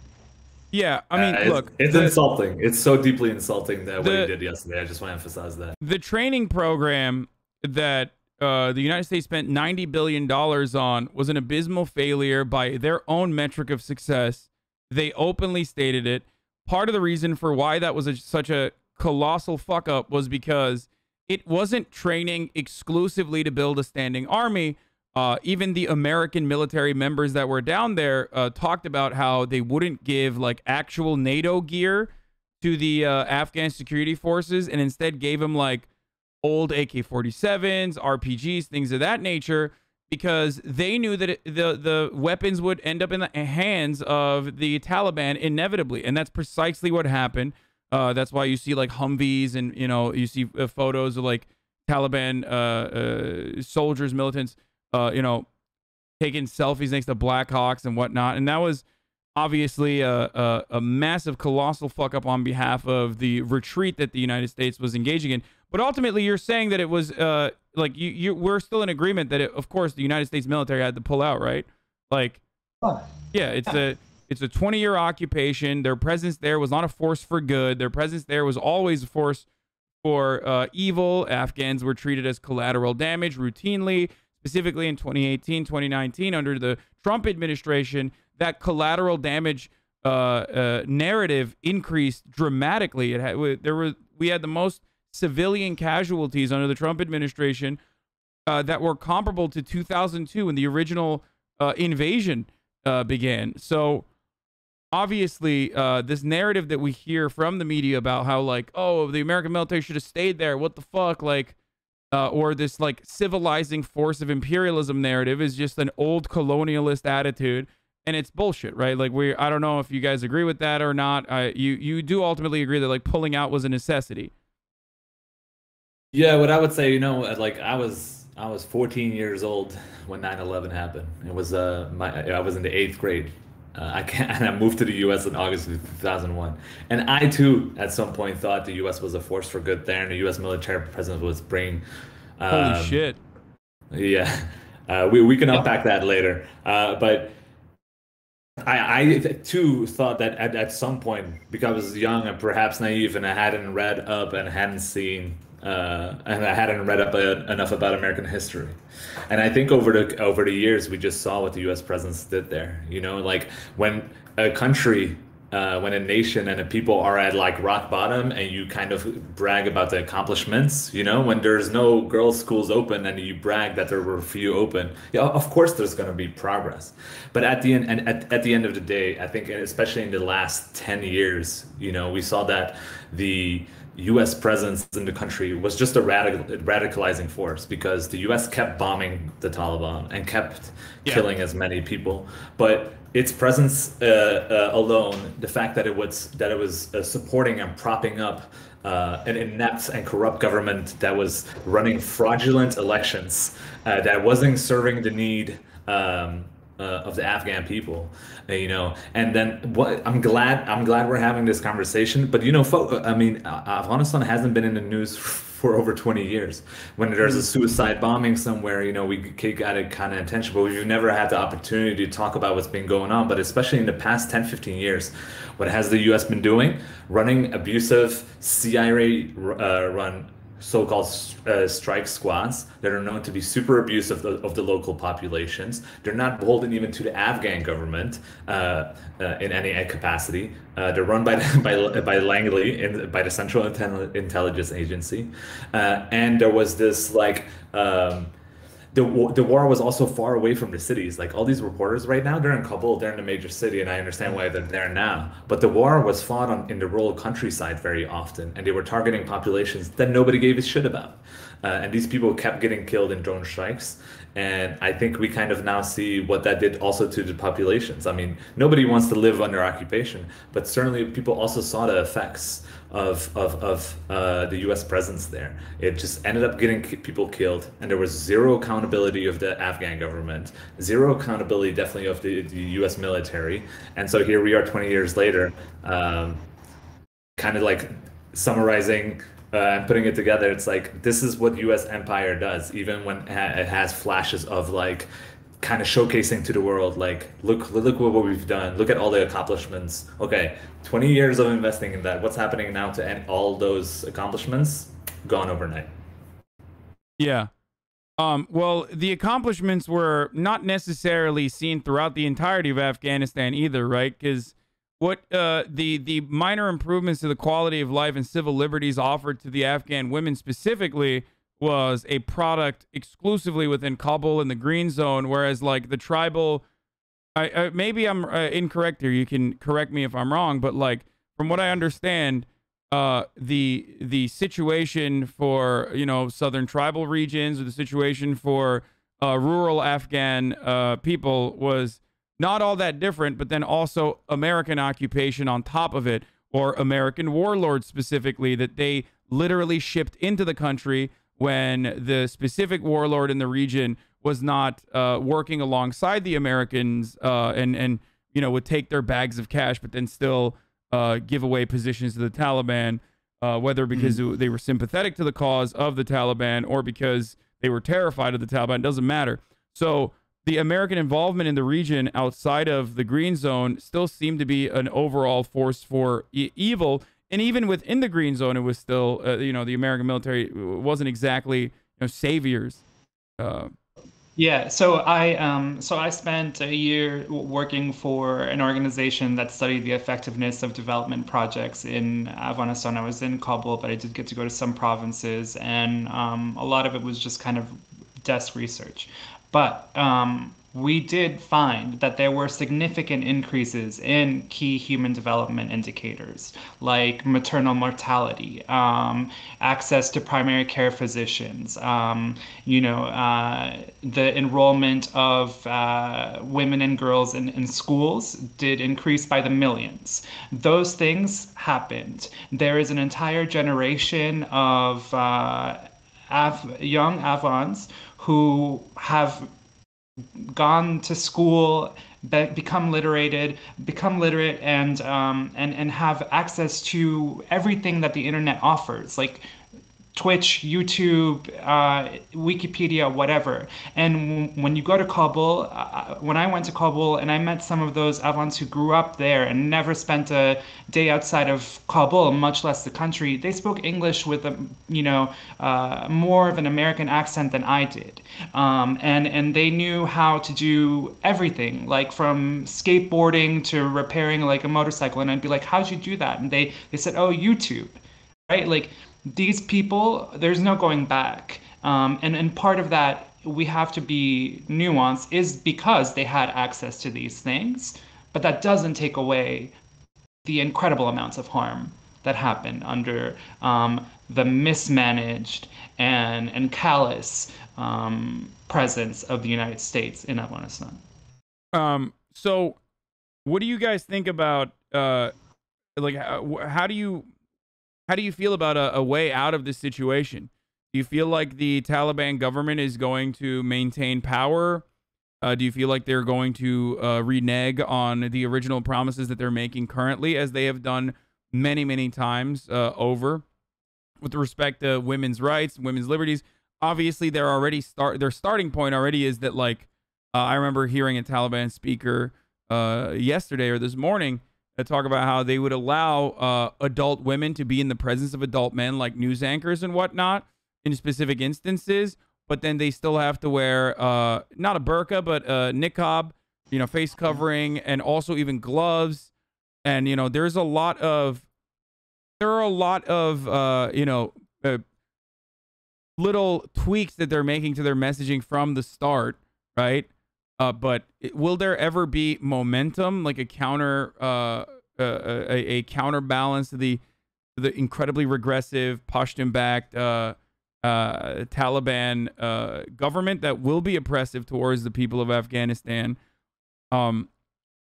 Yeah, I mean, look. It's insulting. It's so deeply insulting that what he did yesterday. I just want to emphasize that. The training program that the United States spent $90 billion on was an abysmal failure by their own metric of success. They openly stated it. Part of the reason for why that was such a colossal fuck up was because it wasn't training exclusively to build a standing army. Even the American military members that were down there talked about how they wouldn't give like actual NATO gear to the Afghan security forces and instead gave them like old AK-47s, RPGs, things of that nature, because they knew that the weapons would end up in the hands of the Taliban inevitably, and that's precisely what happened. That's why you see like Humvees, and you see photos of like Taliban soldiers, militants, taking selfies next to Blackhawks and whatnot, and that was obviously a massive, colossal fuck up on behalf of the retreat that the United States was engaging in. But ultimately, you're saying that it was like we're still in agreement that of course the United States military had to pull out, right? Like, yeah, it's a 20-year occupation. Their presence there was not a force for good. Their presence there was always a force for evil. Afghans were treated as collateral damage routinely, specifically in 2018, 2019 under the Trump administration. That collateral damage narrative increased dramatically. We had the most civilian casualties under the Trump administration that were comparable to 2002 when the original invasion began. So obviously, this narrative that we hear from the media about how like, oh, the American military should have stayed there, what the fuck, like, or this like civilizing force of imperialism narrative is just an old colonialist attitude. And it's bullshit, right? Like I don't know if you guys agree with that or not. You do ultimately agree that like pulling out was a necessity. Yeah, what I would say, like I was 14 years old when 9/11 happened. It was I was in the 8th grade. And I moved to the U.S. in August of 2001. And I too, at some point, thought the U.S. was a force for good there, and the U.S. military presence was bringing. Holy shit! Yeah, we can unpack that later. But I too thought that at some point, because I was young and perhaps naive, and I hadn't read up and hadn't seen. And I hadn't read up enough about American history, and I think over the years we just saw what the U.S. presence did there. Like when a country, when a nation and a people are at like rock bottom, and you kind of brag about the accomplishments. When there's no girls' schools open, and you brag that there were few open. Yeah, of course there's going to be progress, but at the end at the end of the day, I think especially in the last 10 years, we saw that the U.S. presence in the country was just a radicalizing force, because the U.S. kept bombing the Taliban and kept killing as many people. But its presence alone, the fact that it was supporting and propping up an inept and corrupt government that was running fraudulent elections, that wasn't serving the need of the Afghan people, and then I'm glad we're having this conversation. But Afghanistan hasn't been in the news for over 20 years. When there's a suicide bombing somewhere, we got it kind of attention, but we've never had the opportunity to talk about what's been going on. But especially in the past 10-15 years, what has the U.S. been doing? Running abusive CIA run so-called strike squads that are known to be super abusive of the local populations. They're not beholden even to the Afghan government in any capacity. They're run by Langley, by the Central Intelligence Agency. And there was this like, the war was also far away from the cities. Like all these reporters right now, they're in Kabul, they're in a major city, and I understand why they're there now. But the war was fought in the rural countryside very often, and they were targeting populations that nobody gave a shit about. And these people kept getting killed in drone strikes. And I think we kind of now see what that did also to the populations. I mean, nobody wants to live under occupation, but certainly people also saw the effects of the U.S. presence there. It just ended up getting people killed, and there was zero accountability of the Afghan government, zero accountability definitely of the U.S. military. And so here we are 20 years later, kind of like summarizing and putting it together. It's like, this is what U.S. empire does, even when it has flashes of like kind of showcasing to the world, like, look what we've done, look at all the accomplishments. Okay, 20 years of investing in that, what's happening now to end all those accomplishments? Gone overnight. Yeah. Well, the accomplishments were not necessarily seen throughout the entirety of Afghanistan either, right? Because what the minor improvements to the quality of life and civil liberties offered to the Afghan women specifically was a product exclusively within Kabul and the Green Zone, whereas like the tribal, maybe I'm incorrect here, you can correct me if I'm wrong, but like from what I understand, the situation for southern tribal regions, or the situation for rural Afghan people was not all that different, but then also American occupation on top of it, or American warlords specifically, that they literally shipped into the country when the specific warlord in the region was not working alongside the Americans and you know, would take their bags of cash, but then still give away positions to the Taliban, whether because they were sympathetic to the cause of the Taliban or because they were terrified of the Taliban. It doesn't matter. So the American involvement in the region outside of the Green Zone still seemed to be an overall force for evil. And even within the Green Zone, it was still, you know, the American military wasn't exactly, you know, saviors. Yeah, so I spent a year working for an organization that studied the effectiveness of development projects in Afghanistan. I was in Kabul, but I did get to go to some provinces, and a lot of it was just kind of desk research. But we did find that there were significant increases in key human development indicators like maternal mortality, access to primary care physicians, you know, the enrollment of women and girls in schools did increase by the millions. Those things happened. There is an entire generation of young Afghans who have gone to school, become literate, and have access to everything that the internet offers, like Twitch, YouTube, Wikipedia, whatever. And when you go to Kabul, when I went to Kabul and I met some of those Afghans who grew up there and never spent a day outside of Kabul, much less the country, they spoke English with a, you know, more of an American accent than I did. And they knew how to do everything, like from skateboarding to repairing like a motorcycle. And I'd be like, how'd you do that? And they said, oh, YouTube, right? Like, these people, there's no going back. And part of that, we have to be nuanced, is because they had access to these things. But that doesn't take away the incredible amounts of harm that happened under the mismanaged and callous presence of the United States in Afghanistan. So what do you guys think about, like, how do you feel about a way out of this situation? Do you feel like the Taliban government is going to maintain power? Do you feel like they're going to renege on the original promises that they're making currently, as they have done many, many times over, with respect to women's rights, women's liberties? Obviously, they're already their starting point already is that, like, I remember hearing a Taliban speaker yesterday or this morning talk about how they would allow adult women to be in the presence of adult men, like news anchors and whatnot, in specific instances, but then they still have to wear not a burqa, but a niqab, you know, face covering, and also even gloves. And, you know, there are a lot of you know, little tweaks that they're making to their messaging from the start, right? But will there ever be momentum, like a counterbalance to the incredibly regressive, Pashtun-backed Taliban government that will be oppressive towards the people of Afghanistan?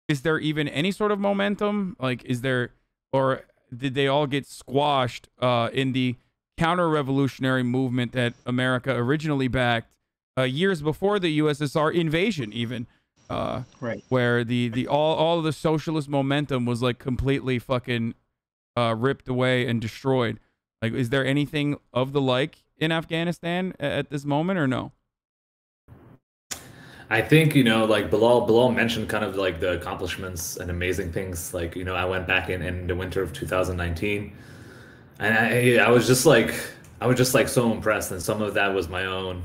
Is there even any sort of momentum? Like, is there, or did they all get squashed in the counter-revolutionary movement that America originally backed years before the USSR invasion, even, right, where the all of the socialist momentum was like completely fucking ripped away and destroyed? Like, is there anything of the like in Afghanistan at this moment, or no? I think, you know, like Bilal mentioned kind of like the accomplishments and amazing things. Like, you know, I went back in the winter of 2019, and I was just like so impressed, and some of that was my own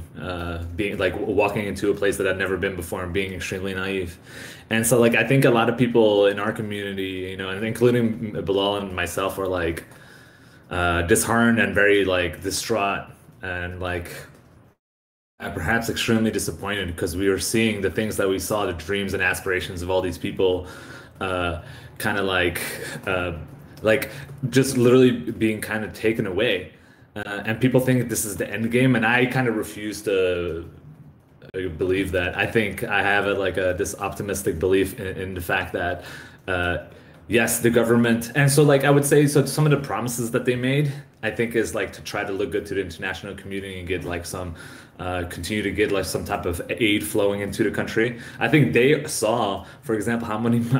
being like walking into a place that I'd never been before and being extremely naive. And so, like, I think a lot of people in our community, you know, and including Bilal and myself, were like disheartened and very like distraught and like perhaps extremely disappointed, because we were seeing the things that we saw, the dreams and aspirations of all these people kind of like just literally being kind of taken away. And people think this is the end game, and I kind of refuse to believe that. I think I have this optimistic belief in the fact that yes, the government, and so I would say, so some of the promises that they made, I think, is to try to look good to the international community and get some continue to get some type of aid flowing into the country. I think they saw, for example, how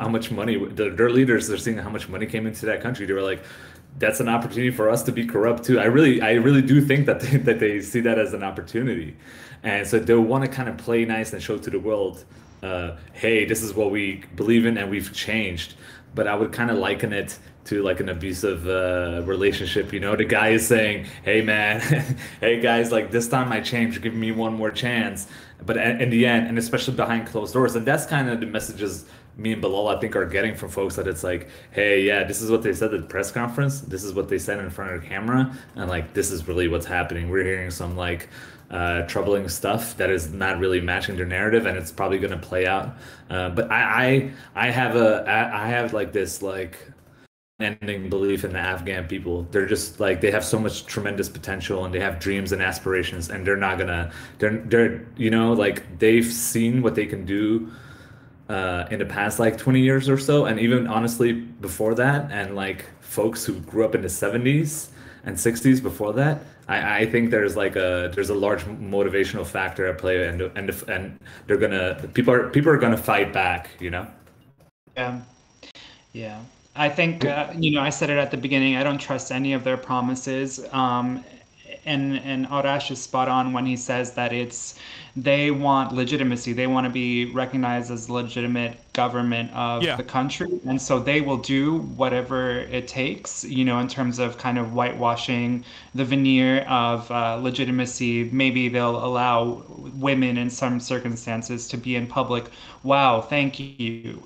much money their leaders are seeing, how much money came into that country. They were like, that's an opportunity for us to be corrupt too. I really do think that they see that as an opportunity, and so they want to kind of play nice and show to the world, hey, this is what we believe in and we've changed. But I would kind of liken it to an abusive relationship. The guy is saying, hey man, hey guys, this time I changed, give me one more chance. But in the end, and especially behind closed doors, and that's kind of the messages me and Bilal, I think, are getting from folks, that it's hey, yeah, this is what they said at the press conference, this is what they said in front of the camera, and this is really what's happening. We're hearing some troubling stuff that is not really matching their narrative, and it's probably going to play out. But I have this ending belief in the Afghan people. They're just they have so much tremendous potential, and they have dreams and aspirations, and they're not gonna, they're they've seen what they can do in the past 20 years or so, and even honestly before that, and folks who grew up in the 70s and 60s before that. I think there's a large motivational factor at play, and they're gonna, people are gonna fight back, Yeah. I think, I said it at the beginning, I don't trust any of their promises. And Arash is spot on when he says that they want legitimacy. They want to be recognized as legitimate government of the country. And so they will do whatever it takes, in terms of kind of whitewashing the veneer of legitimacy. Maybe they'll allow women in some circumstances to be in public. Wow, thank you.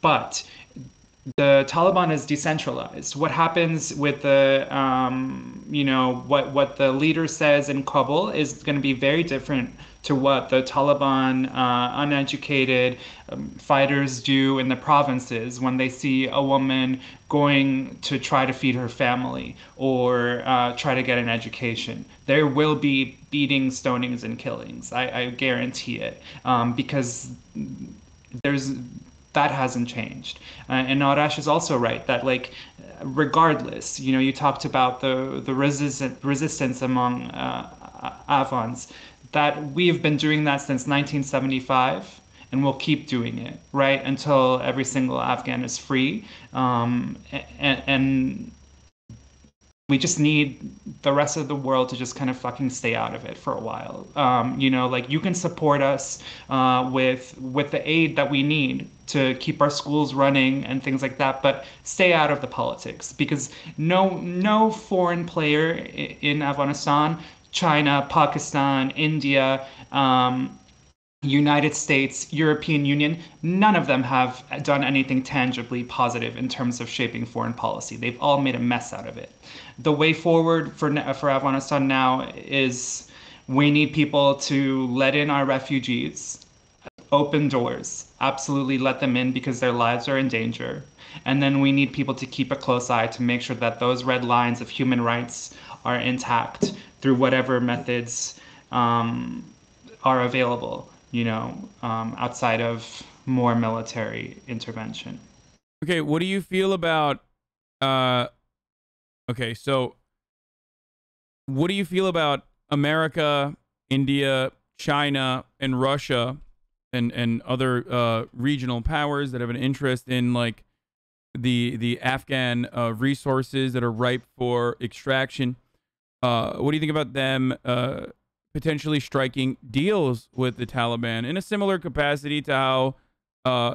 But the Taliban is decentralized. What happens with the, what the leader says in Kabul is going to be very different to what the Taliban uneducated fighters do in the provinces when they see a woman going to try to feed her family or try to get an education. There will be beatings, stonings, and killings. I guarantee it, because that hasn't changed. And Arash is also right that regardless, you talked about the resistance among Afghans, that we have been doing that since 1975, and we'll keep doing it, right, until every single Afghan is free. And we just need the rest of the world to just kind of fucking stay out of it for a while. You can support us with the aid that we need to keep our schools running and things like that, but stay out of the politics, because no foreign player in Afghanistan, China, Pakistan, India, United States, European Union, none of them have done anything tangibly positive in terms of shaping foreign policy. They've all made a mess out of it. The way forward for Afghanistan now is we need people to let in our refugees, open doors, absolutely let them in because their lives are in danger. And then we need people to keep a close eye to make sure that those red lines of human rights are intact through whatever methods are available, outside of more military intervention. Okay, what do you feel about okay, so what do you feel about America, India, China, and Russia and other regional powers that have an interest in the Afghan resources that are ripe for extraction? What do you think about them potentially striking deals with the Taliban in a similar capacity to how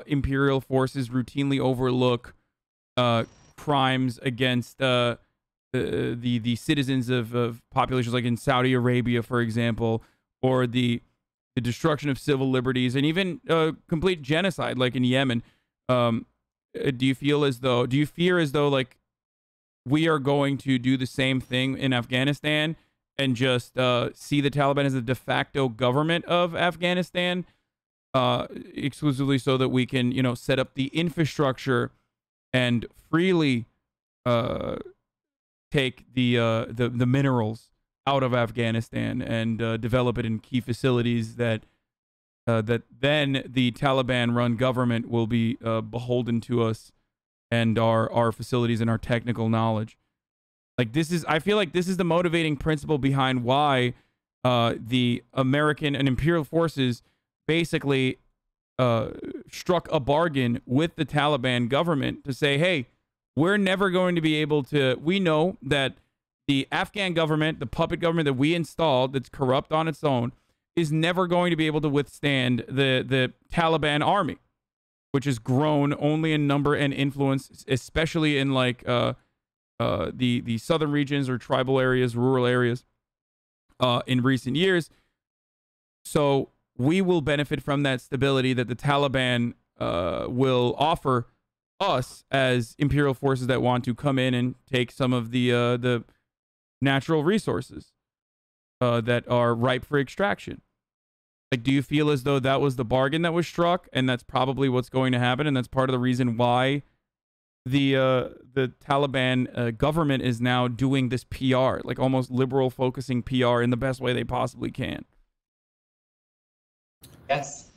imperial forces routinely overlook crimes against the citizens of populations like in Saudi Arabia, for example, or the destruction of civil liberties and even complete genocide like in Yemen? Do you fear as though we are going to do the same thing in Afghanistan and just see the Taliban as a de facto government of Afghanistan, exclusively so that we can, set up the infrastructure and freely take the minerals out of Afghanistan and develop it in key facilities that then the Taliban-run government will be beholden to us and our facilities and our technical knowledge. Like I feel like this is the motivating principle behind why the American and imperial forces basically struck a bargain with the Taliban government to say, hey, we're never going to be able to, we know that the Afghan government, the puppet government that we installed that's corrupt on its own, is never going to be able to withstand the Taliban army, which has grown only in number and influence, especially in like the southern regions or tribal areas, rural areas in recent years. So we will benefit from that stability that the Taliban will offer us as imperial forces that want to come in and take some of the natural resources that are ripe for extraction. Like, do you feel as though that was the bargain that was struck, and that's probably what's going to happen, and that's part of the reason why the Taliban government is now doing this PR, like almost liberal focusing PR in the best way they possibly can? Yes.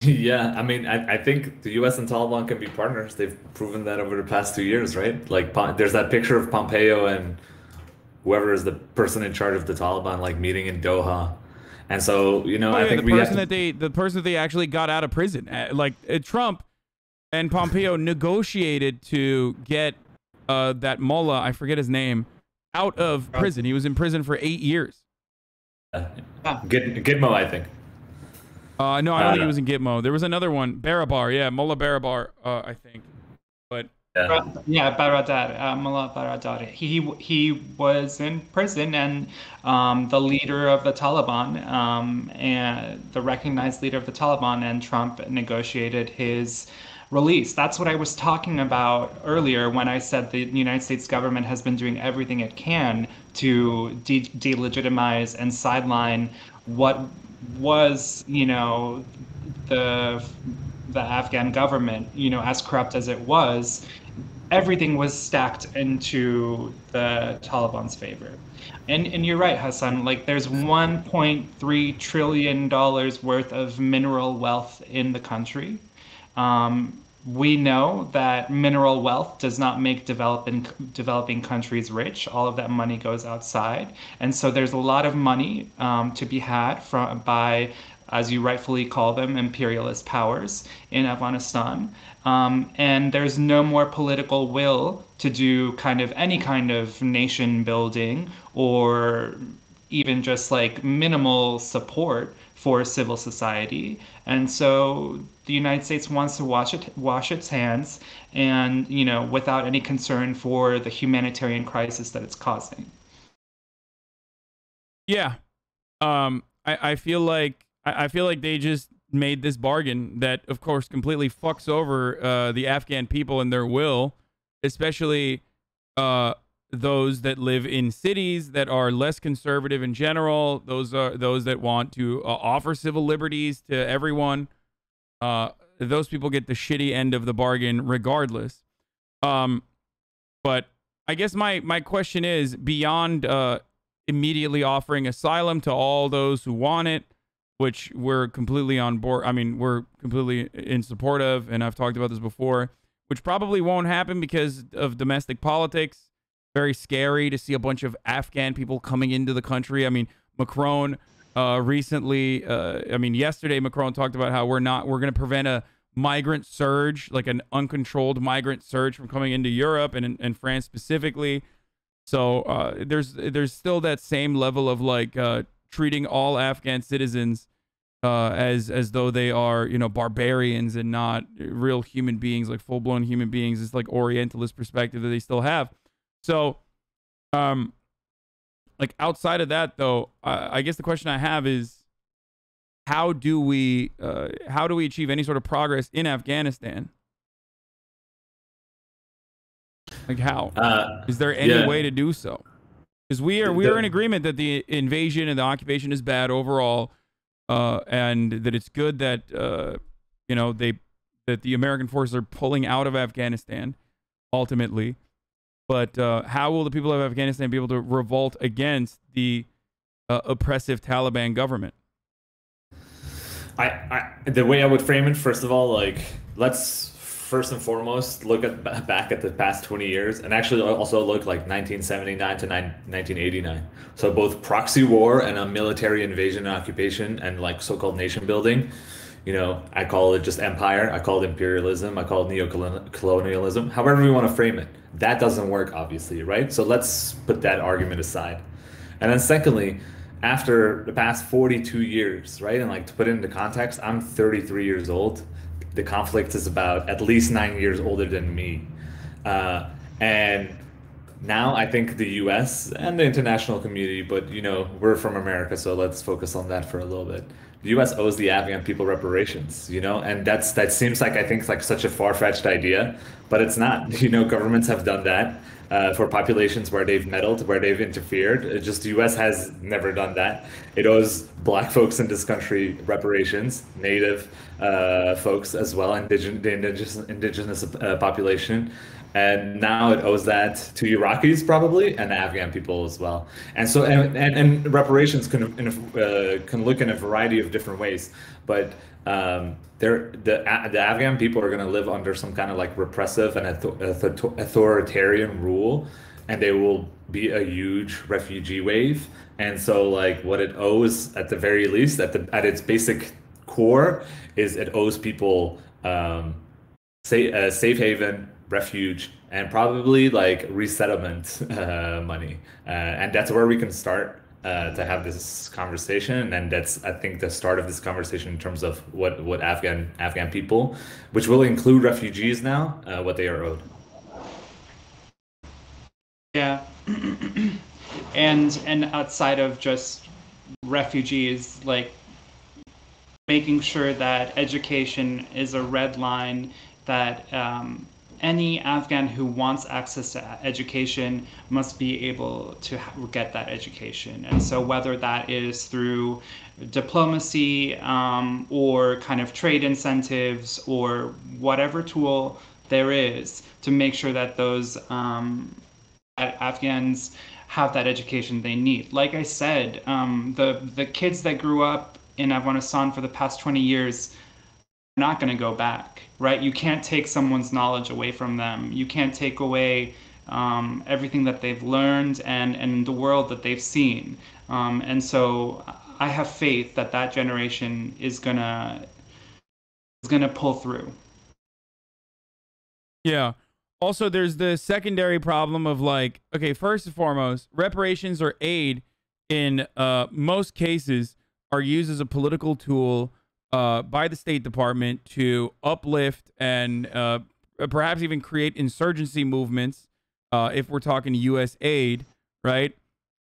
Yeah, I mean, I think the U.S. and Taliban can be partners. They've proven that over the past 2 years, right? Like, there's that picture of Pompeo and whoever is the person in charge of the Taliban, like, meeting in Doha. And so, you know, I think the person that they actually got out of prison, Trump and Pompeo negotiated to get that mullah, I forget his name, out of prison. He was in prison for 8 years. Gitmo, I think. No, I don't think he was in Gitmo. There was another one, Barabar. Yeah, Mullah Barabar, I think. But yeah, Baradar, Mullah Baradar. He was in prison, and the leader of the Taliban, and the recognized leader of the Taliban, and Trump negotiated his release. That's what I was talking about earlier when I said the United States government has been doing everything it can to delegitimize and sideline what was, you know, the Afghan government, you know, as corrupt as it was. Everything was stacked into the Taliban's favor. And you're right, Hasan, like there's $1.3 trillion worth of mineral wealth in the country. We know that mineral wealth does not make developing countries rich. All of that money goes outside. And so there's a lot of money to be had by, as you rightfully call them, imperialist powers in Afghanistan. And there's no more political will to do any kind of nation building or even just like minimal support for civil society. And so the United States wants to wash its hands, and, you know, without any concern for the humanitarian crisis that it's causing. Yeah. I feel like they just made this bargain that, of course, completely fucks over the Afghan people and their will, especially those that live in cities that are less conservative in general. Those are those that want to offer civil liberties to everyone. Those people get the shitty end of the bargain regardless. But I guess my question is, beyond immediately offering asylum to all those who want it, which we're completely on board. I mean, we're completely in support of, and I've talked about this before, which probably won't happen because of domestic politics. Very scary to see a bunch of Afghan people coming into the country. I mean, Macron recently, yesterday Macron talked about how we're going to prevent a migrant surge, like an uncontrolled migrant surge from coming into Europe and France specifically. So there's still that same level of like treating all Afghan citizens as though they are, you know, barbarians and not real human beings, like full-blown human beings. It's like Orientalist perspective that they still have. So, like outside of that, though, I guess the question I have is, how do we achieve any sort of progress in Afghanistan? Like how? Is there any way to do so? Because we are in agreement that the invasion and the occupation is bad overall, and that it's good that that the American forces are pulling out of Afghanistan ultimately. But how will the people of Afghanistan be able to revolt against the oppressive Taliban government? The way I would frame it, first of all, like, let's first and foremost look back at the past 20 years, and actually also look like 1979 to 1989. So both proxy war and a military invasion and occupation and like so-called nation building. You know, I call it just empire, I call it imperialism, I call it neo-colonialism, however we want to frame it. That doesn't work, obviously, right? So let's put that argument aside. And then secondly, after the past 42 years, right? And like, to put it into context, I'm 33 years old. The conflict is about at least 9 years older than me. And now I think the US and the international community, but you know, we're from America, so let's focus on that for a little bit. The US owes the Afghan people reparations, you know, and that seems like, I think, like such a far-fetched idea, but it's not. You know, governments have done that for populations where they've meddled, where they've interfered. It just, the US has never done that. It owes black folks in this country reparations, native folks as well, the indigenous population. And now it owes that to Iraqis probably, and the Afghan people as well. And so, and reparations can look in a variety of different ways, but the Afghan people are going to live under some kind of like repressive and authoritarian rule, and they will be a huge refugee wave. And so, like, what it owes, at the very least, at its basic core, is it owes people safe haven, refuge, and probably like resettlement money, and that's where we can start to have this conversation. And that's, I think, the start of this conversation in terms of what Afghan people, which will include refugees now, what they are owed. Yeah. and outside of just refugees, like making sure that education is a red line, that any Afghan who wants access to education must be able to get that education. And so whether that is through diplomacy or kind of trade incentives or whatever tool there is to make sure that those Afghans have that education they need. Like I said, the kids that grew up in Afghanistan for the past 20 years are not going to go back, right? You can't take someone's knowledge away from them. You can't take away everything that they've learned and the world that they've seen. And so I have faith that that generation is gonna pull through. Yeah. Also, there's the secondary problem of, like, okay, first and foremost, reparations or aid in most cases are used as a political tool by the State Department to uplift and perhaps even create insurgency movements if we're talking U.S. aid, right?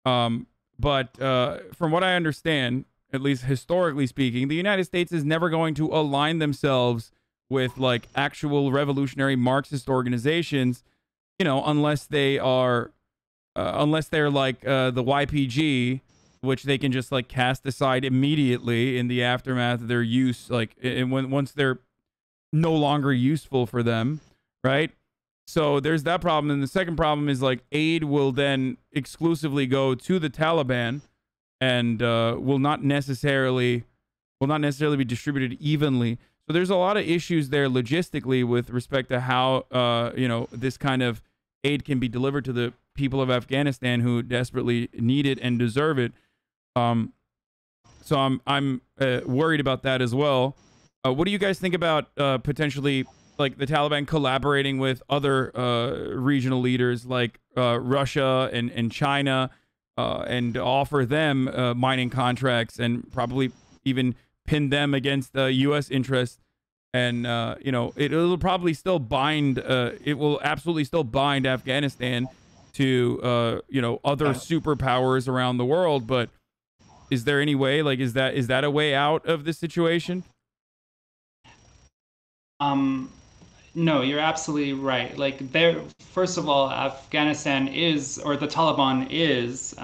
But from what I understand, at least historically speaking, the United States is never going to align themselves with like actual revolutionary Marxist organizations, you know, unless they are, unless they're like the YPG, which they can just like cast aside immediately in the aftermath of their use, like once they're no longer useful for them, right? So there's that problem. And the second problem is like aid will then exclusively go to the Taliban and will not necessarily be distributed evenly. So there's a lot of issues there logistically with respect to how you know, this kind of aid can be delivered to the people of Afghanistan who desperately need it and deserve it. So I'm worried about that as well. What do you guys think about potentially like the Taliban collaborating with other regional leaders like Russia and China and offer them mining contracts and probably even pin them against U.S. interests? And you know, it'll probably still bind. It will absolutely still bind Afghanistan to you know, other superpowers around the world. But is there any way? Like, is that a way out of this situation? No, you're absolutely right. Like, first of all, Afghanistan is, or the Taliban is,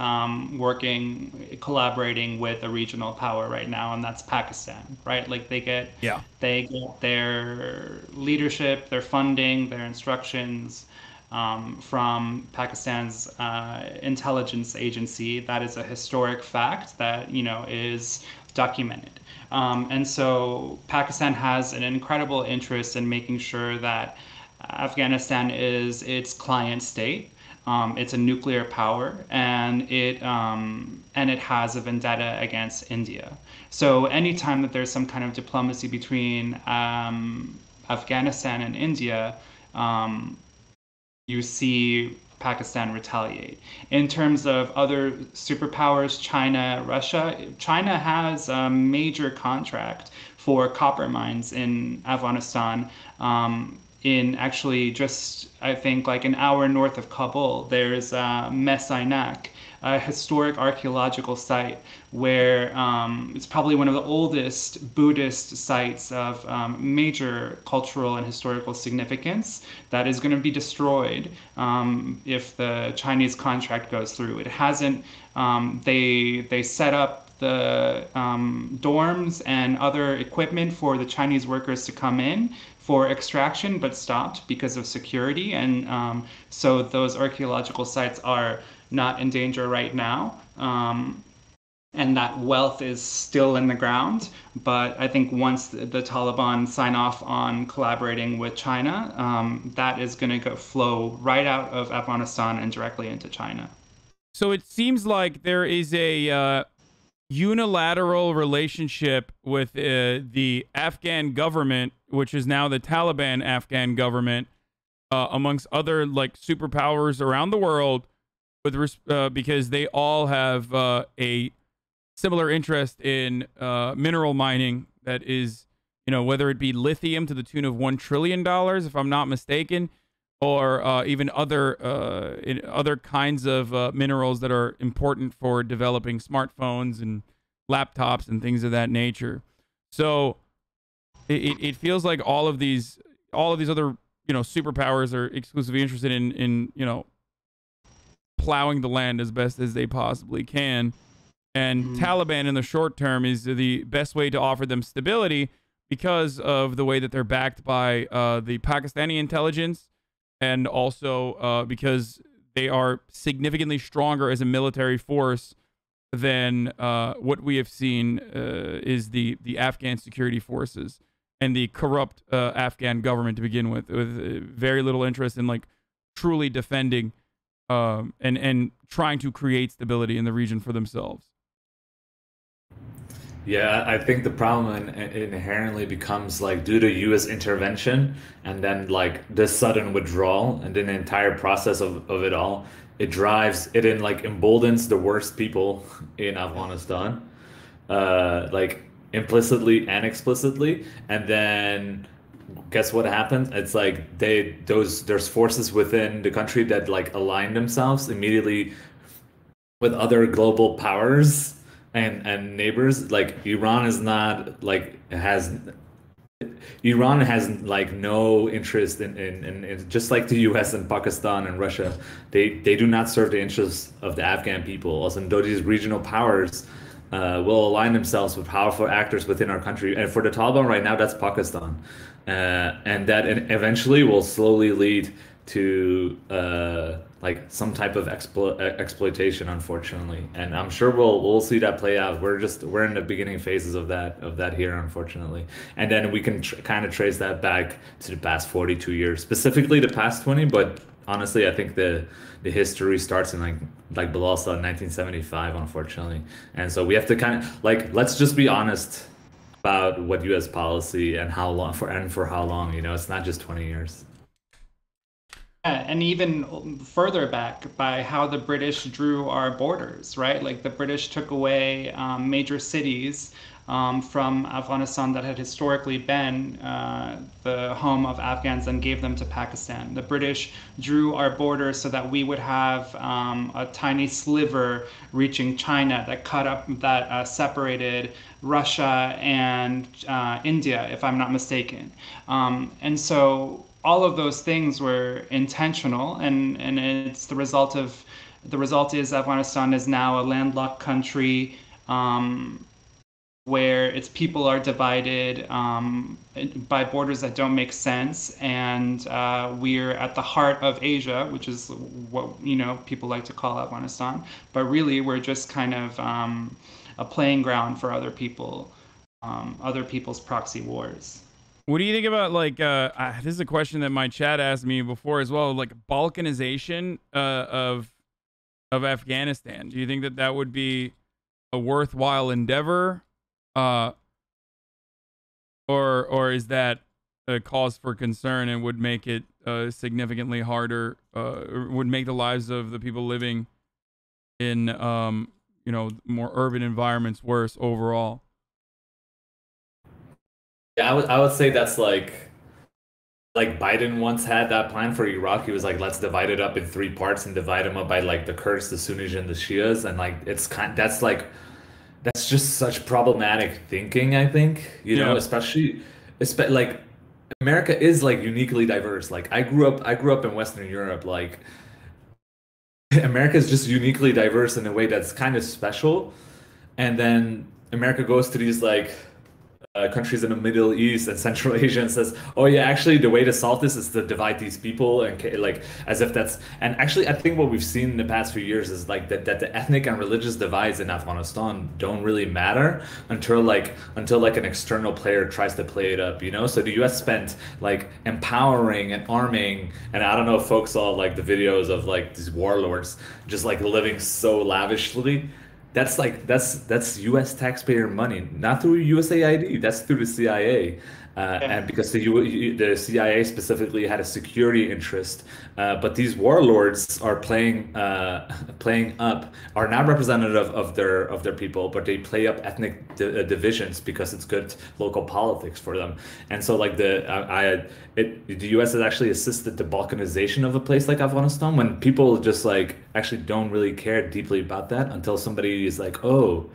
collaborating with a regional power right now, and that's Pakistan, right? Like, they get their leadership, their funding, their instructions from Pakistan's intelligence agency. That is a historic fact that, you know, is documented. And so Pakistan has an incredible interest in making sure that Afghanistan is its client state. It's a nuclear power, and it has a vendetta against India. So anytime that there's some kind of diplomacy between Afghanistan and India, you see Pakistan retaliate. In terms of other superpowers, China, Russia, China has a major contract for copper mines in Afghanistan. In actually just, I think, like an hour north of Kabul, there's Mesainak, a historic archaeological site where it's probably one of the oldest Buddhist sites of major cultural and historical significance that is going to be destroyed if the Chinese contract goes through. It hasn't, they set up the dorms and other equipment for the Chinese workers to come in for extraction, but stopped because of security. And so those archaeological sites are not in danger right now. And that wealth is still in the ground. But I think once the Taliban sign off on collaborating with China, that is going to flow right out of Afghanistan and directly into China. So it seems like there is a unilateral relationship with the Afghan government, which is now the Taliban Afghan government, amongst other like superpowers around the world, with because they all have a similar interest in mineral mining. That is, you know, whether it be lithium to the tune of $1 trillion, if I'm not mistaken, or even other kinds of minerals that are important for developing smartphones and laptops and things of that nature. So it feels like all of these other, you know, superpowers are exclusively interested in you know, plowing the land as best as they possibly can. And Taliban in the short term is the best way to offer them stability because of the way that they're backed by the Pakistani intelligence, and also because they are significantly stronger as a military force than what we have seen is the Afghan security forces and the corrupt Afghan government to begin with very little interest in like truly defending and trying to create stability in the region for themselves. Yeah, I think the problem inherently becomes like due to U.S. intervention and then like this sudden withdrawal and then the entire process of it all, it emboldens the worst people in Afghanistan, like implicitly and explicitly. And then guess what happens? It's like there's forces within the country that like align themselves immediately with other global powers and neighbors. Like Iran has like no interest in just like the US and Pakistan and Russia, they do not serve the interests of the Afghan people. Also, though these regional powers will align themselves with powerful actors within our country, and for the Taliban right now, that's Pakistan, and that eventually will slowly lead to like some type of exploitation, unfortunately. And I'm sure we'll see that play out. We're in the beginning phases of that here, unfortunately. And then we can kind of trace that back to the past 42 years, specifically the past 20. But honestly, I think the history starts in like Bilal said, in 1975, unfortunately. And so we have to kind of like, let's just be honest about what U.S. policy and how long for how long. You know, it's not just 20 years. And even further back by how the British drew our borders, right? Like the British took away major cities from Afghanistan that had historically been the home of Afghans and gave them to Pakistan. The British drew our borders so that we would have a tiny sliver reaching China that separated Russia and India, if I'm not mistaken. And so all of those things were intentional, and it's the result is Afghanistan is now a landlocked country where its people are divided by borders that don't make sense, and we're at the heart of Asia, which is what people like to call Afghanistan, but really we're just kind of a playing ground for other people, other people's proxy wars. What do you think about, like, this is a question that my chat asked me before as well, like Balkanization of Afghanistan? Do you think that that would be a worthwhile endeavor? Or is that a cause for concern and would make it significantly harder, would make the lives of the people living in, more urban environments worse overall? Yeah, I would say that's like Biden once had that plan for Iraq. He was like, let's divide it up in 3 parts and divide them up by like the Kurds, the Sunnis, and the Shias, and like that's just such problematic thinking, I think, especially like America is like uniquely diverse. Like I grew up in Western Europe. Like America is just uniquely diverse in a way that's kind of special. And then America goes to these like countries in the Middle East and Central Asia and says, oh yeah, actually the way to solve this is to divide these people, and like as if that's, and actually I think what we've seen in the past few years is like that the ethnic and religious divides in Afghanistan don't really matter until like an external player tries to play it up, so the US spent like empowering and arming, and I don't know if folks saw like the videos of like these warlords just like living so lavishly. That's U.S. taxpayer money, not through USAID. That's through the CIA, and because the CIA specifically had a security interest. But these warlords are playing up, are not representative of their people, but they play up ethnic divisions because it's good local politics for them. And so like the U.S. has actually assisted the Balkanization of a place like Afghanistan, when people just like actually don't really care deeply about that until somebody is like, oh,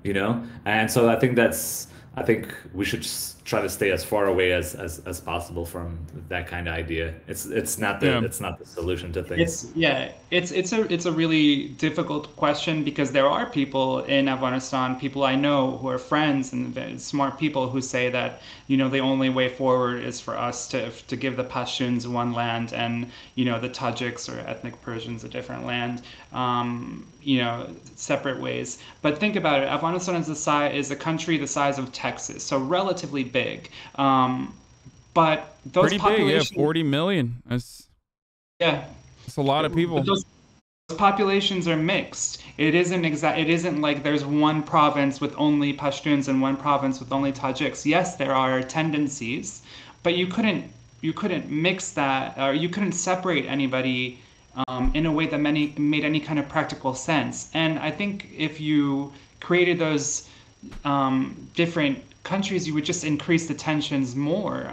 and so I think we should just try to stay as far away as possible from that kind of idea. It's not the solution to things. It's a really difficult question, because there are people in Afghanistan, people I know who are friends and very smart people, who say that the only way forward is for us to give the Pashtuns one land and the Tajiks or ethnic Persians a different land, separate ways. But think about it, Afghanistan is a country the size of Texas, so relatively big. But those pretty populations, big, 40 million. That's a lot of people. But those populations are mixed. It isn't like there's one province with only Pashtuns and one province with only Tajiks. Yes, there are tendencies, but you couldn't mix that, or you couldn't separate anybody in a way that made any kind of practical sense. And I think if you created those different countries, you would just increase the tensions more,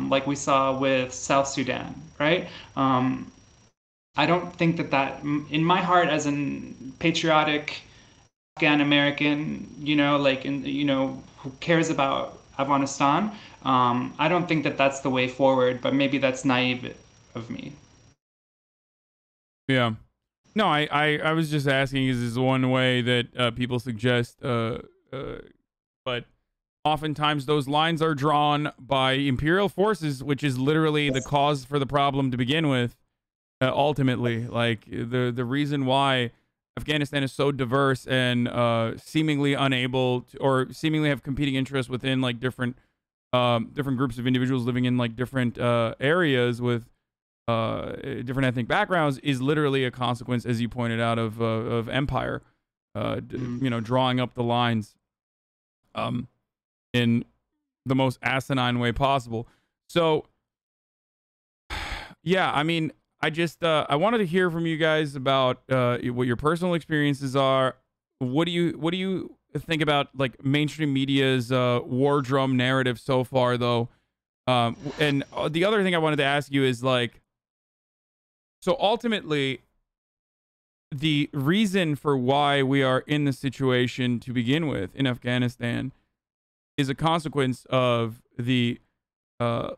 like we saw with South Sudan, right? I don't think that in my heart, as a patriotic Afghan American, who cares about Afghanistan, I don't think that that's the way forward, but maybe that's naive of me. Yeah. No, I was just asking, is this one way that people suggest, but oftentimes those lines are drawn by imperial forces, which is literally the cause for the problem to begin with. Ultimately, like the reason why Afghanistan is so diverse and seemingly unable to, or seemingly have competing interests within like different groups of individuals living in like different areas with different ethnic backgrounds, is literally a consequence, as you pointed out, of empire, drawing up the lines in the most asinine way possible. So yeah, I mean, I just I wanted to hear from you guys about what your personal experiences are. What do you think about like mainstream media's war drum narrative so far, though? And the other thing I wanted to ask you is like, so ultimately, the reason for why we are in the situation to begin with in Afghanistan is a consequence of the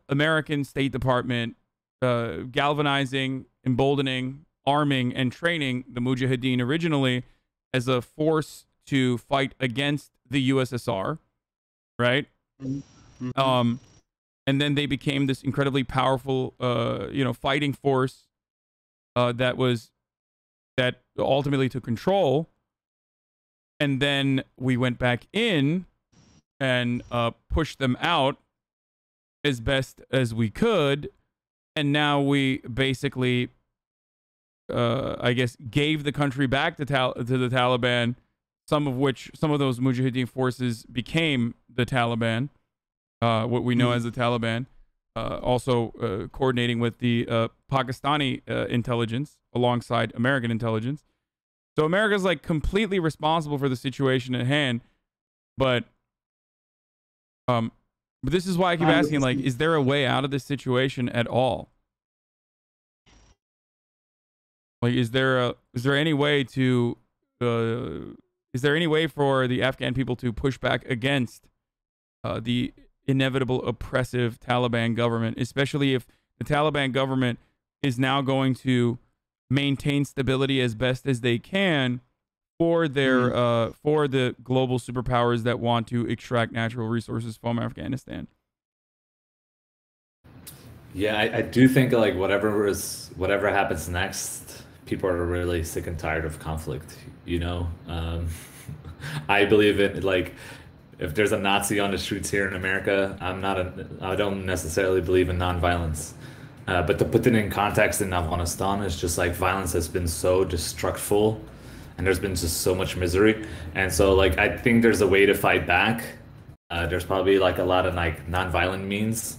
American State Department galvanizing, emboldening, arming, and training the Mujahideen originally as a force to fight against the USSR, right? And then they became this incredibly powerful, fighting force that ultimately took control. And then we went back in and pushed them out as best as we could. And now we basically, I guess, gave the country back to the Taliban, some of those Mujahideen forces became the Taliban, what we know as the Taliban, also coordinating with the Pakistani intelligence alongside American intelligence. So America's like completely responsible for the situation at hand, but this is why I keep asking, like, is there a way out of this situation at all? Like, is there any way to is there any way for the Afghan people to push back against the inevitable oppressive Taliban government, especially if the Taliban government is now going to maintain stability as best as they can for their for the global superpowers that want to extract natural resources from Afghanistan? Yeah, I do think like whatever happens next, people are really sick and tired of conflict. I believe in, like, if there's a Nazi on the streets here in America, I don't necessarily believe in nonviolence. But to put it in context, in Afghanistan, it's just like violence has been so destructful, and there's been just so much misery. And so, like, I think there's a way to fight back. There's probably like a lot of like nonviolent means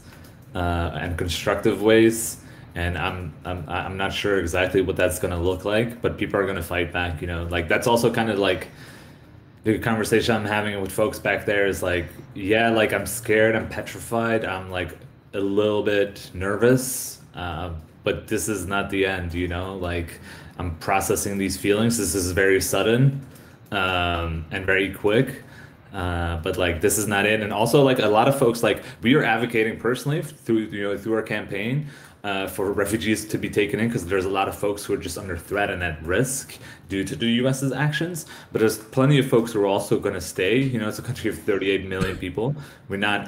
and constructive ways. And I'm not sure exactly what that's gonna look like, but people are gonna fight back. Like that's also kind of like the conversation I'm having with folks back there is like, yeah, like I'm scared, I'm petrified, I'm like a little bit nervous, but this is not the end, like I'm processing these feelings. This is very sudden and very quick, but like this is not it. And also, like, a lot of folks, like, we are advocating personally through our campaign for refugees to be taken in, because there's a lot of folks who are just under threat and at risk due to the US's actions. But there's plenty of folks who are also going to stay. It's a country of 38 million people. We're not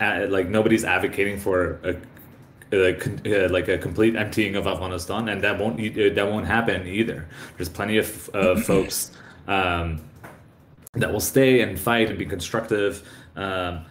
nobody's advocating for a complete emptying of Afghanistan, and that won't happen either. There's plenty of folks that will stay and fight and be constructive. I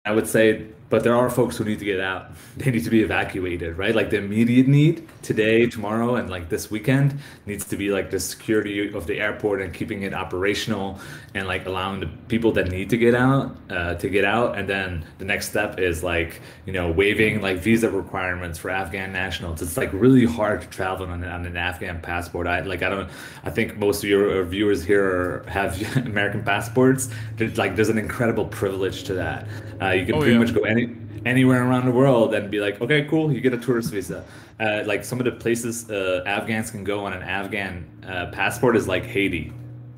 would say, but there are folks who need to get out. They need to be evacuated, right? Like the immediate need today, tomorrow, and like this weekend needs to be like the security of the airport and keeping it operational and like allowing the people that need to get out to get out. And then the next step is like, waiving like visa requirements for Afghan nationals. It's like really hard to travel on an Afghan passport. I think most of your viewers here have American passports. There's an incredible privilege to that. You can pretty much go anywhere around the world and be like, okay, cool, you get a tourist visa. Like some of the places Afghans can go on an Afghan passport is like Haiti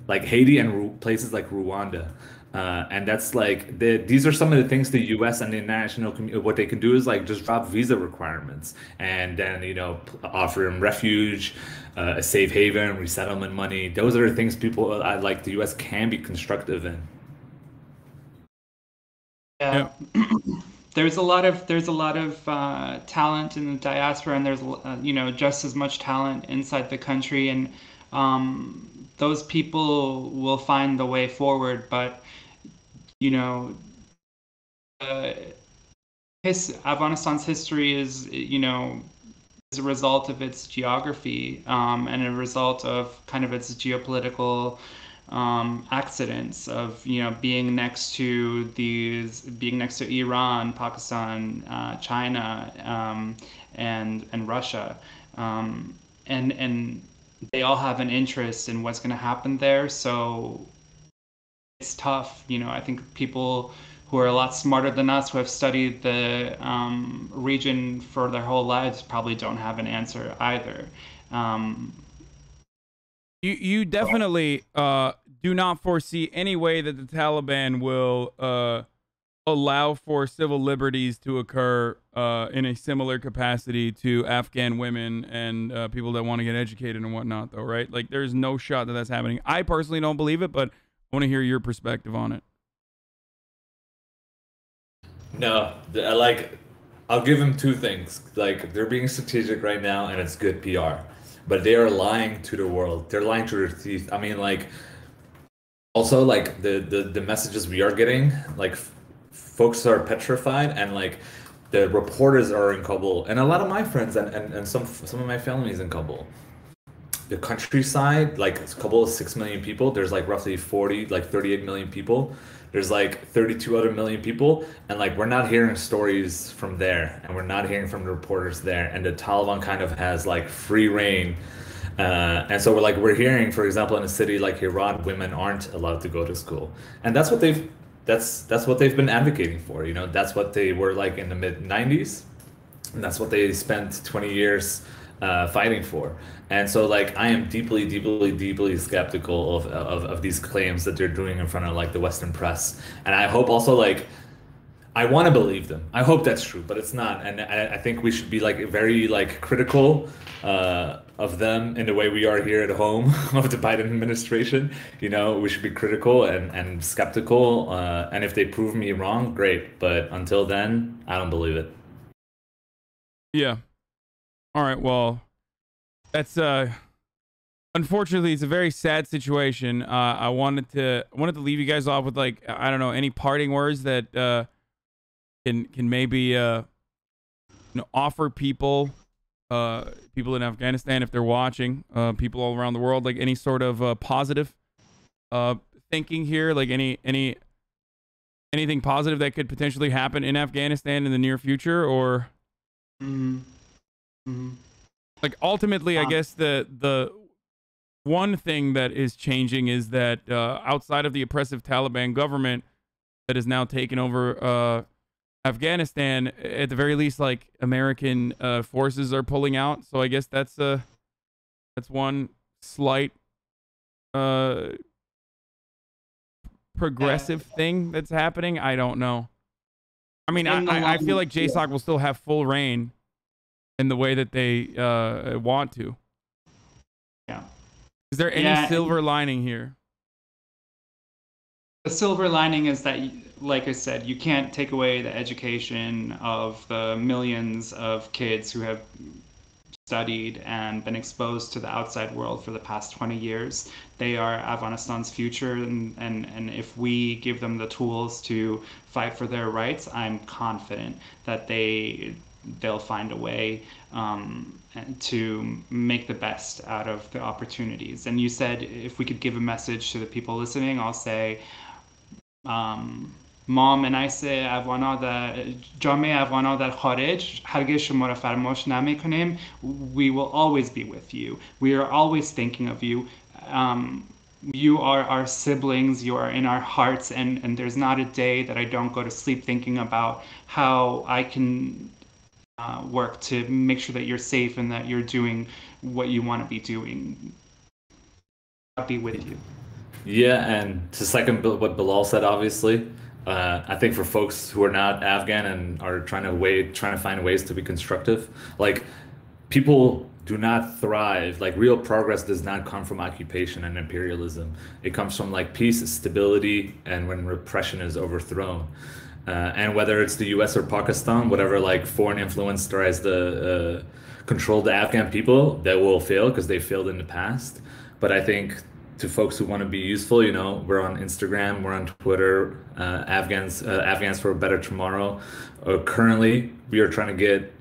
and places like Rwanda. And that's like, these are some of the things the US and the international community, what they can do is like just drop visa requirements and then, offer them refuge, a safe haven, resettlement money. Those are the things people like the US can be constructive in. Yeah. There's a lot of talent in the diaspora, and there's just as much talent inside the country, and those people will find the way forward. But Afghanistan's history is as a result of its geography and a result of kind of its geopolitical accidents of being next to Iran, Pakistan, China, and Russia, and they all have an interest in what's going to happen there. So it's tough. I think people who are a lot smarter than us, who have studied the region for their whole lives, probably don't have an answer either. You definitely do not foresee any way that the Taliban will allow for civil liberties to occur in a similar capacity to Afghan women and people that want to get educated and whatnot, though, right? Like, there's no shot that that's happening. I personally don't believe it, but I want to hear your perspective on it. No, like, I'll give them two things. Like, they're being strategic right now, and it's good PR. But they are lying to the world. They're lying to their teeth. I mean, like, also, like, the messages we are getting, like, folks are petrified, and, like, the reporters are in Kabul. And a lot of my friends and some of my family is in Kabul. The countryside, like, Kabul is 6 million people. There's, like, roughly 38 million people. There's like 32 other million people, and like we're not hearing stories from there, and we're not hearing from the reporters there, and the Taliban kind of has like free reign, and so we're hearing, for example, in a city like Herat, women aren't allowed to go to school, and that's what they've been advocating for. You know, that's what they were like in the mid 90s, and that's what they spent 20 years fighting for. And so, like, I am deeply, deeply, deeply skeptical of these claims that they're doing in front of, like, the Western press. And I hope also, like, I want to believe them. I hope that's true, but it's not. And I think we should be, like, very, like, critical of them in the way we are here at home of the Biden administration. You know, we should be critical and skeptical. And if they prove me wrong, great. But until then, I don't believe it. Yeah. All right, well, that's unfortunately it's a very sad situation. I wanted to leave you guys off with, like, I don't know, any parting words that can maybe you know, offer people in Afghanistan, if they're watching, people all around the world, like any sort of positive thinking here, like anything positive that could potentially happen in Afghanistan in the near future, or like ultimately, I guess the one thing that is changing is that outside of the oppressive Taliban government that has now taken over Afghanistan, at the very least, like, American forces are pulling out. So I guess that's one slight progressive thing that's happening. I don't know. I mean, I feel like JSOC will still have full reign in the way that they want to. Yeah. Is there any silver lining here? The silver lining is that, like I said, you can't take away the education of the millions of kids who have studied and been exposed to the outside world for the past 20 years. They are Afghanistan's future, and if we give them the tools to fight for their rights, I'm confident that they'll find a way to make the best out of the opportunities. And you said if we could give a message to the people listening, I'll say, ما منعس افغانا در جامعه افغانا در خارج هرگز شما را فراموش نمی‌کنیم. We will always be with you. We are always thinking of you. You are our siblings. You are in our hearts, and there's not a day that I don't go to sleep thinking about how I can work to make sure that you're safe and that you're doing what you want to be doing. I'll be with you. Yeah, and to second what Bilal said, obviously, I think for folks who are not Afghan and are trying to find ways to be constructive, like, people do not thrive. Like, real progress does not come from occupation and imperialism. It comes from, like, peace, stability, and when repression is overthrown. And whether it's the US or Pakistan, whatever, like, foreign influence tries to control the Afghan people, that will fail because they failed in the past. But I think to folks who want to be useful, you know, we're on Instagram, we're on Twitter, Afghans for a Better Tomorrow. Currently, we are trying to get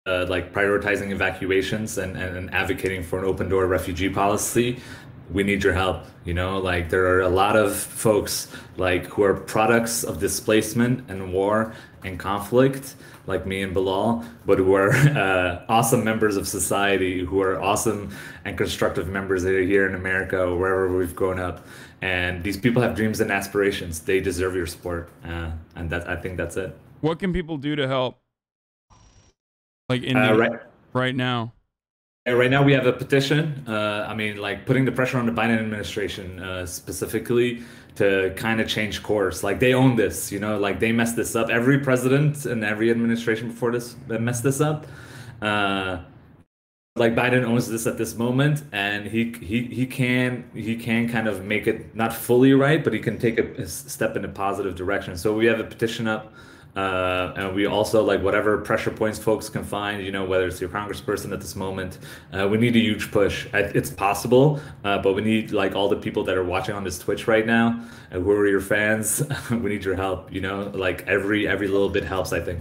like prioritizing evacuations and advocating for an open door refugee policy. We need your help. You know, like, there are a lot of folks, like, who are products of displacement and war and conflict, like me and Bilal, but who are awesome members of society, who are awesome and constructive members here in America or wherever we've grown up. And these people have dreams and aspirations. They deserve your support. And I think that's it. What can people do to help? Like, in right now? Right now we have a petition. I mean, like, putting the pressure on the Biden administration specifically to kind of change course. Like, they own this, you know, like, they messed this up. Every president and every administration before this messed this up. Like, Biden owns this at this moment, and he can kind of make it not fully right, but he can take a step in a positive direction. So we have a petition up And we also, like, whatever pressure points folks can find, you know, whether it's your congressperson at this moment, we need a huge push. It's possible, but we need, like, all the people that are watching on this Twitch right now, who are your fans, we need your help, you know, like every little bit helps, I think.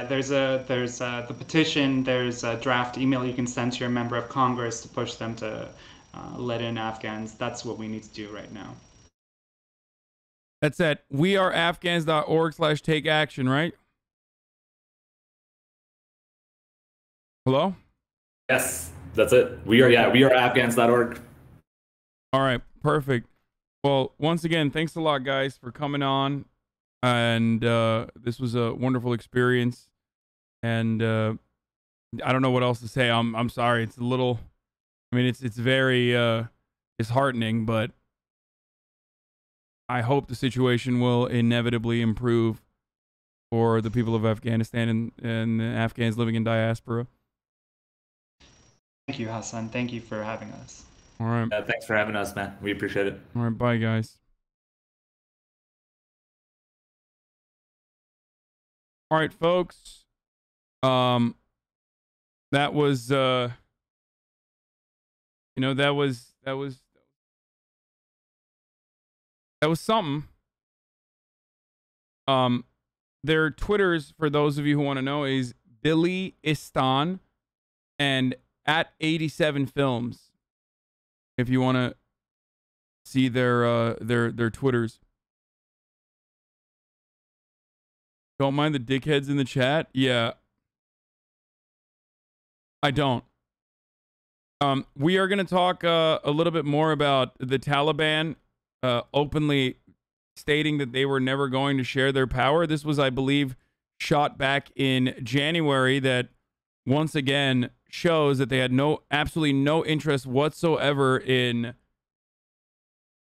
There's the petition, there's a draft email you can send to your member of Congress to push them to let in Afghans. That's what we need to do right now. That's at weareafghans.org/take-action, right? Hello? Yes, that's it. weareafghans.org. All right, perfect. Well, once again, thanks a lot, guys, for coming on. And this was a wonderful experience. And I don't know what else to say. I'm sorry. It's a little, I mean, it's very disheartening, but I hope the situation will inevitably improve for the people of Afghanistan and the Afghans living in diaspora. Thank you, Hasan. Thank you for having us. All right. Thanks for having us, man. We appreciate it. All right. Bye, guys. All right, folks. That was, you know, that was something. Their Twitters, for those of you who want to know, is Billy Istan and @87films. If you want to see their Twitters. Don't mind the dickheads in the chat. Yeah. I don't. We are going to talk a little bit more about the Taliban openly stating that they were never going to share their power. This was, I believe, shot back in January, that once again shows that they had absolutely no interest whatsoever in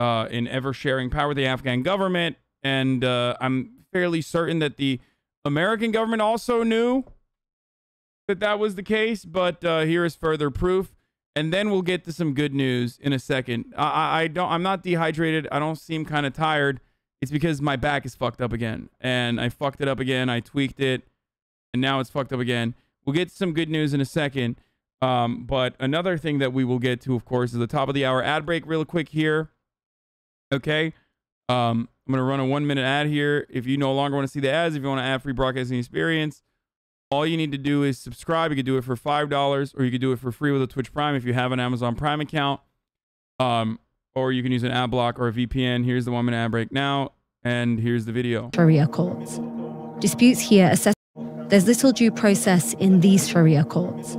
ever sharing power with the Afghan government. And I'm fairly certain that the American government also knew that that was the case, but here is further proof. And then we'll get to some good news in a second. I'm not dehydrated. I don't seem kind of tired. It's because my back is fucked up again. And I fucked it up again. I tweaked it. And now it's fucked up again. We'll get to some good news in a second. But another thing that we will get to, of course, is the top of the hour ad break real quick here. Okay. I'm going to run a 1-minute ad here. If you no longer want to see the ads, if you want to ad-free broadcasting experience, all you need to do is subscribe. You could do it for $5, or you could do it for free with a Twitch Prime if you have an Amazon Prime account. Or you can use an ad block or a VPN. Here's the 1-minute ad break now, and here's the video. Sharia courts. Disputes here are settled. There's little due process in these Sharia courts.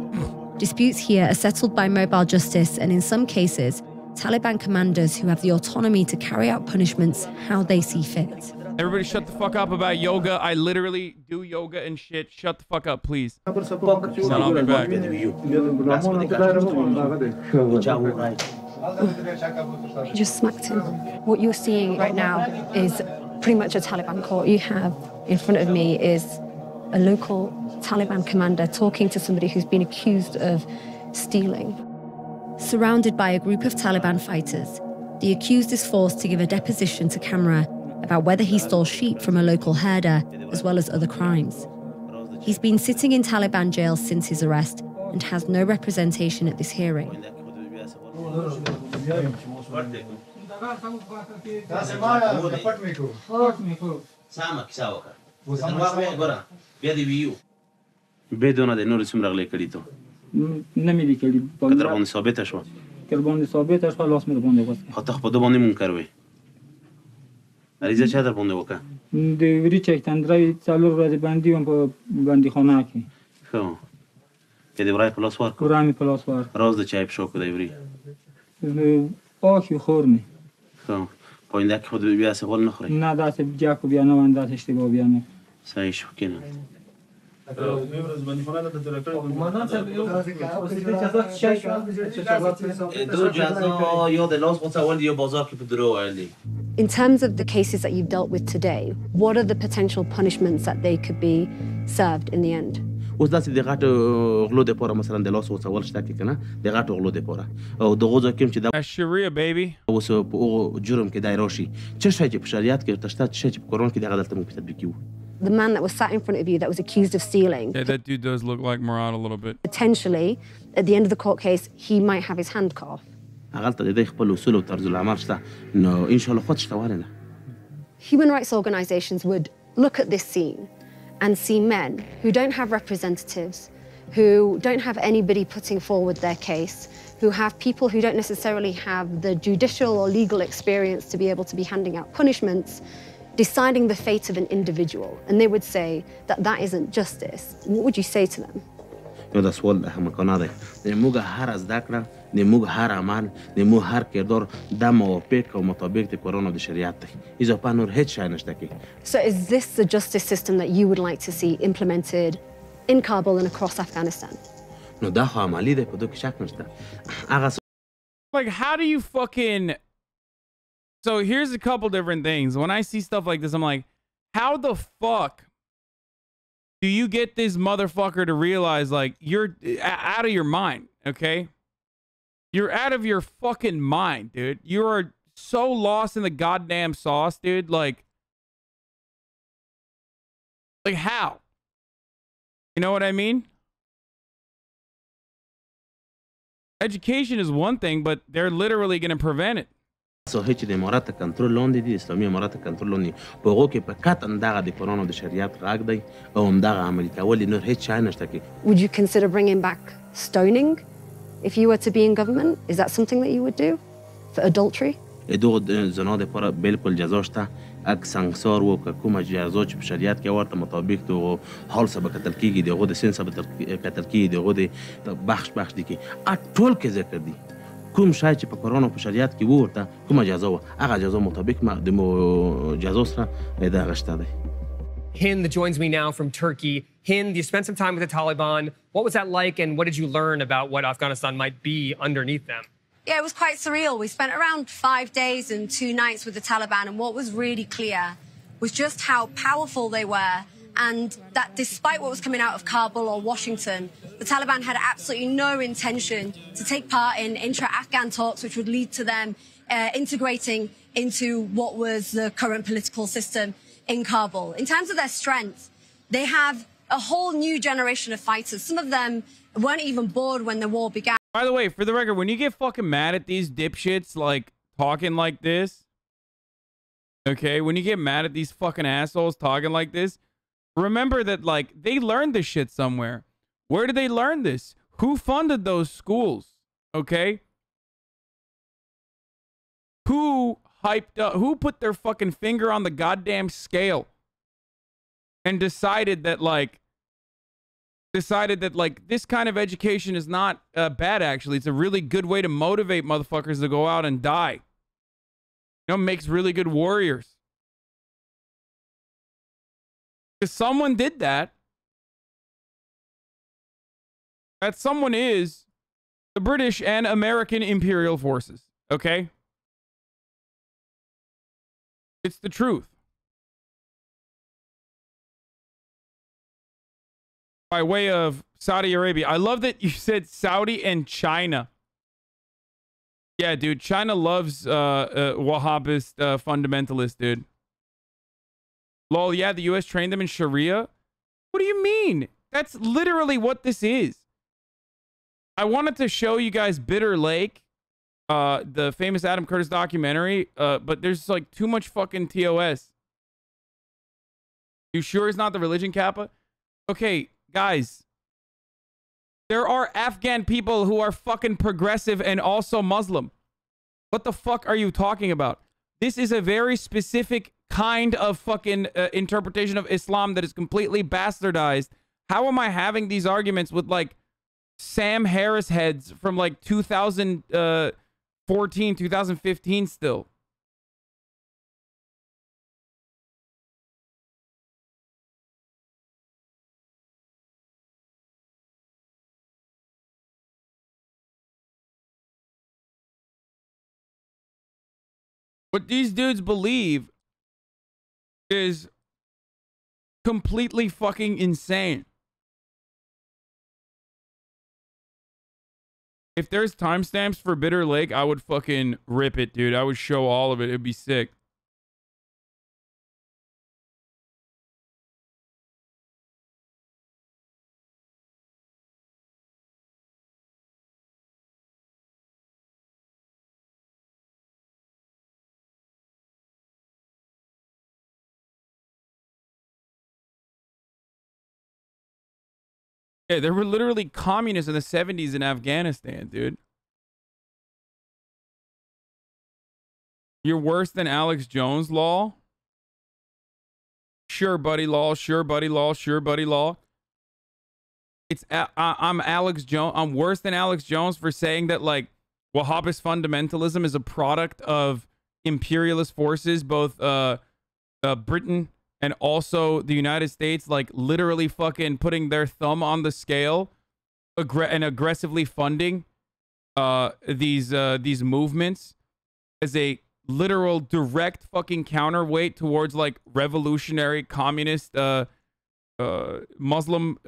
Disputes here are settled by mobile justice, and in some cases, Taliban commanders who have the autonomy to carry out punishments how they see fit. Everybody shut the fuck up about yoga. I literally do yoga and shit. Shut the fuck up, please. I'll be back. He just smacked him. What you're seeing right now is pretty much a Taliban court. You have in front of me is a local Taliban commander talking to somebody who's been accused of stealing. Surrounded by a group of Taliban fighters, the accused is forced to give a deposition to camera about whether he stole sheep from a local herder, as well as other crimes. He's been sitting in Taliban jail since his arrest and has no representation at this hearing. بدون د نور څومره غلې کړی ته نه مې لیکلي کدر باندې ثابته شو کله باندې ثابته شو لاس مې باندې وځي خو ته خو د باندې منکر وې اریزه چا در باندې وکړه د وری چک تندري څلور ورځې باندې هم په باندې خانه کې خو کې د ورای پلاس ورک ورای پلاس ورک راز د چای په شو کو دی وری آخی خورمه خو پاینده که خود بیا سوال نخوری نه دست جاکو بیا نه من دست اشتباه بیا نه صحیح شو کنه In terms of the cases that you've dealt with today, what are the potential punishments that they could be served in the end? اوس داسې د غټ غلو د پوره مثلا د لاس وڅول شته کې کنه د غټ غلو د پوره او د غوځو کوم چې د Sharia baby اوس په جرم کې دای راشي څه شي چې په شریعت کې تشته څه چې په قرآن کې د غلط مو په تطبیق کیو the man that was sat in front of you that was accused of stealing. Yeah, that dude does look like Murad a little bit. Potentially, at the end of the court case, he might have his hand cut off. Human rights organizations would look at this scene and see men who don't have representatives, who don't have anybody putting forward their case, who have people who don't necessarily have the judicial or legal experience to be able to be handing out punishments, deciding the fate of an individual. And they would say that that isn't justice. What would you say to them? So is this the justice system that you would like to see implemented in Kabul and across Afghanistan? Like, how do you fucking... So here's a couple different things. When I see stuff like this, I'm like, how the fuck do you get this motherfucker to realize, like, you're out of your mind, okay? You're out of your fucking mind, dude. You are so lost in the goddamn sauce, dude. Like how? You know what I mean? Education is one thing, but they're literally going to prevent it. So هیچ د امارات کنټرول لاندې دي اسلامي امارات کنټرول لاندې په هغه کې په قطعا دغه د قرآن او د شریعت غږ دی او هم دغه عملي کول نور هیڅ شی نشته کې. Would you consider bringing back stoning if you were to be in government? Is that something that you would do for adultery? دغه زنا د لپاره بالکل جزا شته. اګ سنگسار و که کومه جزا چې په شریعت کې ورته مطابق د حال سبا قتل کیږي دغه د سن سبا قتل کیږي دغه د بخش دي کې ټول کې ذکر دي. کوم شای چې په قرآن او په شریعت کې ورته کومه جزا و هغه جزا مطابق د جزا سره دغه شته دی. Hind joins me now from Turkey. Hind, you spent some time with the Taliban. What was that like, and what did you learn about what Afghanistan might be underneath them? Yeah, it was quite surreal. We spent around 5 days and 2 nights with the Taliban, and what was really clear was just how powerful they were, and that despite what was coming out of Kabul or Washington, the Taliban had absolutely no intention to take part in intra-Afghan talks, which would lead to them integrating into what was the current political system in Kabul. In terms of their strength, they have a whole new generation of fighters. Some of them weren't even born when the war began. By the way, for the record, when you get fucking mad at these dipshits, like, talking like this, okay, when you get mad at these fucking assholes talking like this, remember that, like, they learned this shit somewhere. Where did they learn this? Who funded those schools? Okay? Who hyped up? Who put their fucking finger on the goddamn scale and decided that, like, this kind of education is not bad, actually. It's a really good way to motivate motherfuckers to go out and die. You know, makes really good warriors. Because someone did that. That someone is the British and American Imperial Forces. Okay? It's the truth. By way of Saudi Arabia. I love that you said Saudi and China. Yeah, dude. China loves Wahhabist fundamentalists, dude. Lol, yeah, the U.S. trained them in Sharia. What do you mean? That's literally what this is. I wanted to show you guys Bitter Lake, the famous Adam Curtis documentary, but there's like too much fucking TOS. You sure it's not the religion kappa? Okay, guys. There are Afghan people who are fucking progressive and also Muslim. What the fuck are you talking about? This is a very specific kind of fucking interpretation of Islam that is completely bastardized. How am I having these arguments with like Sam Harris heads from like 2014, 2015 still? What these dudes believe is completely fucking insane. If there's timestamps for Bitter Lake, I would fucking rip it, dude. I would show all of it. It'd be sick. Yeah, there were literally communists in the 70s in Afghanistan, dude. You're worse than Alex Jones law? Sure, buddy law. Sure, buddy law. Sure, buddy law. I'm Alex Jones. I'm worse than Alex Jones for saying that, like, Wahhabist fundamentalism is a product of imperialist forces, both Britain and also the United States, like literally fucking putting their thumb on the scale and aggressively funding these movements as a literal direct fucking counterweight towards like revolutionary communist Muslim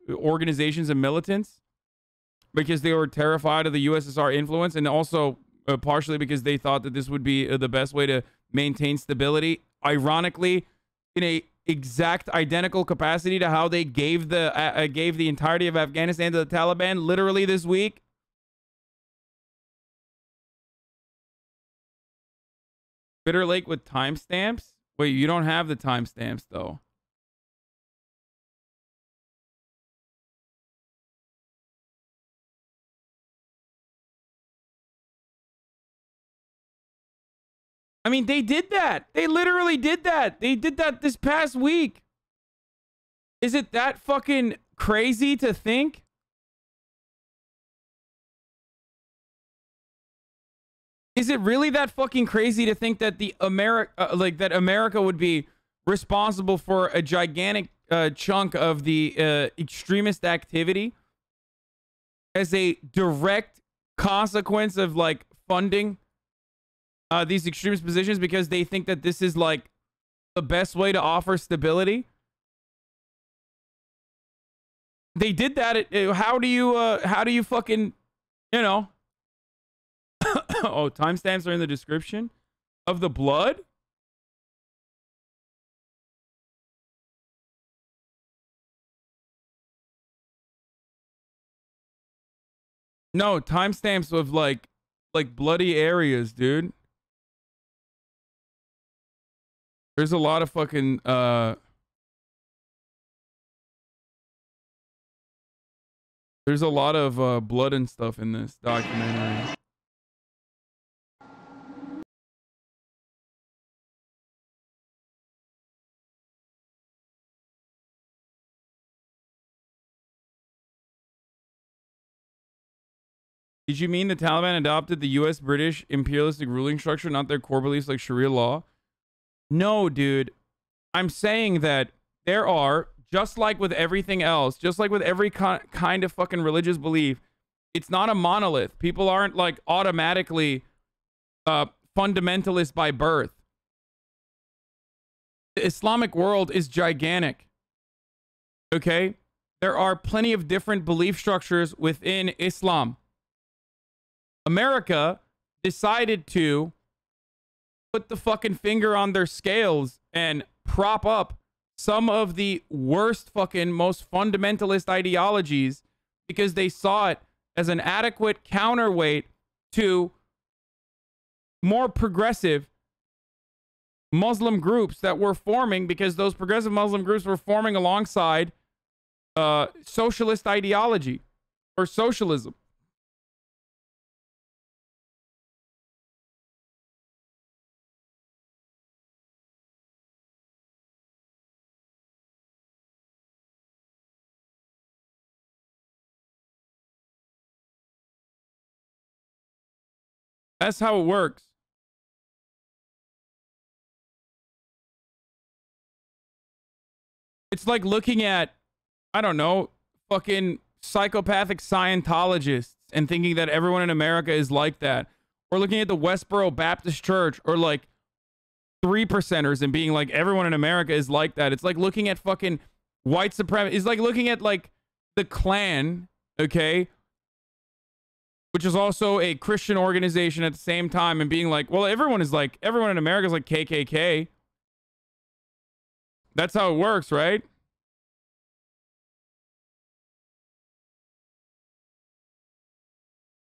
organizations and militants, because they were terrified of the USSR influence, and also partially because they thought that this would be the best way to maintain stability. Ironically, in a exact identical capacity to how they gave the entirety of Afghanistan to the Taliban literally this week. Bitter Lake with timestamps? Wait, you don't have the timestamps though. I mean, they did that. They literally did that. They did that this past week. Is it that fucking crazy to think? Is it really that fucking crazy to think that that America would be responsible for a gigantic chunk of the extremist activity as a direct consequence of like funding these extremist positions because they think that this is like the best way to offer stability? They did that. How do you fucking, you know? Oh, timestamps are in the description of the blood. No, timestamps of like bloody areas, dude. There's a lot of fucking there's a lot of blood and stuff in this documentary. Did you mean the Taliban adopted the US British imperialistic ruling structure, not their core beliefs like Sharia law? No, dude. I'm saying that there are, just like with everything else, just like with every kind of fucking religious belief, it's not a monolith. People aren't like automatically fundamentalist by birth. The Islamic world is gigantic. Okay? There are plenty of different belief structures within Islam. America decided to put the fucking finger on their scales and prop up some of the worst fucking most fundamentalist ideologies because they saw it as an adequate counterweight to more progressive Muslim groups that were forming, because those progressive Muslim groups were forming alongside socialist ideology or socialism. That's how it works. It's like looking at, I don't know, fucking psychopathic Scientologists and thinking that everyone in America is like that. Or looking at the Westboro Baptist Church or like 3%ers and being like everyone in America is like that. It's like looking at fucking white supremacy. It's like looking at like the Klan, okay? Which is also a Christian organization at the same time, and being like, well, everyone in America is like KKK. That's how it works, right?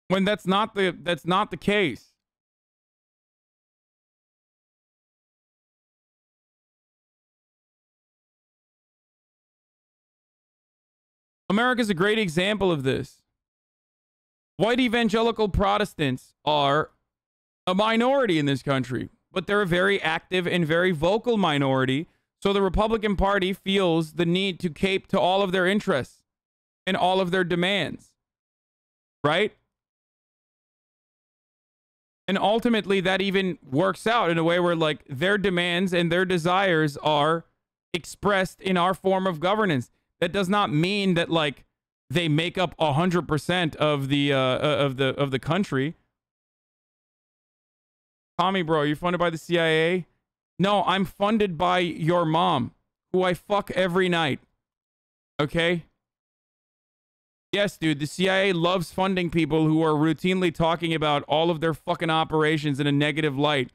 When that's not the case. America's a great example of this. White evangelical Protestants are a minority in this country, but they're a very active and very vocal minority. So the Republican Party feels the need to cape to all of their interests and all of their demands, right? And ultimately, that even works out in a way where, like, their demands and their desires are expressed in our form of governance. That does not mean that, like, they make up 100% of the country. Tommy, bro, are you funded by the CIA? No, I'm funded by your mom, who I fuck every night. Okay? Yes, dude, the CIA loves funding people who are routinely talking about all of their fucking operations in a negative light.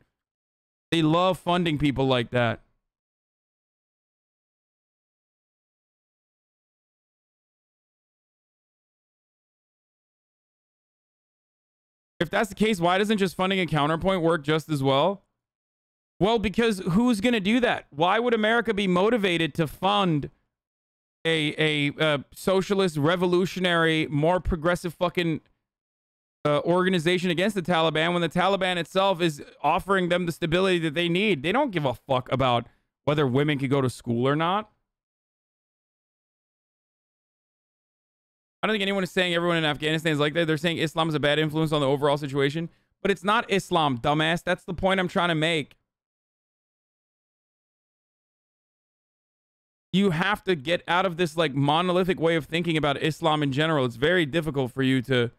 They love funding people like that. If that's the case, why doesn't just funding a counterpoint work just as well? Well, because who's going to do that? Why would America be motivated to fund a socialist, revolutionary, more progressive fucking organization against the Taliban when the Taliban itself is offering them the stability that they need? They don't give a fuck about whether women can go to school or not. I don't think anyone is saying everyone in Afghanistan is like that. They're saying Islam is a bad influence on the overall situation. But it's not Islam, dumbass. That's the point I'm trying to make. You have to get out of this, like, monolithic way of thinking about Islam in general. It's very difficult for you to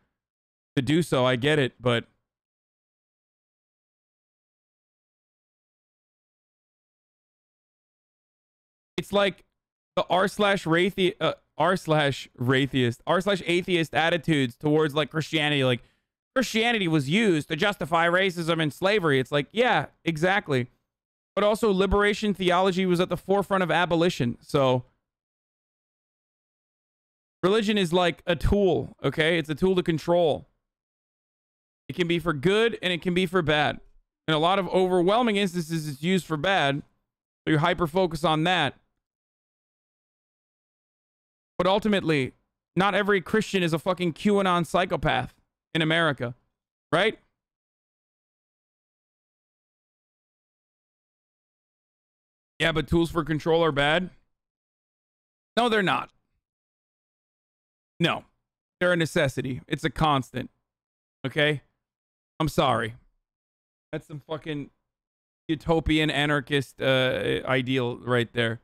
do so. I get it, but it's like the r/atheist attitudes towards, like, Christianity. Like, Christianity was used to justify racism and slavery. It's like, yeah, exactly. But also liberation theology was at the forefront of abolition. So religion is like a tool, okay? It's a tool to control. It can be for good and it can be for bad. In a lot of overwhelming instances, it's used for bad. So you hyper-focus on that. But ultimately, not every Christian is a fucking QAnon psychopath in America, right? Yeah, but tools for control are bad? No, they're not. No, they're a necessity. It's a constant. Okay? I'm sorry. That's some fucking utopian anarchist ideal right there.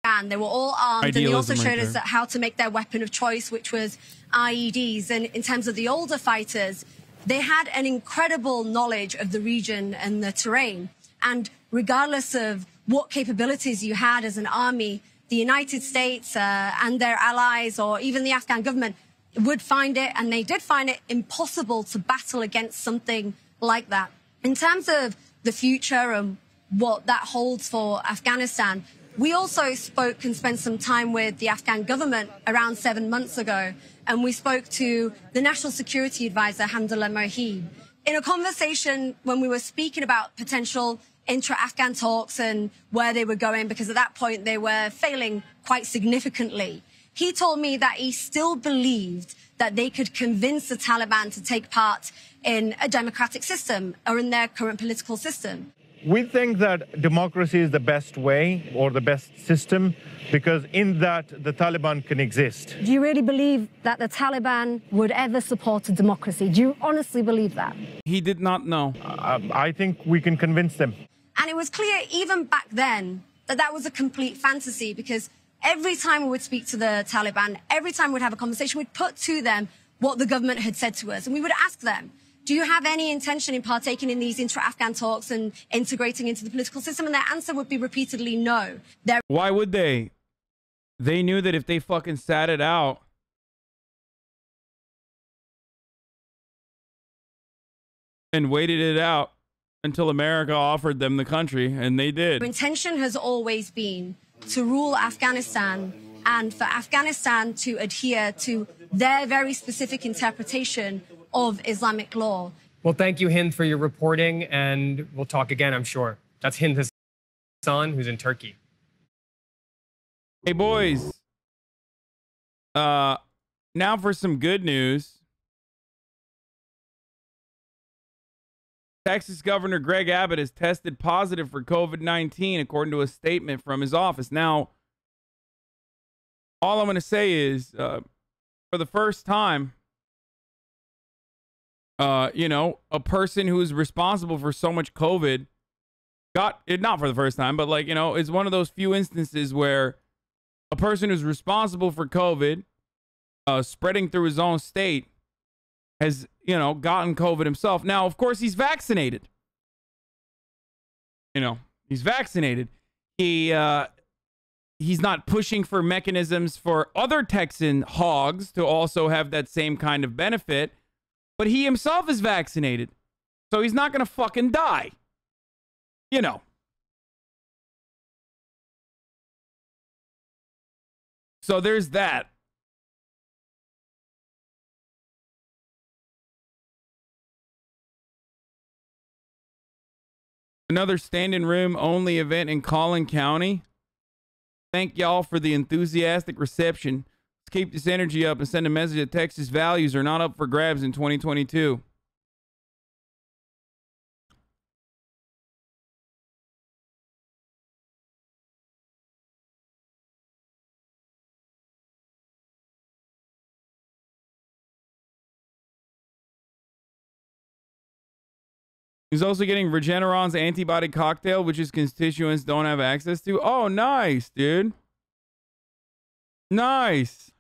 And they were all armed, Idealism, and they also showed right us there. how to make their weapon of choice, which was IEDs. And in terms of the older fighters, they had an incredible knowledge of the region and the terrain. And regardless of what capabilities you had as an army, the United States and their allies, or even the Afghan government, would find it, and they did find it, impossible to battle against something like that. In terms of the future and what that holds for Afghanistan, we also spoke and spent some time with the Afghan government around 7 months ago, and we spoke to the National Security Advisor, Hamdullah Mohib, in a conversation when we were speaking about potential intra-Afghan talks and where they were going, because at that point they were failing quite significantly. He told me that he still believed that they could convince the Taliban to take part in a democratic system or in their current political system. We think that democracy is the best way or the best system because in that the Taliban can exist. Do you really believe that the Taliban would ever support a democracy? Do you honestly believe that? He did not know. I think we can convince them. And it was clear even back then that that was a complete fantasy, because every time we would speak to the Taliban, every time we'd have a conversation, we'd put to them what the government had said to us. And we would ask them, do you have any intention in partaking in these intra-Afghan talks and integrating into the political system? And their answer would be repeatedly no. Why would they? They knew that if they fucking sat it out, and waited it out until America offered them the country, and they did. Their intention has always been to rule Afghanistan and for Afghanistan to adhere to their very specific interpretation of Islamic law. Well, thank you, Hind, for your reporting, and we'll talk again, I'm sure. That's Hind Hasan, who's in Turkey. Hey, boys. Now for some good news. Texas Governor Greg Abbott has tested positive for COVID-19, according to a statement from his office. Now, all I'm going to say is, for the first time, you know, a person who is responsible for so much COVID got it, not for the first time, but like, you know, it's one of those few instances where a person who's responsible for COVID, spreading through his own state, has, you know, gotten COVID himself. Now, of course, he's vaccinated. You know, he's vaccinated. He's not pushing for mechanisms for other Texan hogs to also have that same kind of benefit, but he himself is vaccinated. So he's not going to fucking die. You know. So there's that. Another stand-in room only event in Collin County. Thank y'all for the enthusiastic reception. Let's keep this energy up and send a message that Texas values are not up for grabs in 2022. He's also getting Regeneron's antibody cocktail, which his constituents don't have access to. Oh, nice, dude. Nice.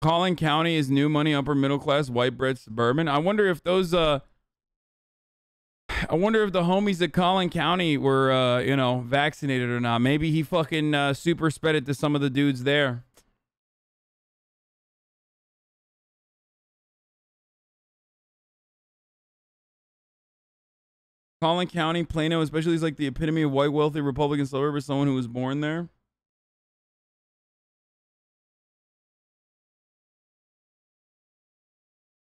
Collin County is new money, upper middle class, white bread, suburban. I wonder if those, I wonder if the homies at Collin County were, you know, vaccinated or not. Maybe he fucking super spread it to some of the dudes there. Collin County, Plano, especially, is like the epitome of white, wealthy Republican suburb as someone who was born there.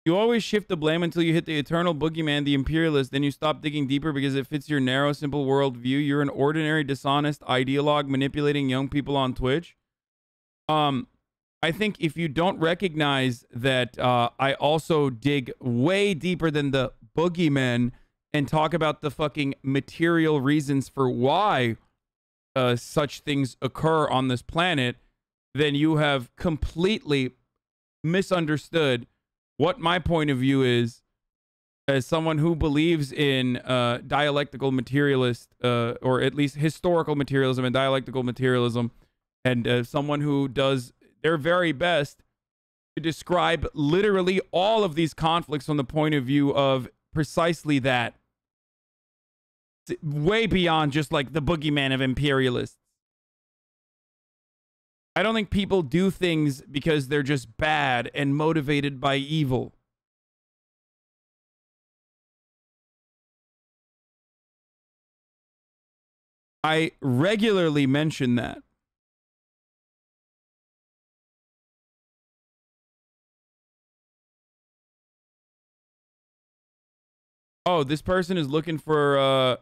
You always shift the blame until you hit the eternal boogeyman, the imperialist. Then you stop digging deeper because it fits your narrow, simple worldview. You're an ordinary, dishonest ideologue manipulating young people on Twitch. I think if you don't recognize that I also dig way deeper than the boogeymen and talk about the fucking material reasons for why such things occur on this planet, then you have completely misunderstood what my point of view is as someone who believes in dialectical materialist, or at least historical materialism and dialectical materialism, and someone who does their very best to describe literally all of these conflicts from the point of view of precisely that. It's way beyond just like the boogeyman of imperialists. I don't think people do things because they're just bad and motivated by evil. I regularly mention that. Oh, this person is looking for,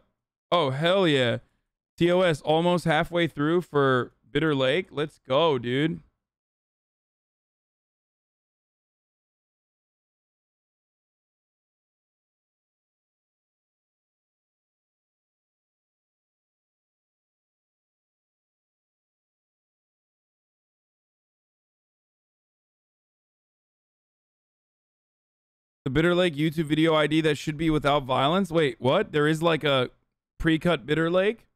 oh, hell yeah. TOS almost halfway through for Bitter Lake. Let's go, dude. The Bitter Lake YouTube video ID that should be without violence. Wait, what? There is like a pre-cut Bitter Lake?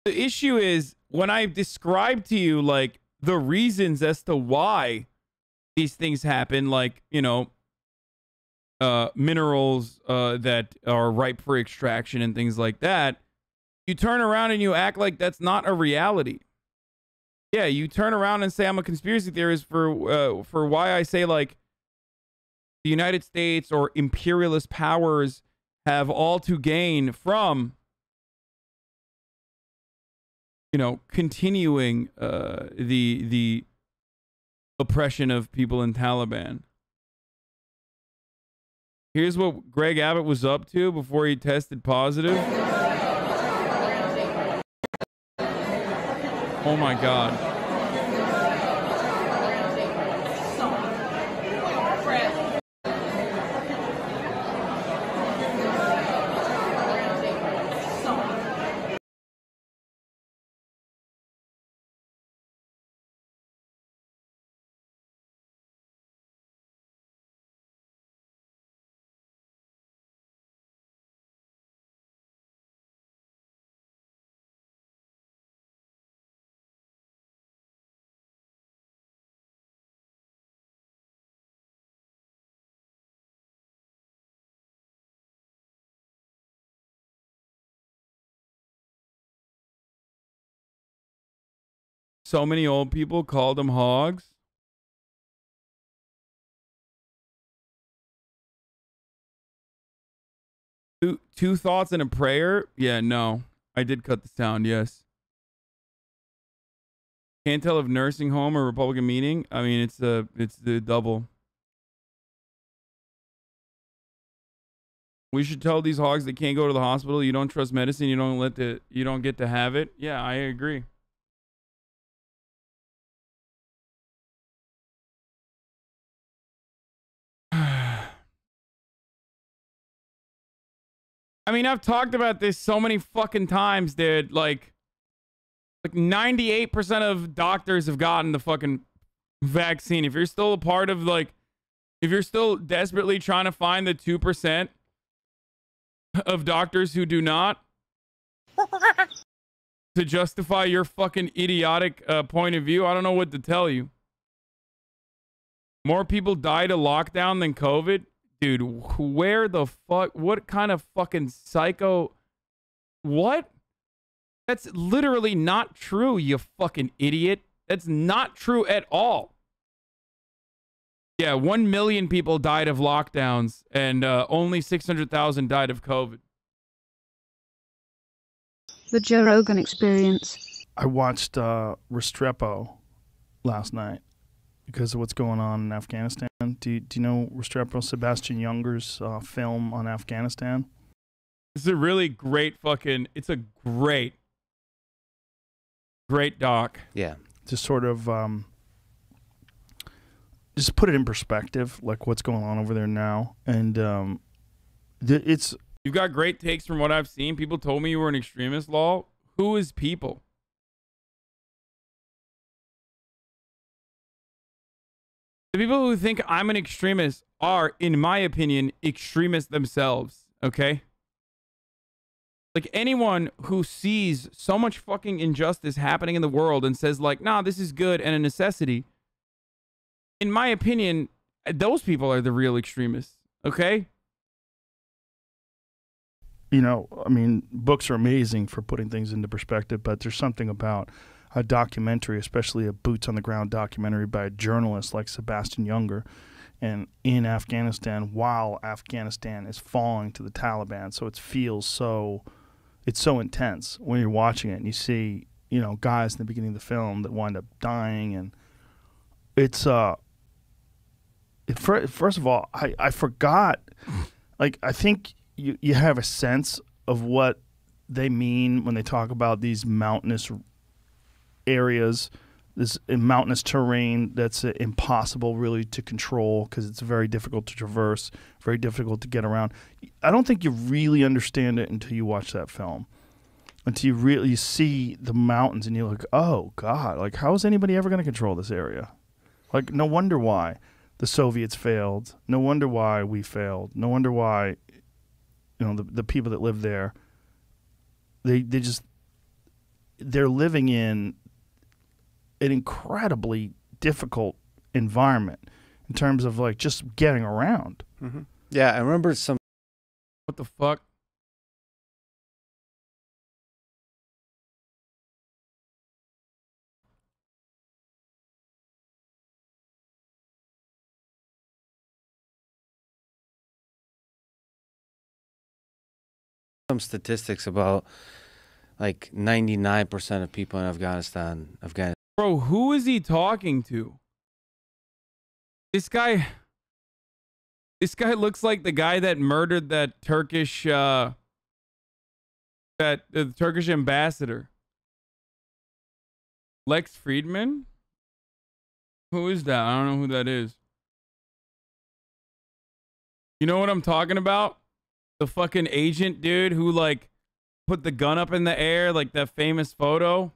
The issue is when I describe to you like the reasons as to why these things happen, like, you know, minerals that are ripe for extraction and things like that, you turn around and you act like that's not a reality. Yeah, you turn around and say I'm a conspiracy theorist for why I say like the United States or imperialist powers have all to gain from you know, continuing the oppression of people in Taliban. Here's what Greg Abbott was up to before he tested positive. Oh my God. So many old people called them hogs. Two thoughts and a prayer? Yeah, no. I did cut the sound, yes. Can't tell if nursing home or Republican meeting. I mean, it's the double. We should tell these hogs they can't go to the hospital. You don't trust medicine. You don't get to have it. Yeah, I agree. I mean, I've talked about this so many fucking times, dude. Like 98% of doctors have gotten the fucking vaccine. If you're still a part of, like, if you're still desperately trying to find the 2% of doctors who do not to justify your fucking idiotic point of view, I don't know what to tell you. More people died of lockdown than COVID? Dude, where the fuck? What kind of fucking psycho? What? That's literally not true, you fucking idiot. That's not true at all. Yeah, 1 million people died of lockdowns, and only 600,000 died of COVID. The Joe Rogan Experience. I watched Restrepo last night because of what's going on in Afghanistan. Do you know Restrepo, Sebastian Junger's film on Afghanistan? It's a really great fucking, it's a great doc. Yeah. Just sort of, just put it in perspective, like what's going on over there now. And it's... You've got great takes from what I've seen. People told me you were an extremist, Law. Who is people? The people who think I'm an extremist are, in my opinion, extremists themselves, okay? Like, anyone who sees so much fucking injustice happening in the world and says, like, nah, this is good and a necessity, in my opinion, those people are the real extremists, okay? You know, I mean, books are amazing for putting things into perspective, but there's something about a documentary, especially a boots-on-the-ground documentary by a journalist like Sebastian Junger, and in Afghanistan, while Afghanistan is falling to the Taliban. So it feels so, it's so intense when you're watching it, and you see, you know, guys in the beginning of the film that wind up dying, and it's, first of all, I forgot, like, I think you have a sense of what they mean when they talk about these mountainous areas, this mountainous terrain that's impossible really to control because it's very difficult to traverse, very difficult to get around. I don't think you really understand it until you watch that film, until you really see the mountains and you're like, oh God, like how is anybody ever going to control this area? Like, no wonder why the Soviets failed. No wonder why we failed. No wonder why, you know, the people that live there, they're living in an incredibly difficult environment in terms of like just getting around. Mm-hmm. Yeah, I remember some. What the fuck? Some statistics about like 99% of people in Afghanistan. Bro, who is he talking to? This guy looks like the guy that murdered that Turkish the Turkish ambassador. Lex Friedman? Who is that? I don't know who that is. You know what I'm talking about? The fucking agent dude who like put the gun up in the air, like that famous photo.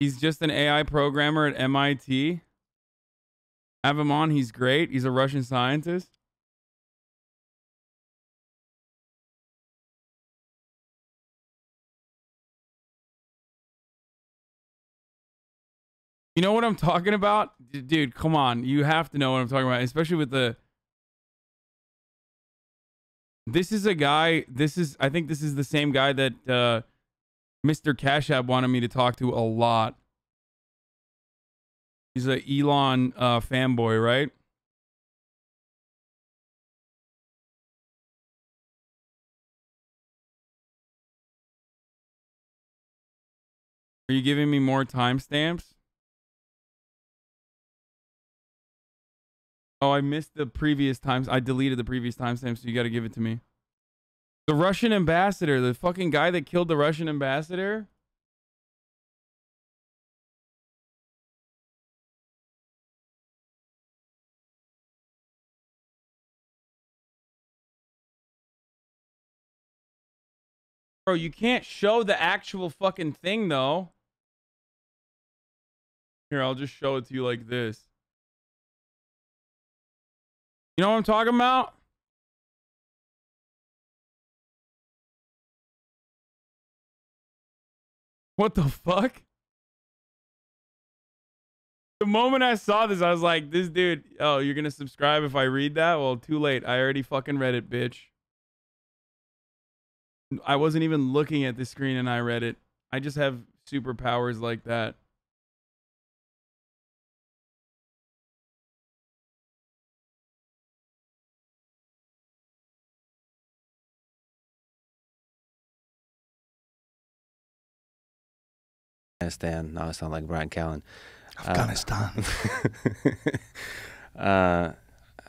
He's just an AI programmer at MIT. Have him on. He's great. He's a Russian scientist. You know what I'm talking about? Dude, come on. You have to know what I'm talking about, especially with the... This is a guy, I think this is the same guy that Mr. Cash App wanted me to talk to a lot. He's an Elon fanboy, right? Are you giving me more timestamps? Oh, I missed the previous times. I deleted the previous timestamps, so you got to give it to me. The Russian ambassador, the fucking guy that killed the Russian ambassador. Bro, you can't show the actual fucking thing, though. Here, I'll just show it to you like this. You know what I'm talking about? What the fuck? The moment I saw this, I was like, this dude, oh, you're gonna subscribe if I read that? Well, too late. I already fucking read it, bitch. I wasn't even looking at the screen and I read it. I just have superpowers like that. Afghanistan. Now I sound like Brian Callen. Afghanistan.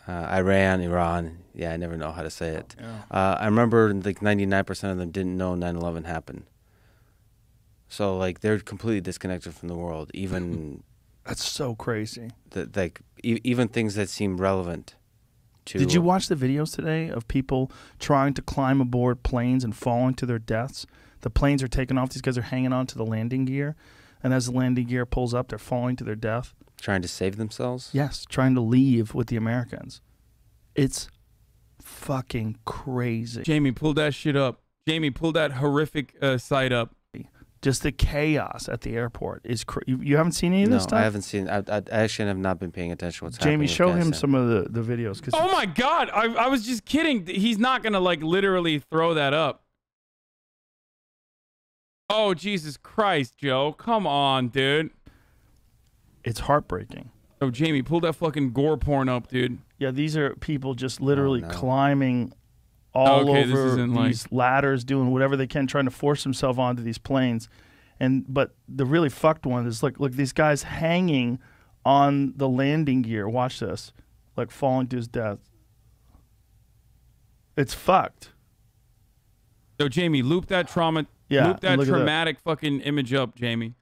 Iran, Iran. Yeah, I never know how to say it. Yeah. I remember like 99% of them didn't know 9/11 happened. So like they're completely disconnected from the world. Even that's so crazy. Like even things that seem relevant. Did you watch the videos today of people trying to climb aboard planes and falling to their deaths? The planes are taking off. These guys are hanging on to the landing gear. And as the landing gear pulls up, they're falling to their death. Trying to save themselves? Yes, trying to leave with the Americans. It's fucking crazy. Jamie, pull that shit up. Jamie, pull that horrific site up. Just the chaos at the airport is crazy. You haven't seen any of this stuff? No, I haven't seen. I actually have not been paying attention to what's happening. Jamie, show him some of the videos. Oh my God. I was just kidding. He's not going to like literally throw that up. Oh, Jesus Christ, Joe. Come on, dude. It's heartbreaking. Oh, Jamie, pull that fucking gore porn up, dude. Yeah, these are people just literally climbing all over these ladders, doing whatever they can, trying to force themselves onto these planes. But the really fucked one is, look, these guys hanging on the landing gear. Watch this. Like falling to his death. It's fucked. Yo, Jamie, loop that trauma... Yeah, loop that traumatic fucking image up, Jamie.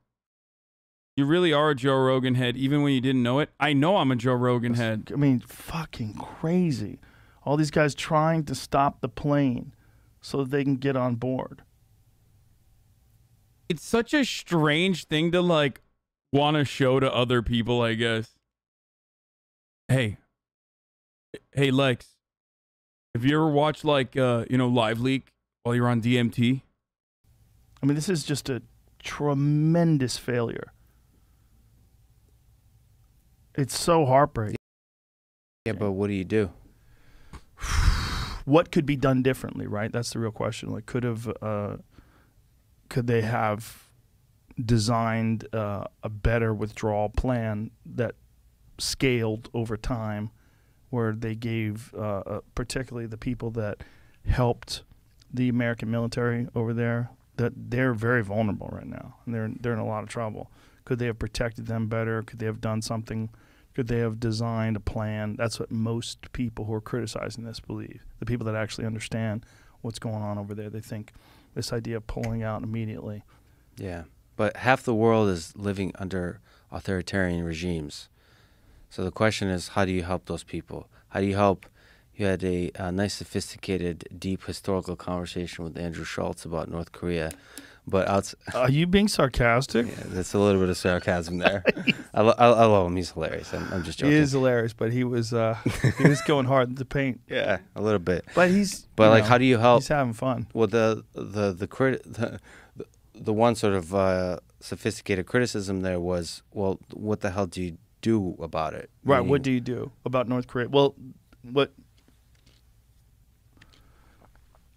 You really are a Joe Rogan head, even when you didn't know it. I know I'm a Joe Rogan head. I mean, fucking crazy. All these guys trying to stop the plane so that they can get on board. It's such a strange thing to, like, want to show to other people, I guess. Hey, Lex. Have you ever watched, like, Live Leak while you're on DMT? I mean, this is just a tremendous failure. It's so heartbreaking. Yeah, but what do you do? What could be done differently, right? That's the real question. Like, could they have designed a better withdrawal plan that scaled over time, where they gave particularly the people that helped the American military over there that they're very vulnerable right now, and they're in a lot of trouble. Could they have protected them better? Could they have done something? Could they have designed a plan? That's what most people who are criticizing this believe. The people that actually understand what's going on over there, they think this idea of pulling out immediately. Yeah, but half the world is living under authoritarian regimes. So the question is, how do you help those people? How do you help? You had a nice, sophisticated, deep historical conversation with Andrew Schultz about North Korea. But are you being sarcastic? Yeah, there's a little bit of sarcasm there. I love him. He's hilarious. I'm just joking. He is hilarious, but he was going hard in the paint. Yeah, a little bit. But how do you help? He's having fun. Well, the one sort of sophisticated criticism there was, well, what the hell do you do about it? Right. What do you do about North Korea? Well, what?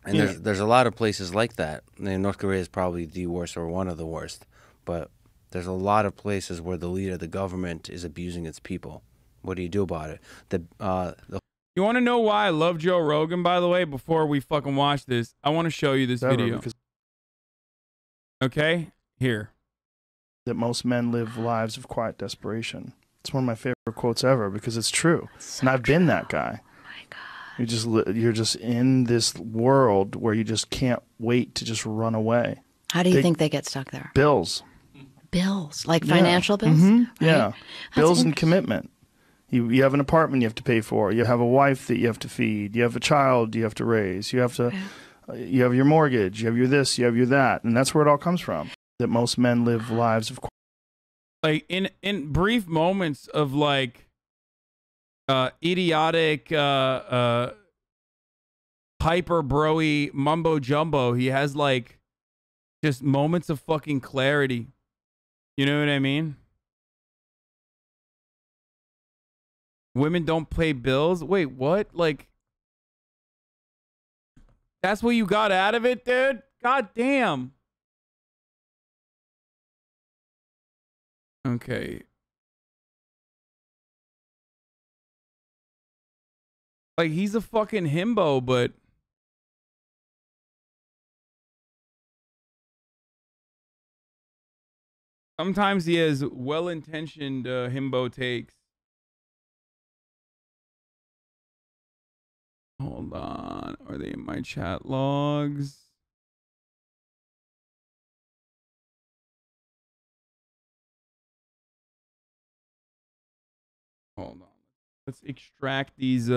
And there's a lot of places like that. I mean, North Korea is probably the worst or one of the worst, but there's a lot of places where the leader of the government is abusing its people. What do you do about it? You want to know why I love Joe Rogan, by the way, before we fucking watch this? I want to show you this video. Okay? Here. That most men live lives of quiet desperation. It's one of my favorite quotes ever because it's true. And I've been that guy. You're just in this world where you just can't wait to just run away. How do you think they get stuck there? Bills. Bills, like financial bills? Mm-hmm. Right? Yeah. Bills and commitment. You have an apartment you have to pay for. You have a wife that you have to feed. You have a child you have to raise. You have to. You have your mortgage. You have your this. You have your that. And that's where it all comes from. That most men live lives of. Like in brief moments of like. Idiotic, hyper broy mumbo jumbo. He has like just moments of fucking clarity. You know what I mean? Women don't pay bills. Wait, what? Like, that's what you got out of it, dude? God damn. Okay. Like, he's a fucking himbo, but sometimes he has well-intentioned himbo takes. Hold on. Are they in my chat logs? Hold on. Let's extract these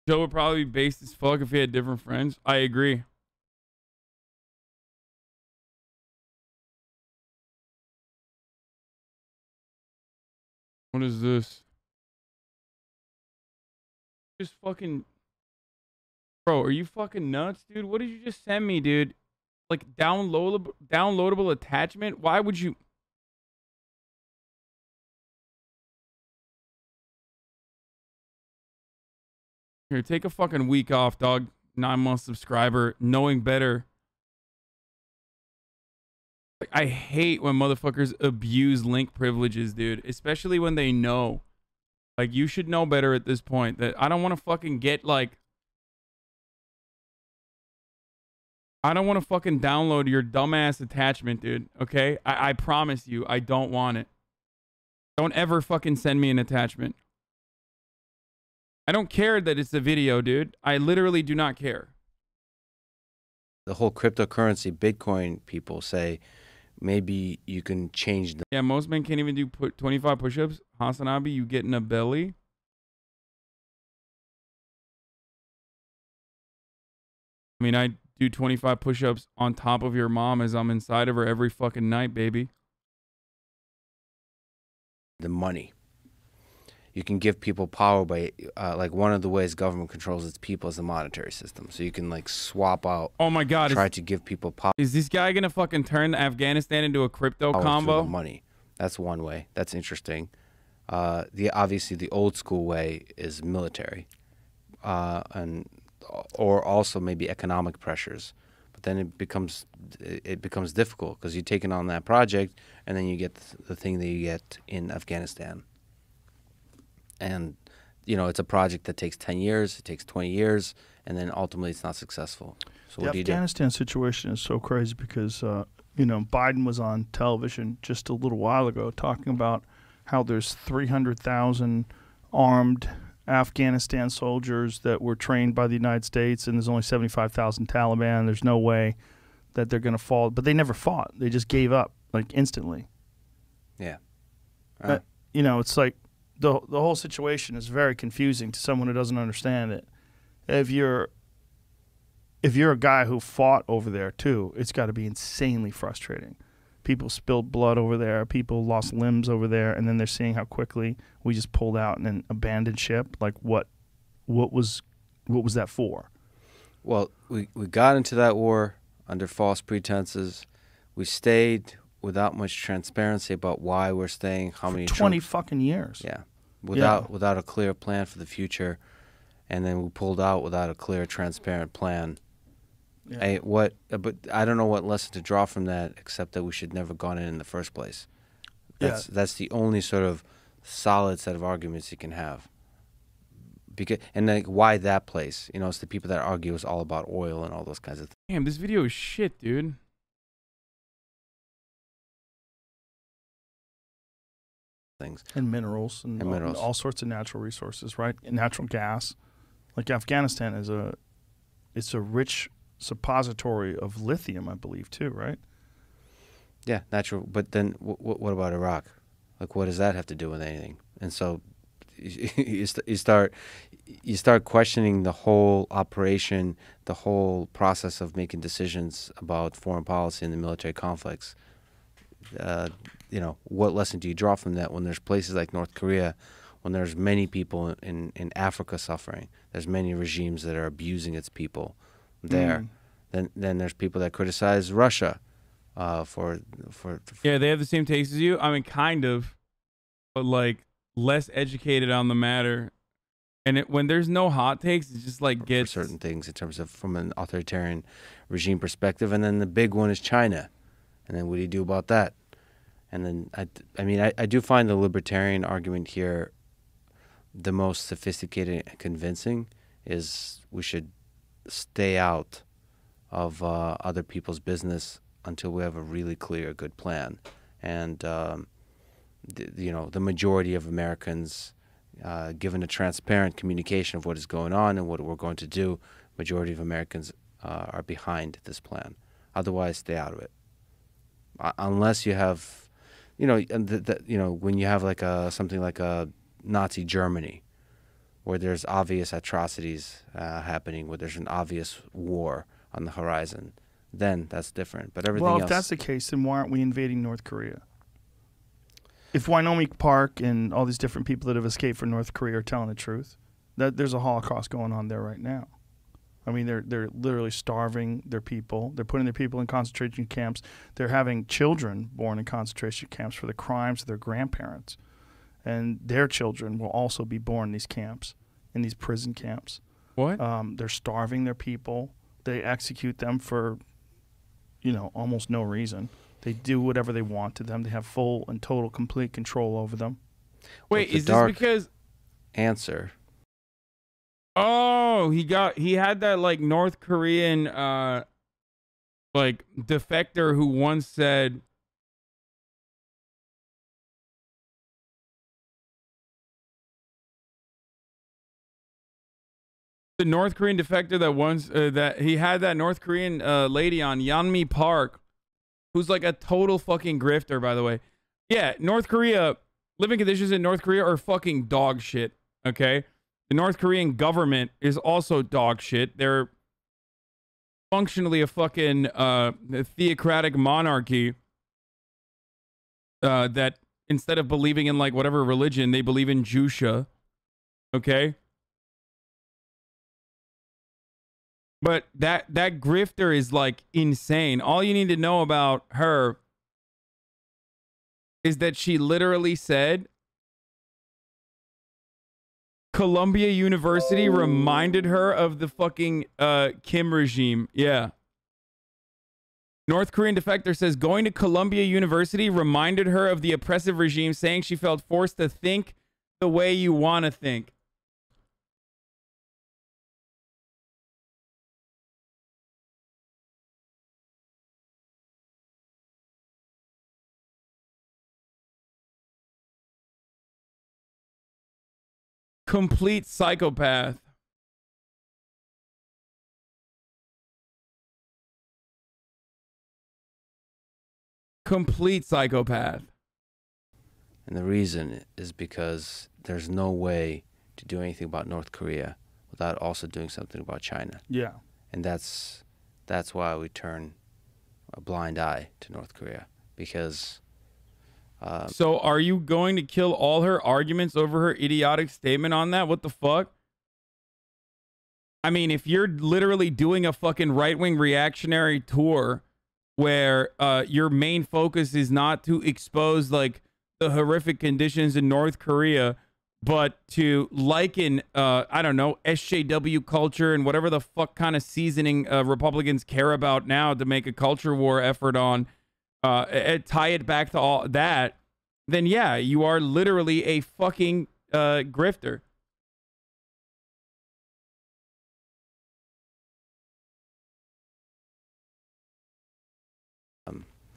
Joe would probably be based as fuck if he had different friends. I agree. What is this? Just fucking... Bro, are you fucking nuts, dude? What did you just send me, dude? Like, downloadable attachment? Why would you... Here, take a fucking week off, dog. 9-month subscriber, knowing better. Like, I hate when motherfuckers abuse link privileges, dude. Especially when they know. Like, you should know better at this point. That I don't want to fucking get, like... I don't want to fucking download your dumbass attachment, dude. Okay? I promise you, I don't want it. Don't ever fucking send me an attachment. I don't care that it's a video, dude. I literally do not care. The whole cryptocurrency, Bitcoin people say maybe you can change them. Yeah, most men can't even do 25 push-ups. HasanAbi, you get in a belly. I mean, I do 25 push-ups on top of your mom as I'm inside of her every fucking night, baby. The money. You can give people power by, like, one of the ways government controls its people is the monetary system. So you can, like, swap out. Oh my God! Try to give people power. Is this guy gonna fucking turn Afghanistan into a crypto combo? The money. That's one way. That's interesting. Obviously the old school way is military, or also maybe economic pressures. But then it becomes difficult because you're taking on that project, and then you get the thing that you get in Afghanistan. And it's a project that takes 10 years, it takes 20 years, and then ultimately it's not successful. So what do you do? The Afghanistan situation is so crazy because Biden was on television just a little while ago talking about how there's 300,000 armed Afghanistan soldiers that were trained by the United States, and there's only 75,000 Taliban. There's no way that they're going to fall. But they never fought. They just gave up, like, instantly. Yeah. It's like the whole situation is very confusing to someone who doesn't understand it. If you're a guy who fought over there, too, it's got to be insanely frustrating. People spilled blood over there. People lost limbs over there, and then they're seeing how quickly we just pulled out and then abandoned ship. Like, what was that for? Well, we got into that war under false pretenses. We stayed without much transparency about why we're staying, how many 20 fucking years. Yeah, without a clear plan for the future, and then we pulled out without a clear, transparent plan. Yeah. But I don't know what lesson to draw from that, except that we should never gone in the first place. That's the only sort of solid set of arguments you can have. And like, why that place? It's the people that argue it's all about oil and all those kinds of things. Damn, this video is shit, dude. Things and minerals and all sorts of natural resources, right? And natural gas. Like Afghanistan it's a rich suppository of lithium, I believe, too, right? Yeah, natural. But then what about Iraq? Like, what does that have to do with anything? And so you start questioning the whole operation, the whole process of making decisions about foreign policy and the military conflicts. What lesson do you draw from that when there's places like North Korea, when there's many people in Africa suffering, there's many regimes that are abusing its people there. Then there's people that criticize Russia for yeah, they have the same taste as you. I mean, kind of, but like less educated on the matter. And when there's no hot takes, it just like gets for certain things in terms of from an authoritarian regime perspective. And then the big one is China. And then what do you do about that? And then I do find the libertarian argument here the most sophisticated and convincing. Is we should stay out of other people's business until we have a really clear, good plan. And the majority of Americans, given a transparent communication of what is going on and what we're going to do, majority of Americans are behind this plan. Otherwise, stay out of it. Unless you have, when you have like something like a Nazi Germany, where there's obvious atrocities happening, where there's an obvious war on the horizon, then that's different. But everything else... Well, if that's the case, then why aren't we invading North Korea? If Wyoming Park and all these different people that have escaped from North Korea are telling the truth, that there's a Holocaust going on there right now. I mean, they're literally starving their people. They're putting their people in concentration camps. They're having children born in concentration camps for the crimes of their grandparents. And their children will also be born in these camps, in these prison camps. What? They're starving their people. They execute them for, almost no reason. They do whatever they want to them. They have full and total, complete control over them. Wait, is this because... Answer. Oh, he had that like North Korean like defector who once said the North Korean defector that once that he had that North Korean lady on Yeonmi Park, who's like a total fucking grifter, by the way. Yeah, North Korea, living conditions in North Korea are fucking dog shit. Okay, the North Korean government is also dog shit. They're functionally a fucking theocratic monarchy that instead of believing in like whatever religion, they believe in Jusha. Okay. But that grifter is like insane. All you need to know about her is that she literally said Columbia University reminded her of the fucking Kim regime. Yeah. North Korean defector says going to Columbia University reminded her of the oppressive regime, saying she felt forced to think the way you want to think. Complete psychopath. Complete psychopath. And the reason is because there's no way to do anything about North Korea without also doing something about China. Yeah. And that's why we turn a blind eye to North Korea, because so are you going to kill all her arguments over her idiotic statement on that? What the fuck? I mean, if you're literally doing a fucking right-wing reactionary tour where your main focus is not to expose like the horrific conditions in North Korea, but to liken, I don't know, SJW culture and whatever the fuck kind of seasoning Republicans care about now to make a culture war effort on, tie it back to all that, then yeah, you are literally a fucking grifter.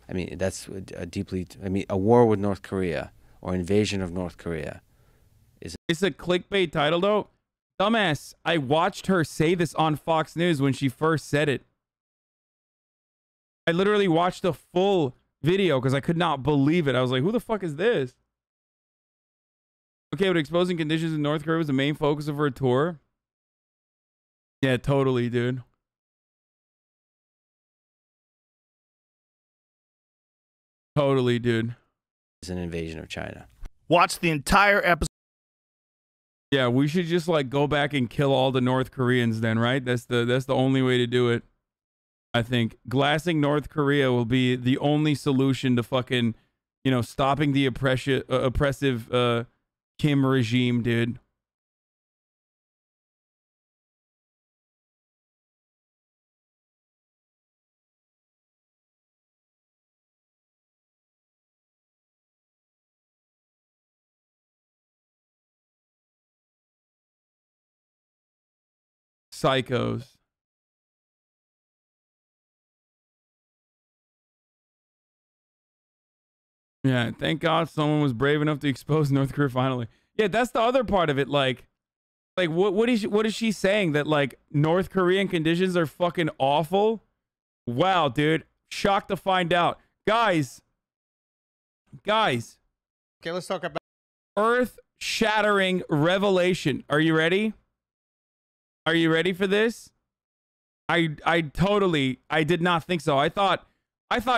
I mean, that's a deeply, I mean, a war with North Korea or invasion of North Korea is... It's a clickbait title, though. Dumbass, I watched her say this on Fox News when she first said it. I literally watched the full video because I could not believe it. I was like, who the fuck is this? Okay, but exposing conditions in North Korea was the main focus of her tour. Yeah, totally, dude. Totally, dude. It's an invasion of China. Watch the entire episode. Yeah, we should just like go back and kill all the North Koreans then, right? That's the only way to do it. I think glassing North Korea will be the only solution to fucking, you know, stopping the oppressive Kim regime, dude. Psychos. Yeah, thank God someone was brave enough to expose North Korea finally. Yeah, that's the other part of it. Like what is she saying? That like North Korean conditions are fucking awful? Wow, dude. Shocked to find out. Guys. Okay, let's talk about earth-shattering revelation. Are you ready? Are you ready for this? I did not think so. I thought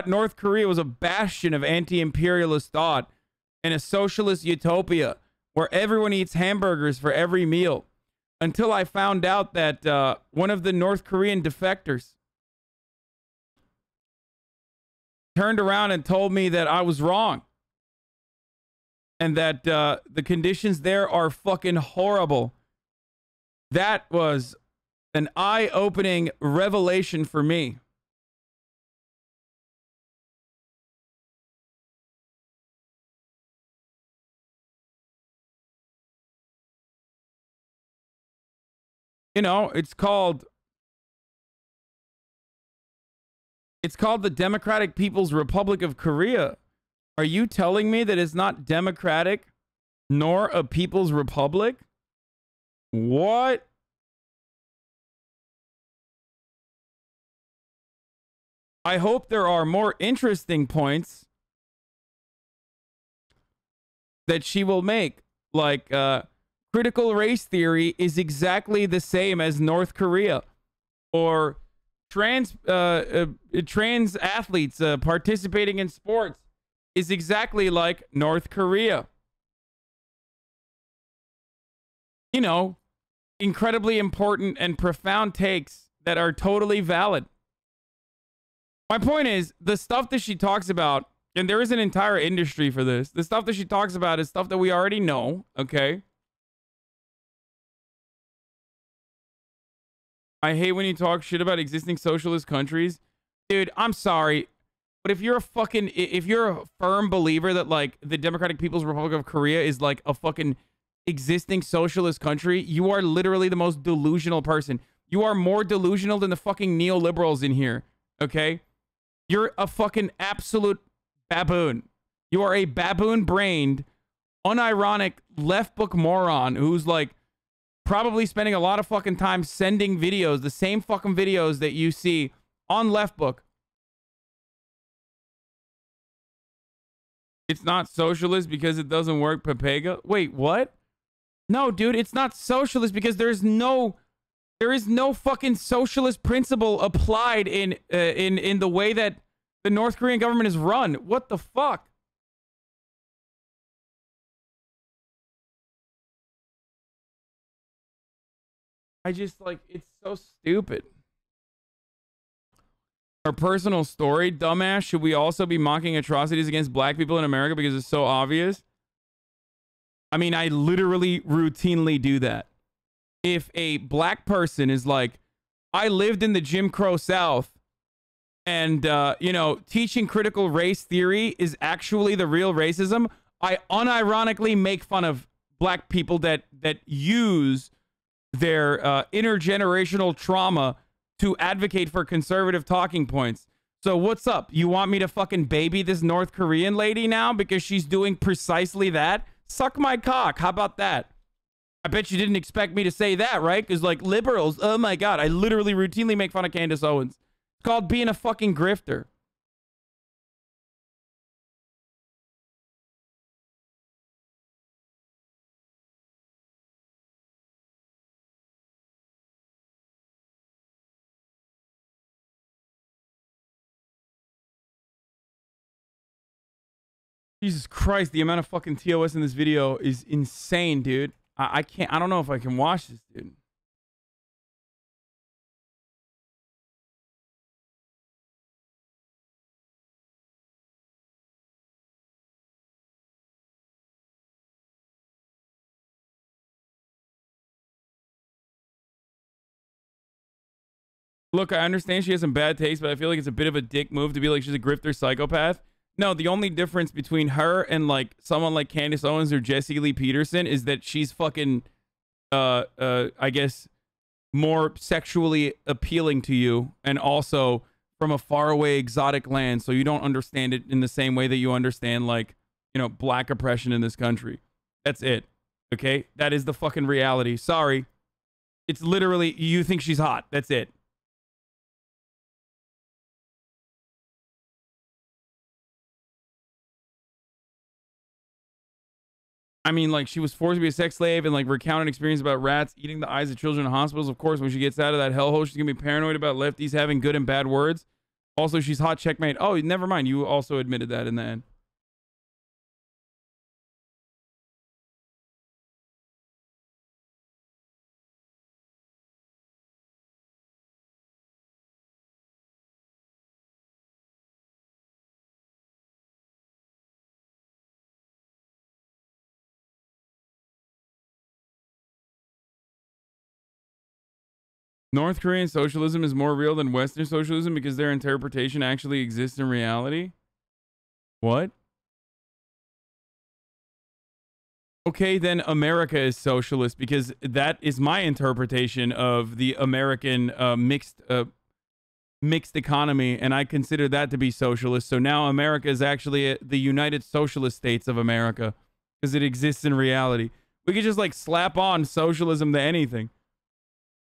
North Korea was a bastion of anti-imperialist thought and a socialist utopia where everyone eats hamburgers for every meal, until I found out that one of the North Korean defectors turned around and told me that I was wrong and that the conditions there are fucking horrible. That was an eye-opening revelation for me. You know, it's called the Democratic People's Republic of Korea. Are you telling me that it's not democratic nor a people's republic? What? I hope there are more interesting points that she will make, like critical race theory is exactly the same as North Korea, or trans athletes participating in sports is exactly like North Korea. You know, incredibly important and profound takes that are totally valid. My point is, the stuff that she talks about, and there is an entire industry for this, the stuff that she talks about is stuff that we already know, okay? I hate when you talk shit about existing socialist countries. Dude, I'm sorry. But if you're a firm believer that like the Democratic People's Republic of Korea is like a fucking existing socialist country, you are literally the most delusional person. You are more delusional than the fucking neoliberals in here. Okay? You're a fucking absolute baboon. You are a baboon-brained, unironic left book moron who's like probably spending a lot of fucking time sending videos, the same fucking videos that you see on left book. It's not socialist because it doesn't work, Pepega. Wait, what? No, dude, it's not socialist because there is no fucking socialist principle applied in the way that the North Korean government is run. What the fuck? I just like, it's so stupid. Our personal story, dumbass. Should we also be mocking atrocities against black people in America because it's so obvious? I mean, I literally routinely do that. If a black person is like, I lived in the Jim Crow South and, you know, teaching critical race theory is actually the real racism, I unironically make fun of black people that use their intergenerational trauma to advocate for conservative talking points. So what's up? You want me to fucking baby this North Korean lady now because she's doing precisely that? Suck my cock. How about that? I bet you didn't expect me to say that, right? Because like liberals, oh my God, I literally routinely make fun of Candace Owens. It's called being a fucking grifter. Jesus Christ, the amount of fucking TOS in this video is insane, dude. I can't, I don't know if I can watch this, dude. Look, I understand she has some bad taste, but I feel like it's a bit of a dick move to be like she's a grifter psychopath. No, the only difference between her and like someone like Candace Owens or Jesse Lee Peterson is that she's fucking, I guess, more sexually appealing to you and also from a faraway exotic land. So you don't understand it in the same way that you understand like, you know, black oppression in this country. That's it. Okay. That is the fucking reality. Sorry. It's literally, you think she's hot. That's it. I mean, like, she was forced to be a sex slave and, like, recounted experience about rats eating the eyes of children in hospitals. Of course, when she gets out of that hellhole, she's going to be paranoid about lefties having good and bad words. Also, she's hot, checkmate. Oh, never mind. You also admitted that in the end. North Korean socialism is more real than Western socialism because their interpretation actually exists in reality? What? Okay, then America is socialist because that is my interpretation of the American mixed economy, and I consider that to be socialist. So now America is actually the United Socialist States of America because it exists in reality. We could just like slap on socialism to anything.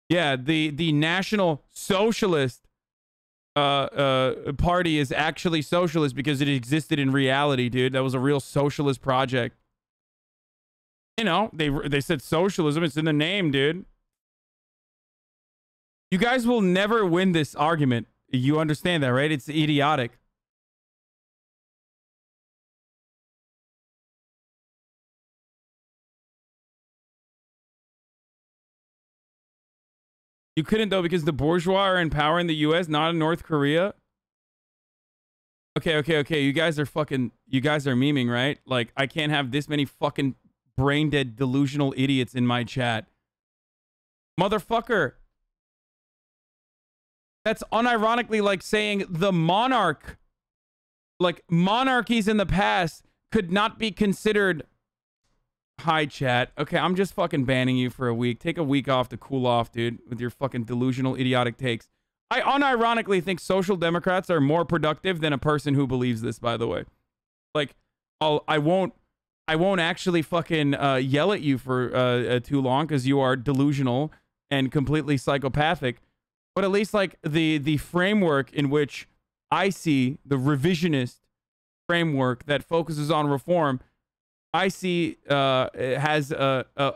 Yeah, the National Socialist Party is actually socialist because it existed in reality, dude. That was a real socialist project. You know, they said socialism. It's in the name, dude. You guys will never win this argument. You understand that, right? It's idiotic. You couldn't, though, because the bourgeois are in power in the U.S., not in North Korea. Okay. You guys are memeing, right? Like, I can't have this many fucking brain-dead, delusional idiots in my chat. Motherfucker. That's unironically like saying the monarch, like monarchies in the past could not be considered. Hi, chat. Okay, I'm just fucking banning you for a week. Take a week off to cool off, dude, with your fucking delusional, idiotic takes. I unironically think social democrats are more productive than a person who believes this, by the way. Like, I won't actually fucking yell at you for too long because you are delusional and completely psychopathic. But at least, like, the framework in which I see the revisionist framework that focuses on reform, I see has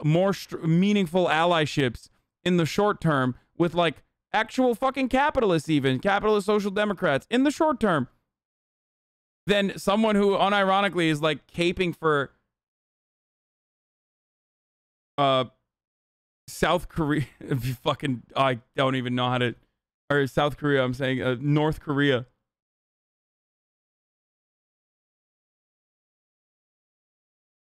more meaningful allyships in the short term with, like, actual fucking capitalists, even capitalist social democrats in the short term, than someone who unironically is like caping for South Korea. If you fucking, I don't even know how to, or South Korea, I'm saying North Korea.